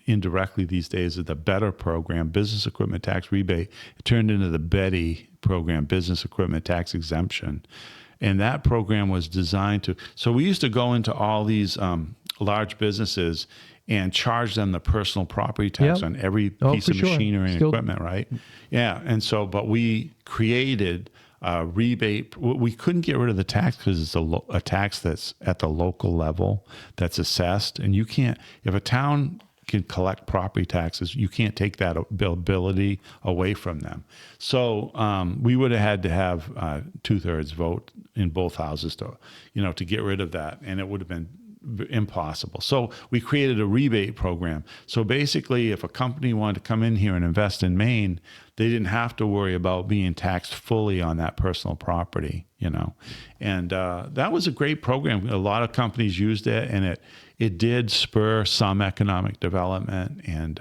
indirectly these days is the BETTER program, Business Equipment Tax Rebate. It turned into the BETTY program, Business Equipment Tax Exemption. And that program was designed so we used to go into all these large businesses and charge them the personal property tax on every piece of machinery and equipment, right? Yeah, and so, but we created a rebate. We couldn't get rid of the tax because it's a tax that's at the local level that's assessed, and you can't, if a town can collect property taxes, you can't take that ability away from them. So we would have had to have 2/3 vote in both houses to get rid of that, and it would have been impossible. So we created a rebate program. So basically, if a company wanted to come in here and invest in Maine, they didn't have to worry about being taxed fully on that personal property, and that was a great program. A lot of companies used it, and it did spur some economic development. And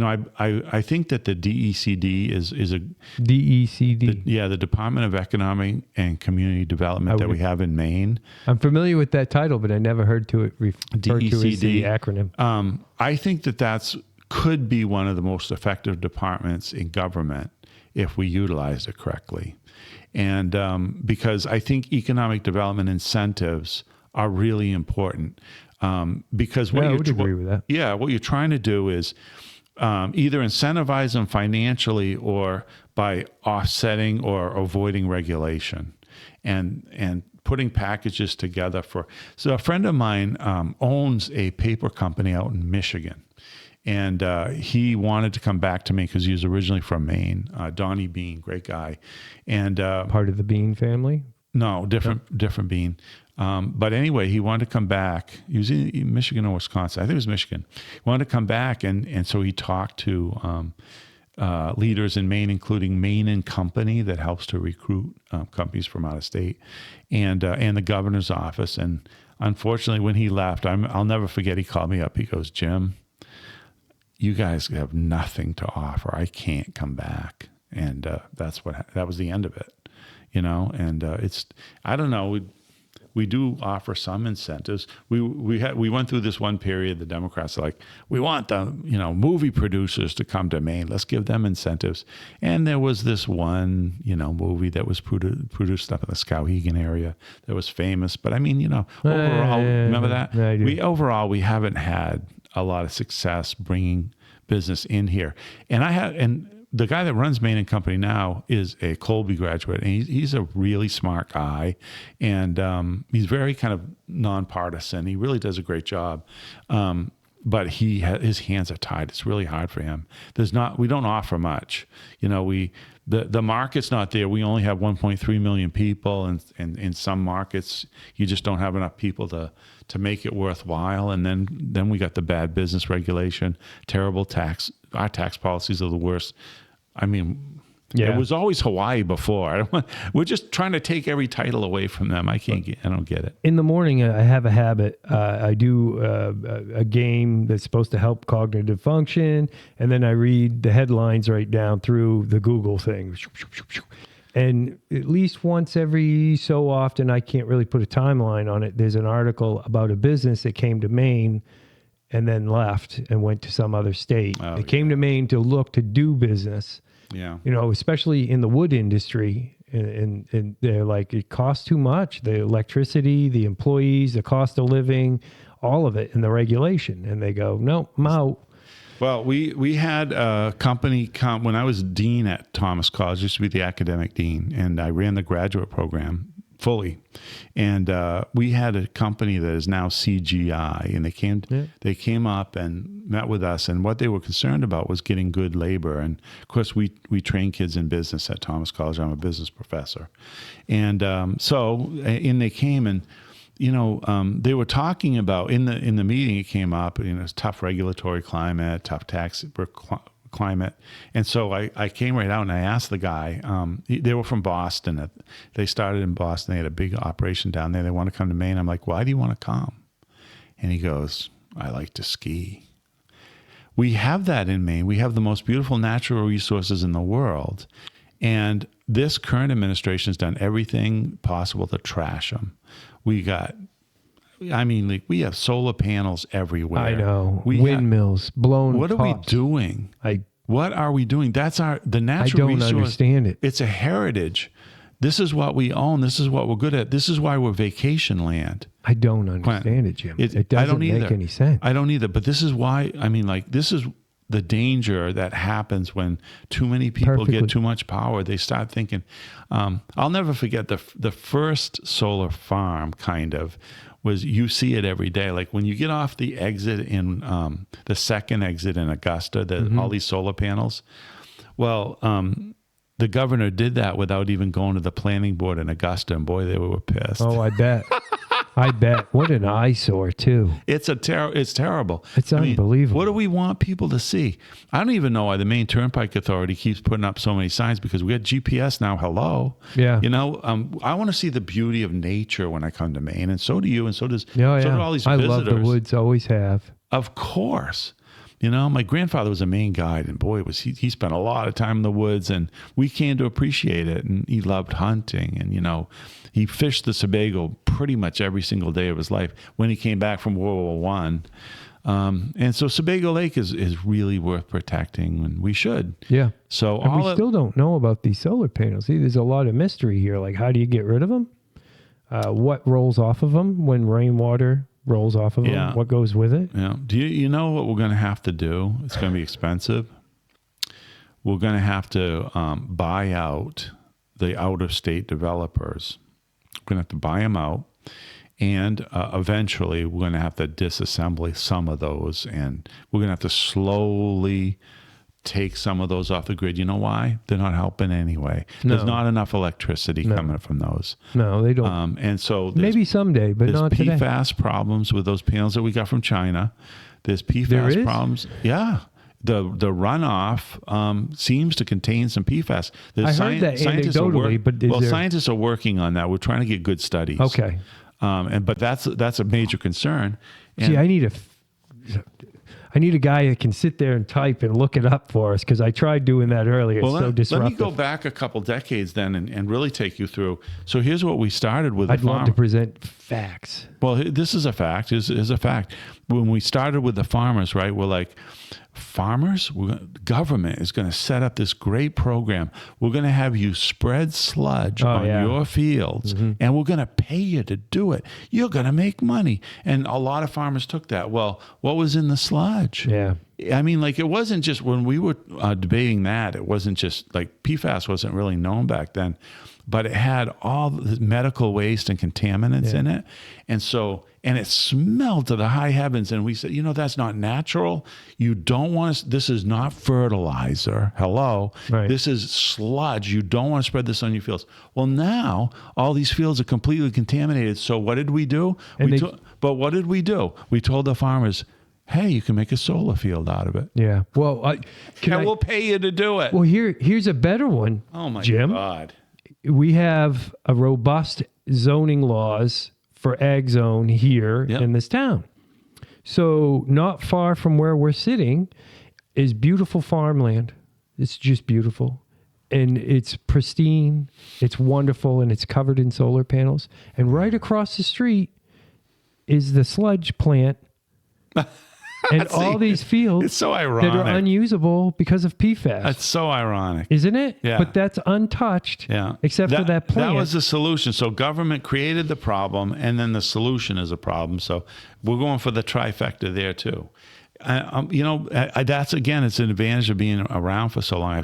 I think that the DECD is a DECD. the Department of Economic and Community Development that we have in Maine. I'm familiar with that title, but I never heard to it referred to as the DECD. acronym. I think that could be one of the most effective departments in government if we utilize it correctly. And because I think economic development incentives are really important. Because I would agree with that. Yeah, what you're trying to do is either incentivize them financially or by offsetting or avoiding regulation, and putting packages together for. So a friend of mine owns a paper company out in Michigan, and he wanted to come back to me because he was originally from Maine. Donnie Bean, great guy, and Part of the Bean family? no, different Bean. But anyway, he wanted to come back. He was in Michigan or Wisconsin. I think it was Michigan. He wanted to come back, and so he talked to leaders in Maine, including Maine and Company, that helps to recruit companies from out of state, and the governor's office. And unfortunately, when he left, I'll never forget. He called me up. He goes, "Jim, you guys have nothing to offer. I can't come back." And that was the end of it, And I don't know. We do offer some incentives. We went through this one period. The Democrats are like, we want the movie producers to come to Maine. Let's give them incentives. And there was this one movie that was produced up in the Skowhegan area that was famous. But I mean, overall, remember that? I do. We haven't had a lot of success bringing business in here. And the guy that runs Maine and Company now is a Colby graduate, and he's a really smart guy, and he's very kind of nonpartisan. He really does a great job, but his hands are tied. It's really hard for him. We don't offer much. The market's not there. We only have 1.3 million people, and in some markets, you just don't have enough people to make it worthwhile. And then we got the bad business regulation, terrible tax. Our tax policies are the worst. I mean, It was always Hawaii before. We're just trying to take every title away from them. I don't get it. In the morning, I have a habit. I do a game that's supposed to help cognitive function, and then I read the headlines right down through the Google thing. And at least once every so often, I can't really put a timeline on it, there's an article about a business that came to Maine and then left and went to some other state. They came to Maine to look to do business. Yeah. Especially in the wood industry, and they're like, it costs too much. The electricity, the employees, the cost of living, all of it, and the regulation. And they go, no, I'm out. Well, we had a company come when I was dean at Thomas College, used to be the academic dean, and I ran the graduate program fully. And we had a company that is now CGI, and they came up and met with us, and what they were concerned about was getting good labor. And of course, we train kids in business at Thomas College. I'm a business professor, and they came and. They were talking about in the meeting. It came up, it's tough regulatory climate, tough tax climate, and so I came right out and I asked the guy. They were from Boston. They started in Boston. They had a big operation down there. They want to come to Maine. I'm like, why do you want to come? And he goes, I like to ski. We have that in Maine. We have the most beautiful natural resources in the world, and this current administration has done everything possible to trash them. We have solar panels everywhere. I know. Windmills, blown What pots. are we doing? What are we doing? That's the natural resource. I don't understand it. It's a heritage. This is what we own. This is what we're good at. This is why we're vacation land. I don't understand it, Jim. It doesn't make any sense. I don't either. But this is why, this is the danger that happens when too many people get too much power. They start thinking, I'll never forget the first solar farm was, you see it every day. Like when you get off the exit in the second exit in Augusta, all these solar panels. Well, the governor did that without even going to the planning board in Augusta, and boy, they were pissed. Oh, I bet. I bet. What an eyesore, too. It's terrible. It's unbelievable. What do we want people to see? I don't even know why the Maine Turnpike Authority keeps putting up so many signs, because we got GPS now. Hello. Yeah. I want to see the beauty of nature when I come to Maine, and so do you, and so do all these I visitors. love the woods, always have. Of course. My grandfather was a Maine guide, and boy, he spent a lot of time in the woods, and we came to appreciate it. And he loved hunting, and he fished the Sebago pretty much every single day of his life when he came back from World War One. And so Sebago Lake is really worth protecting, and we should. Yeah. So and we still don't know about these solar panels. See, there's a lot of mystery here. Like, how do you get rid of them? What rolls off of them when rainwater rolls off of them? What goes with it? Yeah. Do you know what we're going to have to do? It's going to be expensive. We're going to have to buy out the out-of-state developers. We're going to have to buy them out. And eventually, we're going to have to disassemble some of those. And we're going to have to slowly take some of those off the grid. You know why? They're not helping anyway. No. There's not enough electricity coming from those. No, they don't. And so maybe someday, but not today. There's PFAS problems with those panels that we got from China. There's PFAS problems. Yeah. The runoff seems to contain some PFAS. I heard that anecdotally, but scientists are working on that. We're trying to get good studies. Okay. But that's a major concern. And see, I need a guy that can sit there and type and look it up for us, because I tried doing that earlier. It's so disruptive. Let me go back a couple decades then and really take you through. So here's what we started with. I'd love to present facts. Well, this is a fact. Is a fact. When we started with the farmers, right, we're like, farmers, government is going to set up this great program. We're going to have you spread sludge on your fields, and we're going to pay you to do it. You're going to make money. And a lot of farmers took that. Well, what was in the sludge? Yeah. I mean, like, it wasn't just when we were debating that, it wasn't just like PFAS wasn't really known back then, but it had all the medical waste and contaminants in it. And it smelled to the high heavens. And we said, that's not natural. You don't want to, this is not fertilizer. Hello. Right. This is sludge. You don't want to spread this on your fields. Well, now all these fields are completely contaminated. So what did we do? But what did we do? We told the farmers, hey, you can make a solar field out of it. Yeah. Well, we'll pay you to do it. Well, here's a better one. Oh my Jim. God. We have a robust zoning laws for ag zone here in this town. So not far from where we're sitting is beautiful farmland. It's just beautiful. And it's pristine. It's wonderful. And it's covered in solar panels. And right across the street is the sludge plant. And all these fields it's so ironic. that are unusable because of PFAS. That's so ironic. Isn't it? Yeah. But that's untouched except for that plant. That was the solution. So government created the problem, and then the solution is a problem. So we're going for the trifecta there too. That's, again, it's an advantage of being around for so long.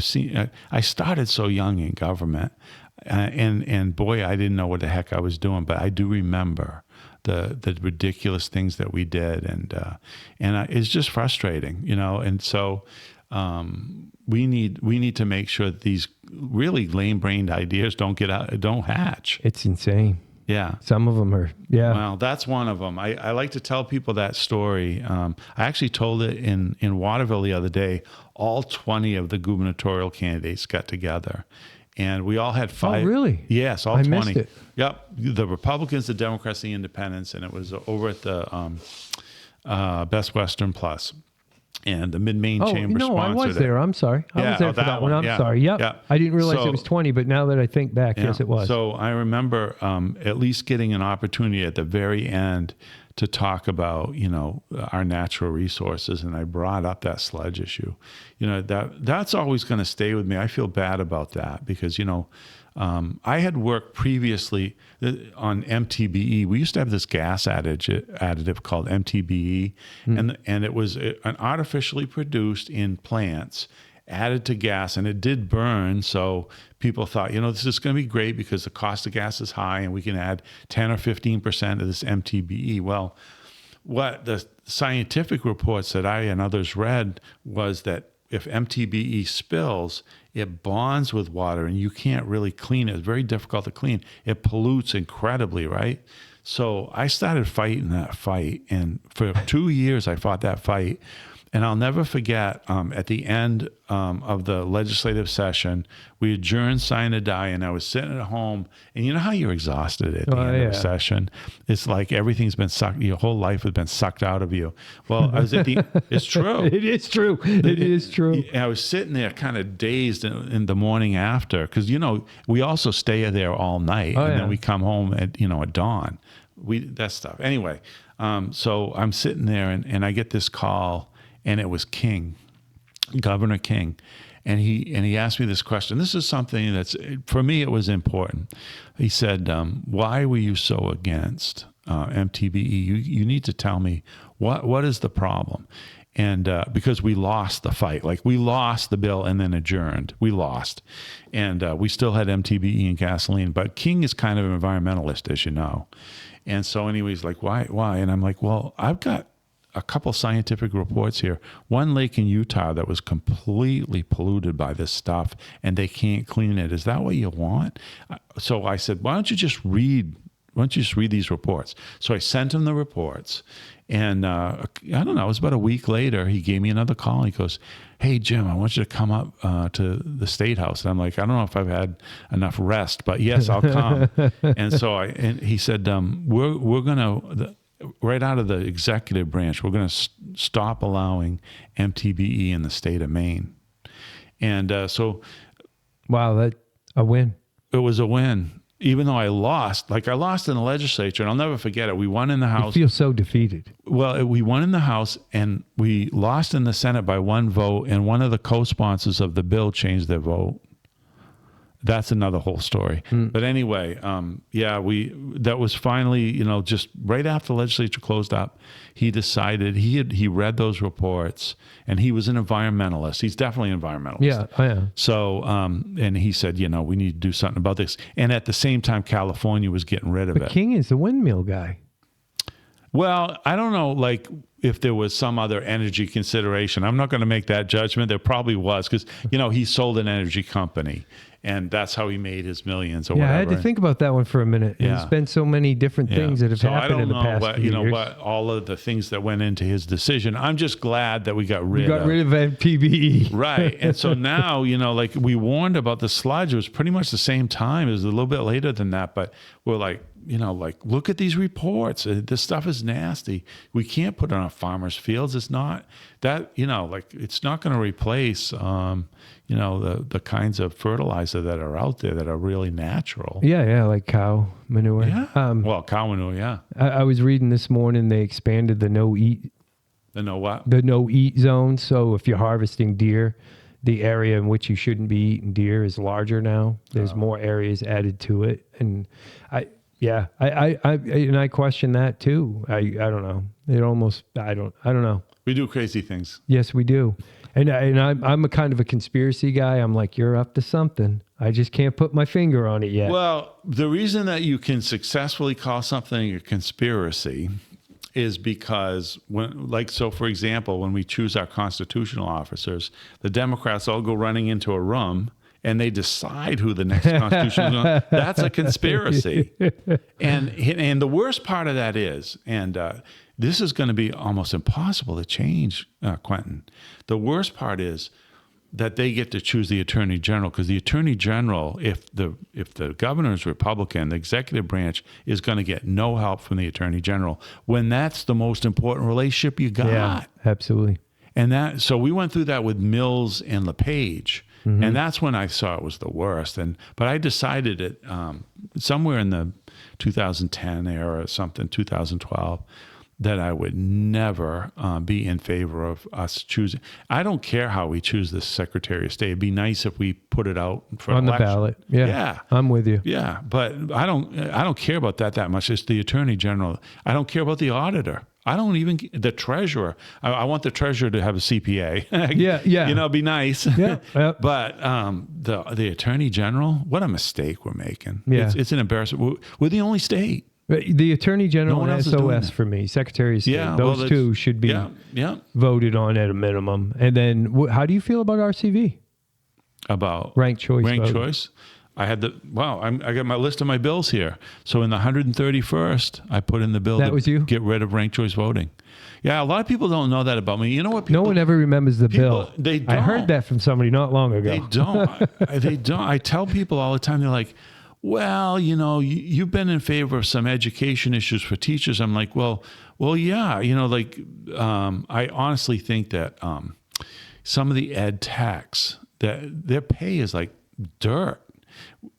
I started so young in government, and boy, I didn't know what the heck I was doing, but I do remember the ridiculous things that we did, and it's just frustrating, and so we need to make sure that these really lame-brained ideas don't hatch. It's insane. Yeah. Some of them are, Well, that's one of them. I like to tell people that story. I actually told it in Waterville the other day. All 20 of the gubernatorial candidates got together. And we all had 5. Oh, really? Yes, all I 20. missed it. Yep. The Republicans, the Democrats, the Independents, and it was over at the Best Western Plus. And the Mid-Maine Chamber sponsored it. I was there. I'm sorry. I was there for that one. I'm sorry. Yep. Yeah. I didn't realize it was 20, but now that I think back, yes, it was. So I remember at least getting an opportunity at the very end to talk about, our natural resources. And I brought up that sludge issue. That's always going to stay with me. I feel bad about that because, I had worked previously on MTBE. We used to have this gas additive called MTBE, and it was an artificially produced in plants, added to gas, and it did burn. So people thought, this is going to be great because the cost of gas is high, and we can add 10 or 15% of this MTBE. Well, what the scientific reports that I and others read was that if MTBE spills, it bonds with water and you can't really clean it. It's very difficult to clean. It pollutes incredibly, right? So I started fighting that fight. And for 2 years, I fought that fight. And I'll never forget, at the end of the legislative session, we adjourned, sign or die, and I was sitting at home. And you know how you're exhausted at the end of a session? It's like everything's been sucked, your whole life has been sucked out of you. Well, I was at the, it's true. It is true. It is true. I was sitting there kind of dazed in the morning after, because, you know, we also stay there all night, and then we come home at, you know, at dawn. That stuff. Anyway, so I'm sitting there, and I get this call. And it was King, Governor King. And he asked me this question. This is something that's, for me, it was important. He said, why were you so against MTBE? You need to tell me, what is the problem? And because we lost the fight. Like, we lost the bill and then adjourned. We lost. And we still had MTBE and gasoline. But King is kind of an environmentalist, as you know. And so anyways, like, why? And I'm like, well, I've got a couple scientific reports here. One lake in Utah that was completely polluted by this stuff, and they can't clean it. Is that what you want? So I said, why don't you just read these reports? So I sent him the reports, and I don't know, it was about a week later, he gave me another call. He goes, hey, Jim, I want you to come up to the State House. And I'm like, I don't know if I've had enough rest, but yes, I'll come. And he said, we're going to, right out of the executive branch, we're going to stop allowing MTBE in the state of Maine. And wow, that's a win. It was a win, even though I lost. Like, I lost in the legislature, and I'll never forget it. We won in the House. You feel so defeated. Well, we won in the House, and we lost in the Senate by 1 vote, and one of the co-sponsors of the bill changed their vote. That's another whole story. But anyway, that was finally, you know, just right after the legislature closed up, he decided, he read those reports, and he was an environmentalist. He's definitely an environmentalist. Yeah, I am. So, and he said, you know, we need to do something about this. And at the same time, California was getting rid of it. King is the windmill guy. Well, I don't know, like, if there was some other energy consideration. I'm not going to make that judgment. There probably was, because, you know, he sold an energy company, and that's how he made his millions or whatever. I had to think about that one for a minute. Yeah. There's been so many different things that have happened in the past few years. What all of the things that went into his decision. I'm just glad that we got rid of MTBE. Right. And so now, you know, like, we warned about the sludge. It was pretty much the same time. It was a little bit later than that, but we're like, you know, like, look at these reports. This stuff is nasty. We can't put it on farmers' fields. It's not that, you know, like, it's not going to replace, you know, the kinds of fertilizer that are out there that are really natural. Yeah, like cow manure. Yeah. Well, cow manure, yeah. I was reading this morning they expanded the no-eat. The no what? The no-eat zone. So if you're harvesting deer, the area in which you shouldn't be eating deer is larger now. There's more areas added to it, and I question that too. I don't know. It almost I don't know. We do crazy things. Yes, we do. And I'm a kind of a conspiracy guy. I'm like, you're up to something. I just can't put my finger on it yet. Well, the reason that you can successfully call something a conspiracy is because so for example, when we choose our constitutional officers, the Democrats all go running into a room and they decide who the next constitutional. That's a conspiracy. And the worst part of that is, this is going to be almost impossible to change, Quentin. The worst part is that they get to choose the attorney general, because the attorney general, if the governor is Republican, the executive branch is going to get no help from the attorney general, when that's the most important relationship you got. Yeah, absolutely. And so we went through that with Mills and LePage. Mm-hmm. And that's when I saw it was the worst. But I decided it somewhere in the 2010 era or something, 2012, that I would never be in favor of us choosing. I don't care how we choose this Secretary of State. It'd be nice if we put it out for on election. The ballot. Yeah, I'm with you. Yeah, but I don't care about that much. It's the Attorney General. I don't care about the auditor. I don't even the treasurer. I want the treasurer to have a CPA. Yeah. You know, be nice. Yeah. But the Attorney General, what a mistake we're making. Yeah. It's an embarrassment. We're the only state. The Attorney General and SOS for me, Secretary of State, those two should be voted on at a minimum. And then how do you feel about RCV? About ranked choice? Ranked choice? I got my list of my bills here. So in the 131st, I put in the bill That was you? get rid of ranked choice voting. Yeah, a lot of people don't know that about me. You know what? No one ever remembers the bill. They don't. I heard that from somebody not long ago. They don't. They don't. I tell people all the time, they're like, well, you've been in favor of some education issues for teachers. I'm like, well, yeah. I honestly think that some of the ed techs, that their pay is like dirt.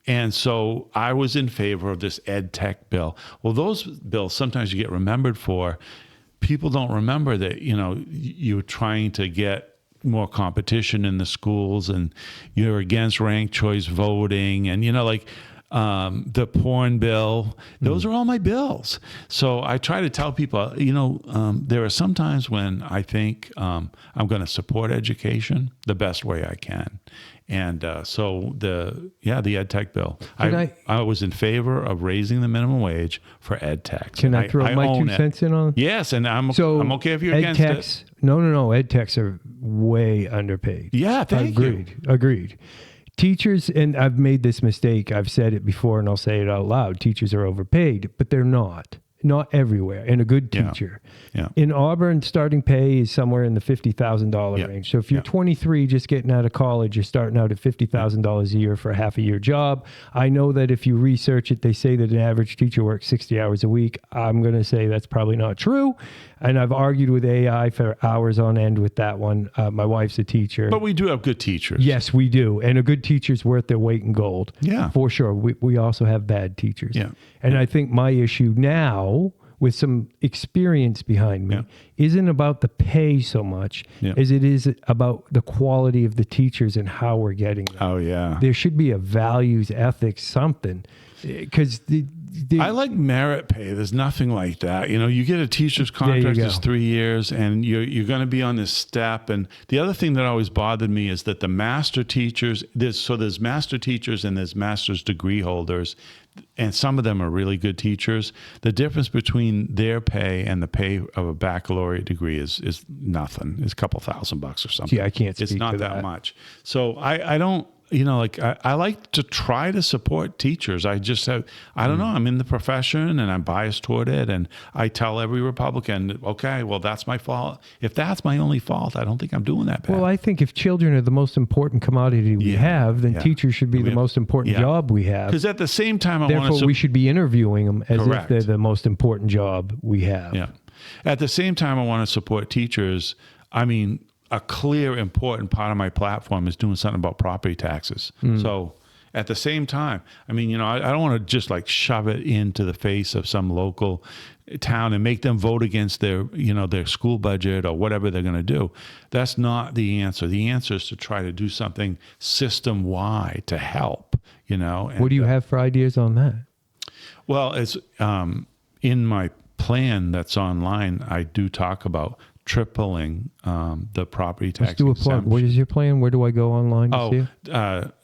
And so I was in favor of this ed tech bill. Well, those bills sometimes you get remembered for. People don't remember that, you're trying to get more competition in the schools, and you're against ranked choice voting, and the porn bill. Those are all my bills. So I try to tell people, there are some times when I think I'm going to support education the best way I can. And so the ed tech bill, I was in favor of raising the minimum wage for ed techs. Can I throw my 2 cents in on? Yes, and I'm okay if you're ed against techs, it. No. Ed techs are way underpaid. Yeah, thank you. Agreed. Teachers, and I've made this mistake. I've said it before, and I'll say it out loud. Teachers are overpaid, but they're not. Not everywhere. And a good teacher. Yeah. In Auburn, starting pay is somewhere in the $50,000 range. So if you're 23, just getting out of college, you're starting out at $50,000 a year for a half a year job. I know that if you research it, they say that an average teacher works 60 hours a week. I'm going to say that's probably not true. And I've argued with AI for hours on end with that one. My wife's a teacher. But we do have good teachers. Yes, we do. And a good teacher's worth their weight in gold. Yeah. For sure. We also have bad teachers. Yeah. And I think my issue now, with some experience behind me, isn't about the pay so much as it is about the quality of the teachers and how we're getting them. Oh, yeah. There should be a values, ethics, something. Because I like merit pay. There's nothing like that. You get a teacher's contract that's 3 years, and you're going to be on this step. And the other thing that always bothered me is that the master teachers, there's master teachers and there's master's degree holders, and some of them are really good teachers. The difference between their pay and the pay of a baccalaureate degree is nothing. It's a couple $1,000 or something. Yeah, I can't speak It's not to that much. So I don't. I like to try to support teachers. I just have, I don't know, I'm in the profession and I'm biased toward it. And I tell every Republican, okay, well, that's my fault. If that's my only fault, I don't think I'm doing that bad. Well, I think if children are the most important commodity we have, then teachers should be the most important job we have. Because at the same time, Therefore, we should be interviewing them as Correct. if they're the most important job we have. Yeah. At the same time, I want to support teachers. I mean, a clear, important part of my platform is doing something about property taxes. So at the same time, I mean, I don't want to just like shove it into the face of some local town and make them vote against their school budget or whatever they're going to do. That's not the answer. The answer is to try to do something system-wide to help, And, what do you have for ideas on that? Well, it's in my plan that's online, I do talk about tripling the property tax. Let's do a plug. What is your plan? Where do I go online to see it?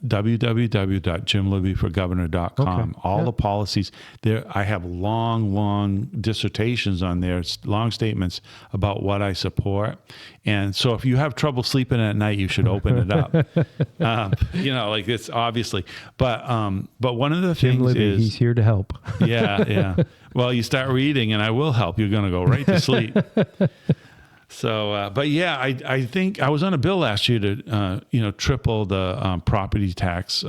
www.jimlibbyforgovernor.com. Okay. All the policies there. I have long dissertations on there, long statements about what I support. And so if you have trouble sleeping at night, you should open it up. Like it's obviously, but one of the Jim things Libby, is he's here to help. yeah. Well, you start reading and I will help. You're going to go right to sleep. So, but yeah, I think I was on a bill last year to, triple the property tax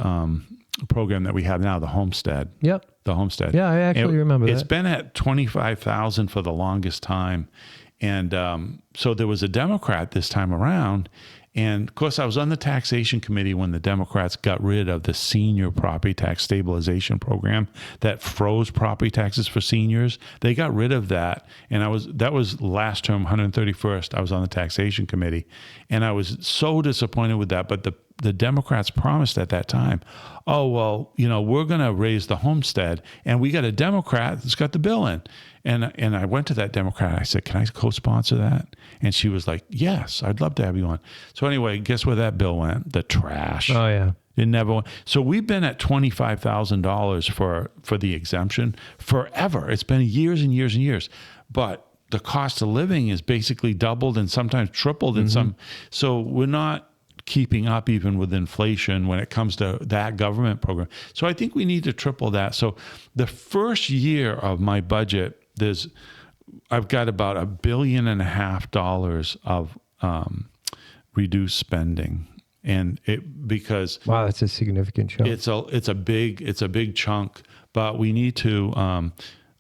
program that we have now, the homestead. Yep. The homestead. Yeah, I actually remember that. It's been at $25,000 for the longest time. And so there was a Democrat this time around. And of course, I was on the taxation committee when the Democrats got rid of the senior property tax stabilization program that froze property taxes for seniors. They got rid of that. And that was last term, 131st. I was on the taxation committee. And I was so disappointed with that. But the Democrats promised at that time, oh, well, we're going to raise the homestead. And we got a Democrat that's got the bill in. And I went to that Democrat. I said, can I co-sponsor that? And she was like, yes, I'd love to have you on. So anyway, guess where that bill went? The trash. Oh, yeah. It never went. So we've been at $25,000 for the exemption forever. It's been years and years and years. But the cost of living is basically doubled and sometimes tripled in some. So we're not keeping up even with inflation when it comes to that government program. So I think we need to triple that. So the first year of my budget, I've got about $1.5 billion of reduced spending, and because wow, that's a significant chunk. It's a big chunk, but we need to.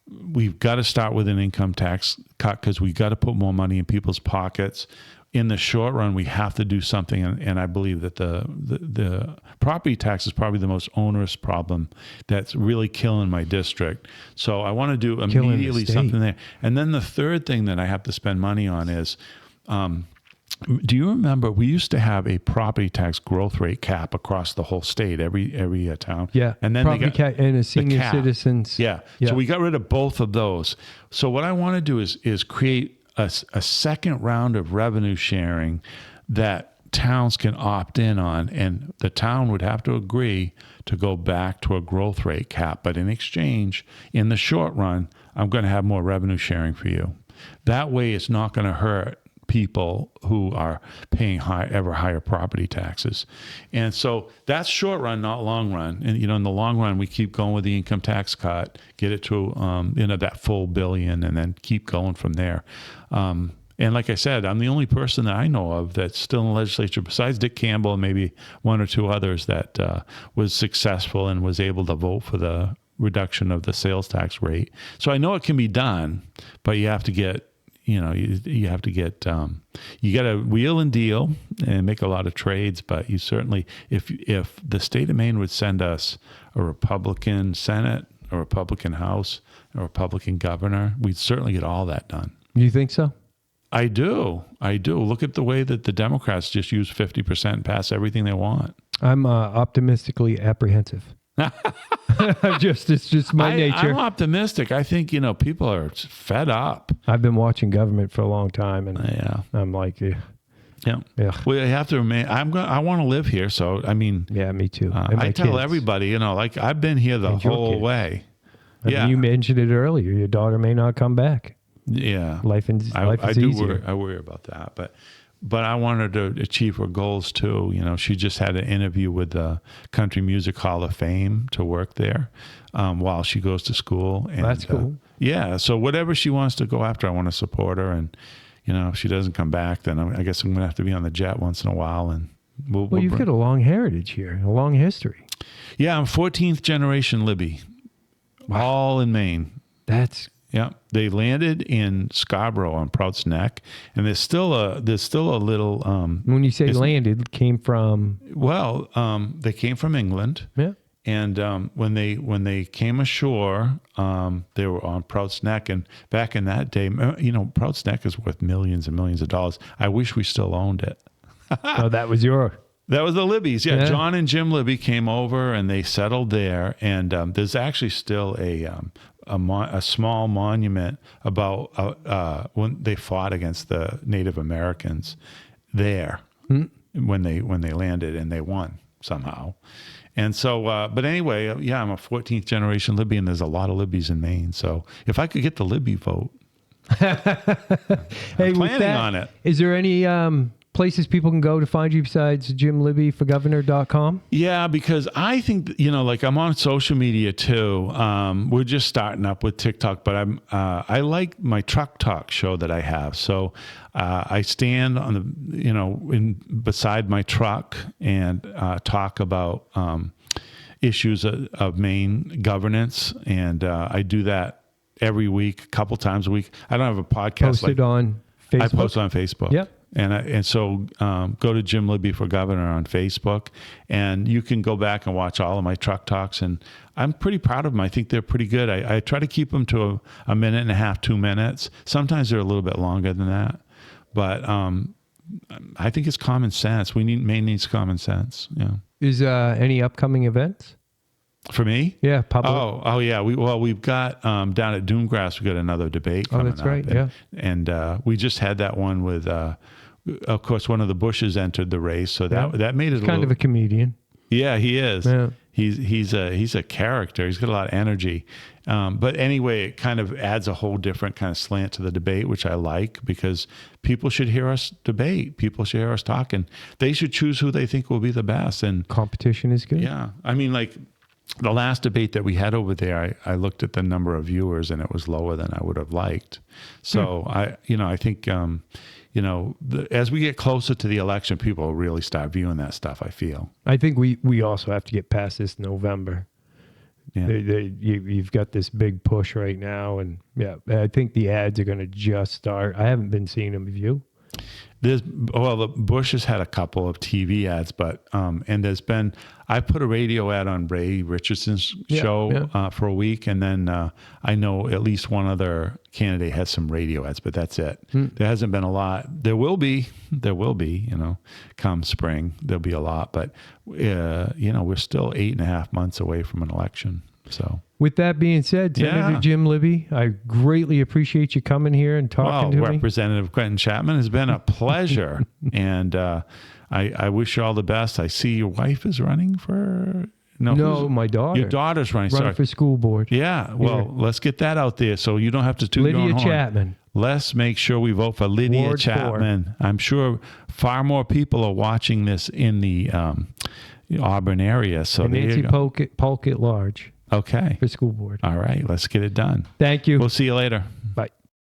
We've got to start with an income tax cut because we've got to put more money in people's pockets. In the short run, we have to do something, and I believe that the property tax is probably the most onerous problem that's really killing my district. So I want to do immediately something there. And then the third thing that I have to spend money on is, do you remember we used to have a property tax growth rate cap across the whole state, every town? Yeah, and then property cap and a senior citizens. Yeah, so we got rid of both of those. So what I want to do is create a second round of revenue sharing that towns can opt in on, and the town would have to agree to go back to a growth rate cap. But in exchange, in the short run, I'm going to have more revenue sharing for you. That way, it's not going to hurt people who are paying ever higher property taxes. And so that's short run, not long run. And, in the long run, we keep going with the income tax cut, get it to, that full $1 billion, and then keep going from there. And like I said, I'm the only person that I know of that's still in the legislature besides Dick Campbell and maybe one or two others that was successful and was able to vote for the reduction of the sales tax rate. So I know it can be done, but you have to get you have to get, you got to wheel and deal and make a lot of trades. But you certainly, if the state of Maine would send us a Republican Senate, a Republican House, a Republican governor, we'd certainly get all that done. You think so? I do. Look at the way that the Democrats just use 50% and pass everything they want. I'm optimistically apprehensive. It's just my nature. I'm optimistic. I think, people are fed up. I've been watching government for a long time, and I'm like, yeah. Well, you have to remain. I want to live here, so I mean, yeah, me too. I tell everybody, like I've been here the whole way. You mentioned it earlier. Your daughter may not come back. Yeah, life is easier. I worry about that, but I want her to achieve her goals too. She just had an interview with the Country Music Hall of Fame to work there while she goes to school. And, that's cool. So whatever she wants to go after, I want to support her. And, if she doesn't come back, then I guess I'm going to have to be on the jet once in a while. And we'll you've got a long heritage here, a long history. Yeah, I'm 14th generation Libby, all in Maine. Yeah, they landed in Scarborough on Prout's Neck, and there's still a little. When you say landed, came from? Well, they came from England. Yeah. And when they came ashore, they were on Prout's Neck, and back in that day, Prout's Neck is worth millions and millions of dollars. I wish we still owned it. Oh, that was the Libbys. Yeah, John and Jim Libby came over and they settled there. And there's actually still a small monument about when they fought against the Native Americans there when they landed, and they won somehow. And so, but anyway, I'm a 14th generation Libby, and there's a lot of Libbies in Maine. So if I could get the Libby vote, I'm planning on it. Is there any places people can go to find you besides JimLibbyForGovernor.com? Yeah, because I think, I'm on social media too. We're just starting up with TikTok, but I like my Truck Talk show that I have. So I stand on the, beside my truck and talk about issues of Maine governance. And I do that every week, a couple times a week. I don't have a podcast. Posted on Facebook? I post on Facebook. Yep. And so go to Jim Libby for Governor on Facebook, and you can go back and watch all of my truck talks. And I'm pretty proud of them. I think they're pretty good. I try to keep them to a minute and a half, 2 minutes. Sometimes they're a little bit longer than that. But I think it's common sense. Maine needs common sense. Yeah. Is any upcoming events? For me? Yeah, public. Oh yeah. We've got down at Doomgrass, we've got another debate coming up. Oh, that's right. And we just had that one with, of course, one of the Bushes entered the race, so that made it kind of a comedian. Yeah, he is. he's a character. He's got a lot of energy. But anyway, it kind of adds a whole different kind of slant to the debate, which I like, because people should hear us debate. People should hear us talk, and they should choose who they think will be the best. And Competition is good. yeah, I mean, like the last debate that we had over there, I looked at the number of viewers, and it was lower than I would have liked. So I think, as we get closer to the election, people will really start viewing that stuff, I feel. I think we also have to get past this November. Yeah. You've got this big push right now, and I think the ads are going to just start. I haven't been seeing them. Have you? The Bush has had a couple of TV ads, but and I put a radio ad on Ray Richardson's show for a week, and then I know at least one other candidate has some radio ads, but that's it. There hasn't been a lot. There will be, come spring, there'll be a lot, but we're still 8.5 months away from an election. So with that being said, Senator Jim Libby, I greatly appreciate you coming here and talking to me. Representative Quentin Chapman, has been a pleasure. And I wish you all the best. I see your wife is running for... No, my daughter. Your daughter's running for school board. Yeah, well, let's get that out there so you don't have to toot your own horn. Lydia Chapman. Let's make sure we vote for Lydia Ward Chapman. 4. I'm sure far more people are watching this in the Auburn area. So and Nancy Polk at large. Okay. For school board. All right. Let's get it done. Thank you. We'll see you later.